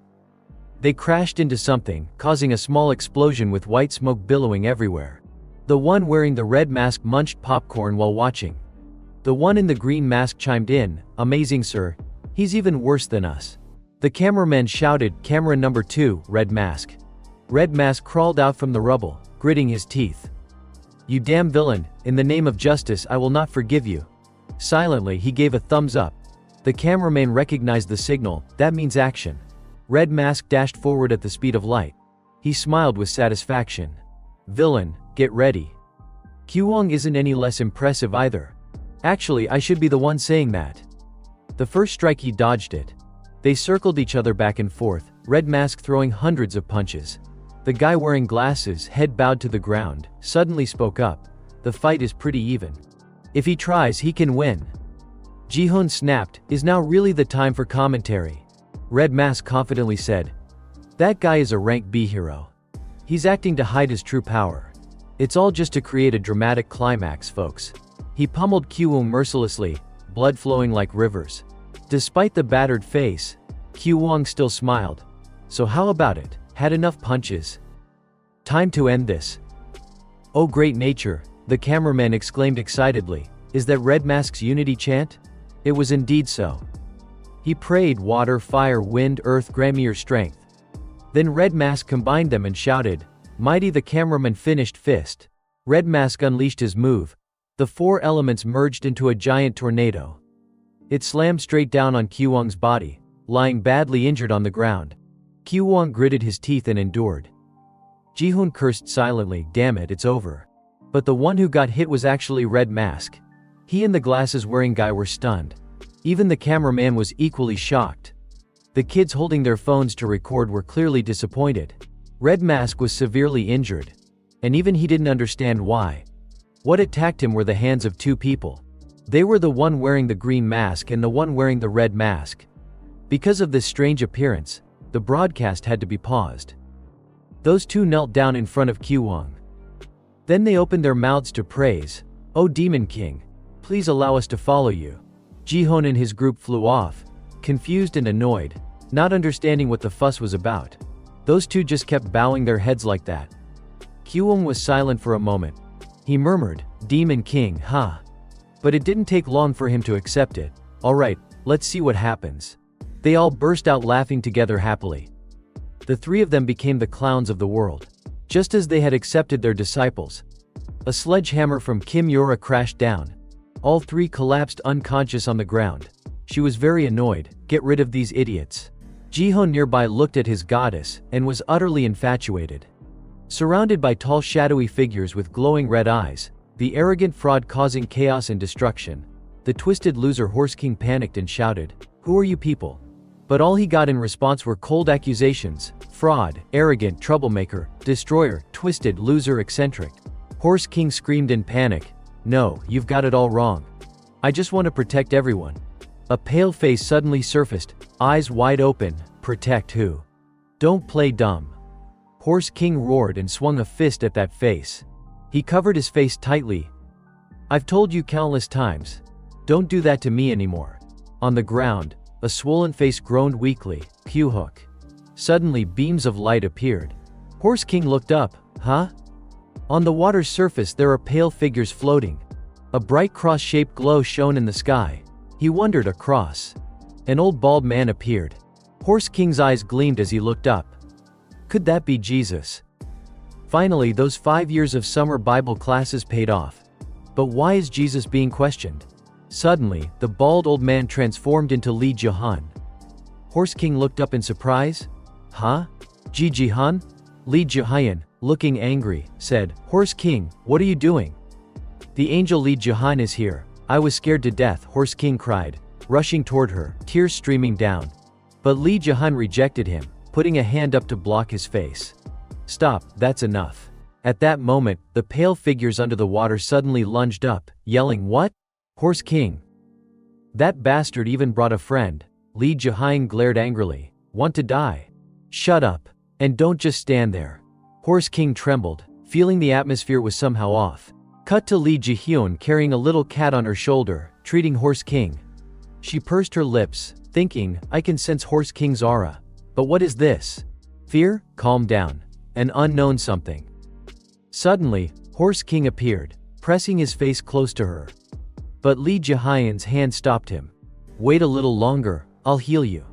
They crashed into something, causing a small explosion with white smoke billowing everywhere. The one wearing the red mask munched popcorn while watching. The one in the green mask chimed in, "Amazing, sir. He's even worse than us." The cameraman shouted, "Camera number 2, red mask." Red mask crawled out from the rubble, gritting his teeth. "You damn villain, in the name of justice I will not forgive you." Silently he gave a thumbs up. The cameraman recognized the signal, that means action. Red mask dashed forward at the speed of light. He smiled with satisfaction. "Villain, get ready." Kyuwong isn't any less impressive either. Actually, I should be the one saying that. The first strike he dodged it. They circled each other back and forth, red mask throwing hundreds of punches. The guy wearing glasses, head bowed to the ground, suddenly spoke up. "The fight is pretty even. If he tries, he can win." Jihoon snapped, "Is now really the time for commentary?" Red mask confidently said. "That guy is a rank B hero. He's acting to hide his true power. It's all just to create a dramatic climax, folks." He pummeled Kyuwong mercilessly, blood flowing like rivers. Despite the battered face, Kyuwong still smiled. "So how about it? Had enough punches? Time to end this." "Oh great nature," the cameraman exclaimed excitedly. "Is that Red Mask's unity chant?" It was indeed so. He prayed, "Water, fire, wind, earth, grant me your strength." Then Red Mask combined them and shouted, "Mighty!" The cameraman finished fist. Red Mask unleashed his move. The 4 elements merged into a giant tornado. It slammed straight down on Kyuwong's body, lying badly injured on the ground. Kyuwong gritted his teeth and endured. Jihoon cursed silently, "Damn it, it's over." But the one who got hit was actually Red Mask. He and the glasses-wearing guy were stunned. Even the cameraman was equally shocked. The kids holding their phones to record were clearly disappointed. Red Mask was severely injured. And even he didn't understand why. What attacked him were the hands of 2 people. They were the one wearing the green mask and the one wearing the red mask. Because of this strange appearance, the broadcast had to be paused. Those 2 knelt down in front of Kyuwong. Then they opened their mouths to praise. "Oh Demon King, please allow us to follow you." Jihoon and his group flew off, confused and annoyed, not understanding what the fuss was about. Those 2 just kept bowing their heads like that. Kyuwong was silent for a moment. He murmured, "Demon King, huh?" But it didn't take long for him to accept it. "Alright, let's see what happens." They all burst out laughing together happily. The 3 of them became the clowns of the world. Just as they had accepted their disciples. A sledgehammer from Kim Yora crashed down. All 3 collapsed unconscious on the ground. She was very annoyed. "Get rid of these idiots." Jihoon nearby looked at his goddess, and was utterly infatuated. Surrounded by tall shadowy figures with glowing red eyes, the arrogant fraud causing chaos and destruction, the twisted loser Horse King panicked and shouted, "Who are you people?" But all he got in response were cold accusations: fraud, arrogant, troublemaker, destroyer, twisted, loser, eccentric. Horse King screamed in panic, "No, you've got it all wrong. I just want to protect everyone." A pale face suddenly surfaced, eyes wide open. "Protect who? Don't play dumb." Horse King roared and swung a fist at that face. He covered his face tightly. "I've told you countless times. Don't do that to me anymore." On the ground, a swollen face groaned weakly. "Kyuhook." Suddenly beams of light appeared. Horse King looked up. "Huh?" On the water's surface there are pale figures floating. A bright cross-shaped glow shone in the sky. He wondered, a cross. An old bald man appeared. Horse King's eyes gleamed as he looked up. Could that be Jesus? Finally, those 5 years of summer Bible classes paid off. But why is Jesus being questioned? Suddenly, the bald old man transformed into Lee Jahan. Horse King looked up in surprise. "Huh? Ji Jihan?" Lee Jahan, looking angry, said, "Horse King, what are you doing?" "The angel Lee Jahan is here. I was scared to death," Horse King cried, rushing toward her, tears streaming down. But Lee Jahan rejected him, putting a hand up to block his face. "Stop, that's enough." At that moment, the pale figures under the water suddenly lunged up, yelling, "What? Horse King? That bastard even brought a friend." Lee Jahan glared angrily. "Want to die? Shut up. And don't just stand there." Horse King trembled, feeling the atmosphere was somehow off. Cut to Lee Ji-hyun carrying a little cat on her shoulder, treating Horse King. She pursed her lips, thinking, "I can sense Horse King's aura. But what is this?" Fear? Calm down. An unknown something. Suddenly, Horse King appeared, pressing his face close to her. But Li Jihayan's hand stopped him. Wait a little longer, I'll heal you.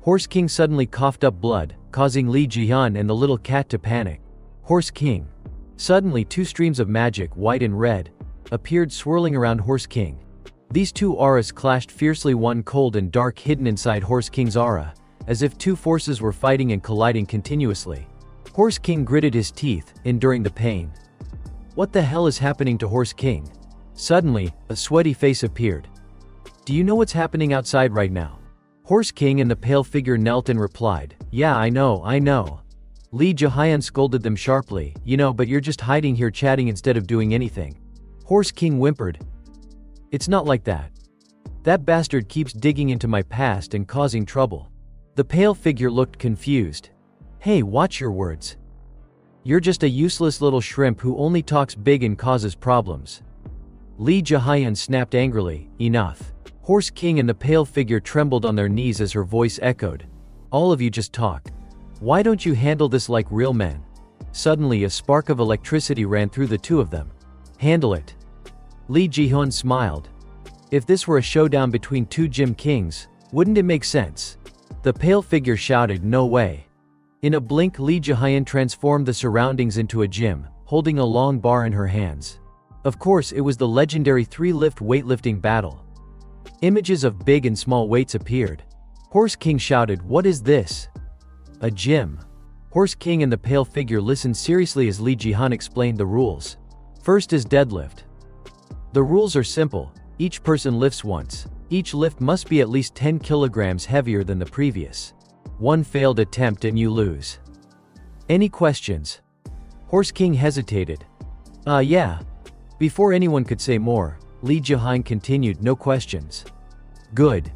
Horse King suddenly coughed up blood, causing Li Jihan and the little cat to panic. Horse King. Suddenly 2 streams of magic, white and red, appeared swirling around Horse King. These 2 auras clashed fiercely, one cold and dark hidden inside Horse King's aura, as if 2 forces were fighting and colliding continuously. Horse King gritted his teeth, enduring the pain. What the hell is happening to Horse King? Suddenly, a sweaty face appeared. Do you know what's happening outside right now? Horse King and the pale figure knelt and replied, Yeah, I know. Li Jihayan scolded them sharply, but you're just hiding here chatting instead of doing anything. Horse King whimpered. It's not like that. That bastard keeps digging into my past and causing trouble. The pale figure looked confused. Hey, watch your words. You're just a useless little shrimp who only talks big and causes problems. Li Jihayan snapped angrily, Enough. Horse King and the pale figure trembled on their knees as her voice echoed. All of you just talk. Why don't you handle this like real men? Suddenly a spark of electricity ran through the 2 of them. Handle it. Li Jihan smiled. If this were a showdown between 2 gym kings, wouldn't it make sense? The pale figure shouted, No way. In a blink, Li Jihayan transformed the surroundings into a gym, holding a long bar in her hands. Of course, it was the legendary 3-lift weightlifting battle. Images of big and small weights appeared. Horse King shouted, What is this? A gym. Horse King and the pale figure listened seriously as Li Jihan explained the rules. First is deadlift. The rules are simple. Each person lifts once. Each lift must be at least 10 kilograms heavier than the previous. 1 failed attempt and you lose. Any questions? Horse King hesitated. Yeah. Before anyone could say more, Li Jihan continued, No questions. Good.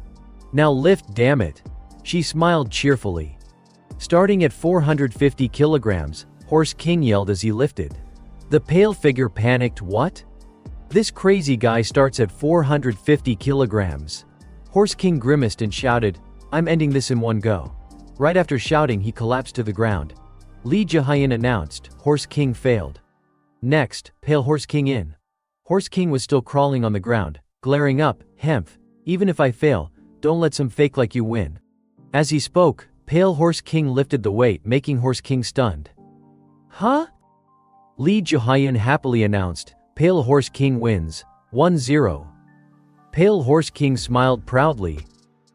Now lift, damn it. She smiled cheerfully. Starting at 450 kilograms, Horse King yelled as he lifted. The pale figure panicked, What? This crazy guy starts at 450 kilograms. Horse King grimaced and shouted, I'm ending this in one go. Right after shouting, he collapsed to the ground. Li Jihayan announced, Horse King failed. Next, Pale Horse King in. Horse King was still crawling on the ground, glaring up, Hemph, even if I fail, don't let some fake like you win. As he spoke, Pale Horse King lifted the weight, making Horse King stunned. Huh? Li Jihayan happily announced, Pale Horse King wins, 1-0. Pale Horse King smiled proudly.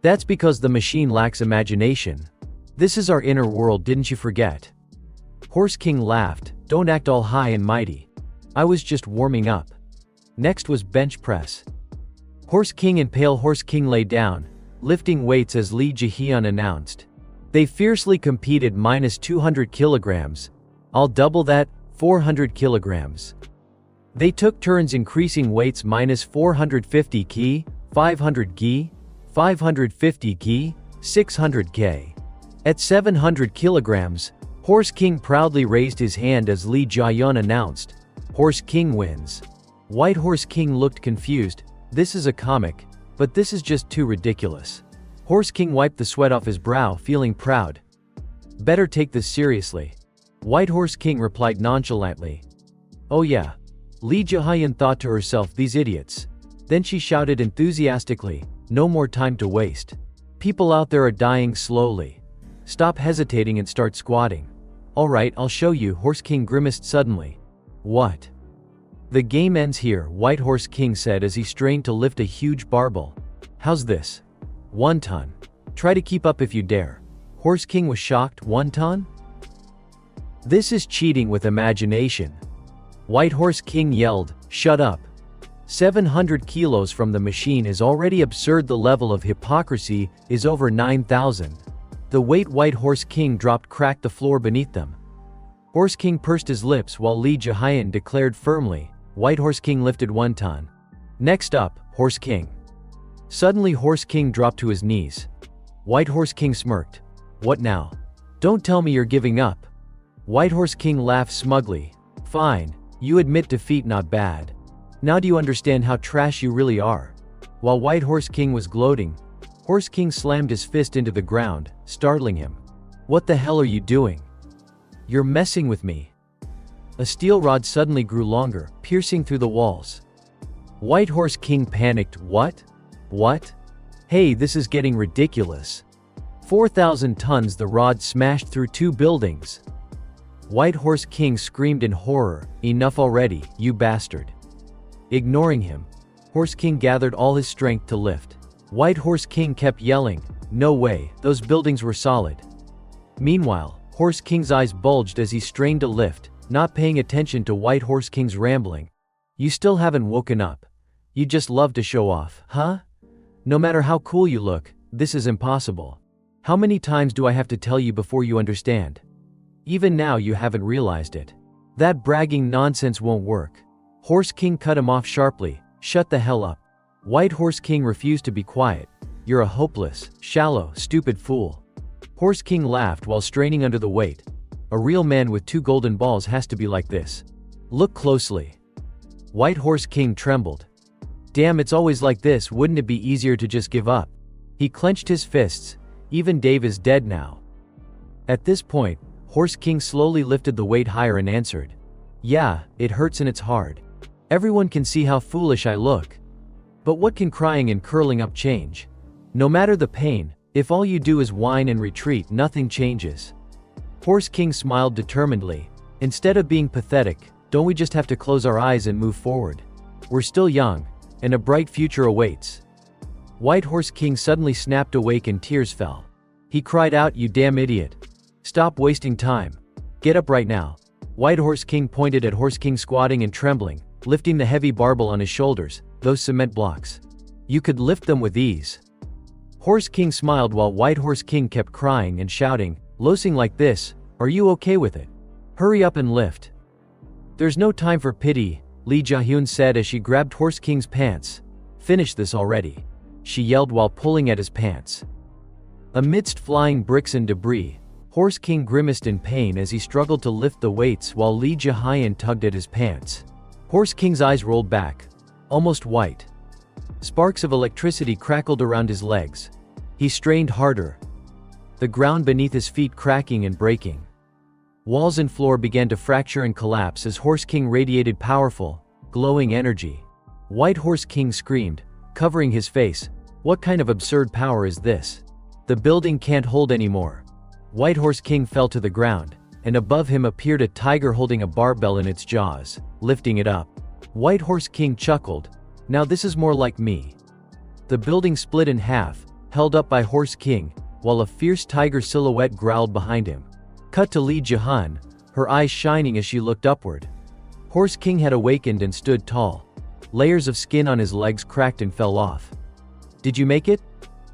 That's because the machine lacks imagination. This is our inner world, didn't you forget? Horse King laughed, Don't act all high and mighty. I was just warming up. Next was bench press. Horse King and Pale Horse King lay down, lifting weights as Li Jihayan announced. They fiercely competed -200 kilograms. I'll double that, 400 kilograms. They took turns increasing weights -450 ki, 500 ki, 550 ki, 600 k. At 700 kilograms, Horse King proudly raised his hand as Li Jihayan announced, Horse King wins. White Horse King looked confused. This is a comic, but this is just too ridiculous. Horse King wiped the sweat off his brow, feeling proud. Better take this seriously. White Horse King replied nonchalantly. Oh yeah. Li Jihayan thought to herself, these idiots. Then she shouted enthusiastically, no more time to waste. People out there are dying slowly. Stop hesitating and start squatting. Alright, I'll show you, Horse King grimaced suddenly. What? The game ends here, White Horse King said as he strained to lift a huge barbell. How's this? 1 ton. Try to keep up if you dare. Horse King was shocked, 1 ton? This is cheating with imagination. White Horse King yelled, shut up. 700 kilos from the machine is already absurd, the level of hypocrisy is over 9,000. The weight White Horse King dropped cracked the floor beneath them. Horse King pursed his lips while Li Jihayan declared firmly, White Horse King lifted 1 ton. Next up, Horse King. Suddenly Horse King dropped to his knees. White Horse King smirked. What now? Don't tell me you're giving up. White Horse King laughed smugly. Fine, you admit defeat, not bad. Now do you understand how trash you really are? While White Horse King was gloating, Horse King slammed his fist into the ground, startling him. What the hell are you doing? You're messing with me. A steel rod suddenly grew longer, piercing through the walls. White Horse King panicked. What? What? Hey, this is getting ridiculous. 4,000 tons. The rod smashed through 2 buildings. White Horse King screamed in horror. Enough already, you bastard. Ignoring him, Horse King gathered all his strength to lift. White Horse King kept yelling, no way, those buildings were solid. Meanwhile, Horse King's eyes bulged as he strained to lift, not paying attention to White Horse King's rambling. You still haven't woken up. You just love to show off, huh? No matter how cool you look, this is impossible. How many times do I have to tell you before you understand? Even now you haven't realized it. That bragging nonsense won't work. Horse King cut him off sharply. Shut the hell up. White Horse King refused to be quiet. You're a hopeless, shallow, stupid fool. Horse King laughed while straining under the weight. A real man with 2 golden balls has to be like this. Look closely. White Horse King trembled. Damn, it's always like this. Wouldn't it be easier to just give up? He clenched his fists. Even Dave is dead now. At this point, Horse King slowly lifted the weight higher and answered. Yeah, it hurts and it's hard. Everyone can see how foolish I look. But what can crying and curling up change? No matter the pain, if all you do is whine and retreat, nothing changes. Horse King smiled determinedly. Instead of being pathetic, don't we just have to close our eyes and move forward? We're still young, and a bright future awaits. White Horse King suddenly snapped awake and tears fell. He cried out, you damn idiot. Stop wasting time. Get up right now. White Horse King pointed at Horse King squatting and trembling, lifting the heavy barbel on his shoulders, those cement blocks. You could lift them with ease. Horse King smiled while White Horse King kept crying and shouting, losing like this, are you okay with it? Hurry up and lift. There's no time for pity, Lee Jaehyun said as she grabbed Horse King's pants. Finish this already. She yelled while pulling at his pants. Amidst flying bricks and debris, Horse King grimaced in pain as he struggled to lift the weights while Lee Jaehyun tugged at his pants. Horse King's eyes rolled back, almost white. Sparks of electricity crackled around his legs. He strained harder, the ground beneath his feet cracking and breaking. Walls and floor began to fracture and collapse as Horse King radiated powerful, glowing energy. White Horse King screamed, covering his face, what kind of absurd power is this? The building can't hold anymore. White Horse King fell to the ground, and above him appeared a tiger holding a barbell in its jaws, lifting it up. White Horse King chuckled, now this is more like me. The building split in half, held up by Horse King, while a fierce tiger silhouette growled behind him. Cut to Lee Jaehyun, her eyes shining as she looked upward. Horse King had awakened and stood tall. Layers of skin on his legs cracked and fell off. Did you make it?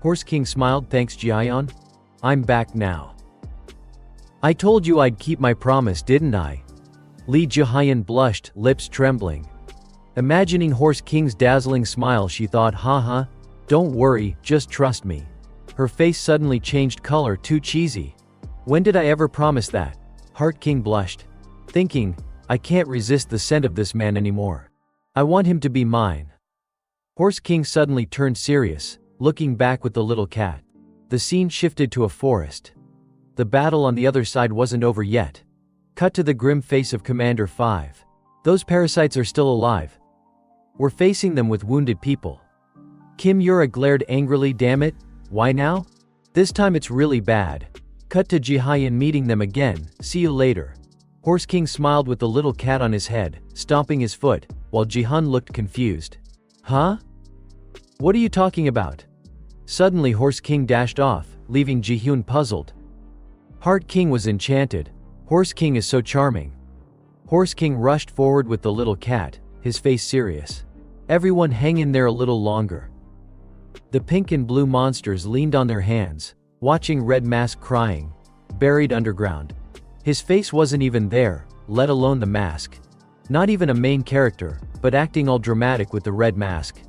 Horse King smiled. Thanks, Jaehyun. I'm back now. I told you I'd keep my promise, didn't I? Lee Jaehyun blushed, lips trembling. Imagining Horse King's dazzling smile, she thought, haha, don't worry, just trust me. Her face suddenly changed color, too cheesy. When did I ever promise that? Heart King blushed, thinking, I can't resist the scent of this man anymore. I want him to be mine. Horse King suddenly turned serious, looking back with the little cat. The scene shifted to a forest. The battle on the other side wasn't over yet. Cut to the grim face of Commander 5. Those parasites are still alive. We're facing them with wounded people. Kim Yura glared angrily. Damn it, why now? This time it's really bad. Cut to Jaehyun meeting them again. See you later. Horse King smiled with the little cat on his head, stomping his foot, while Jaehyun looked confused. Huh? What are you talking about? Suddenly Horse King dashed off, leaving Jaehyun puzzled. Heart King was enchanted. Horse King is so charming. Horse King rushed forward with the little cat, his face serious. Everyone hang in there a little longer. The pink and blue monsters leaned on their hands, watching Red Mask crying, buried underground. His face wasn't even there, let alone the mask. Not even a main character, but acting all dramatic with the red mask.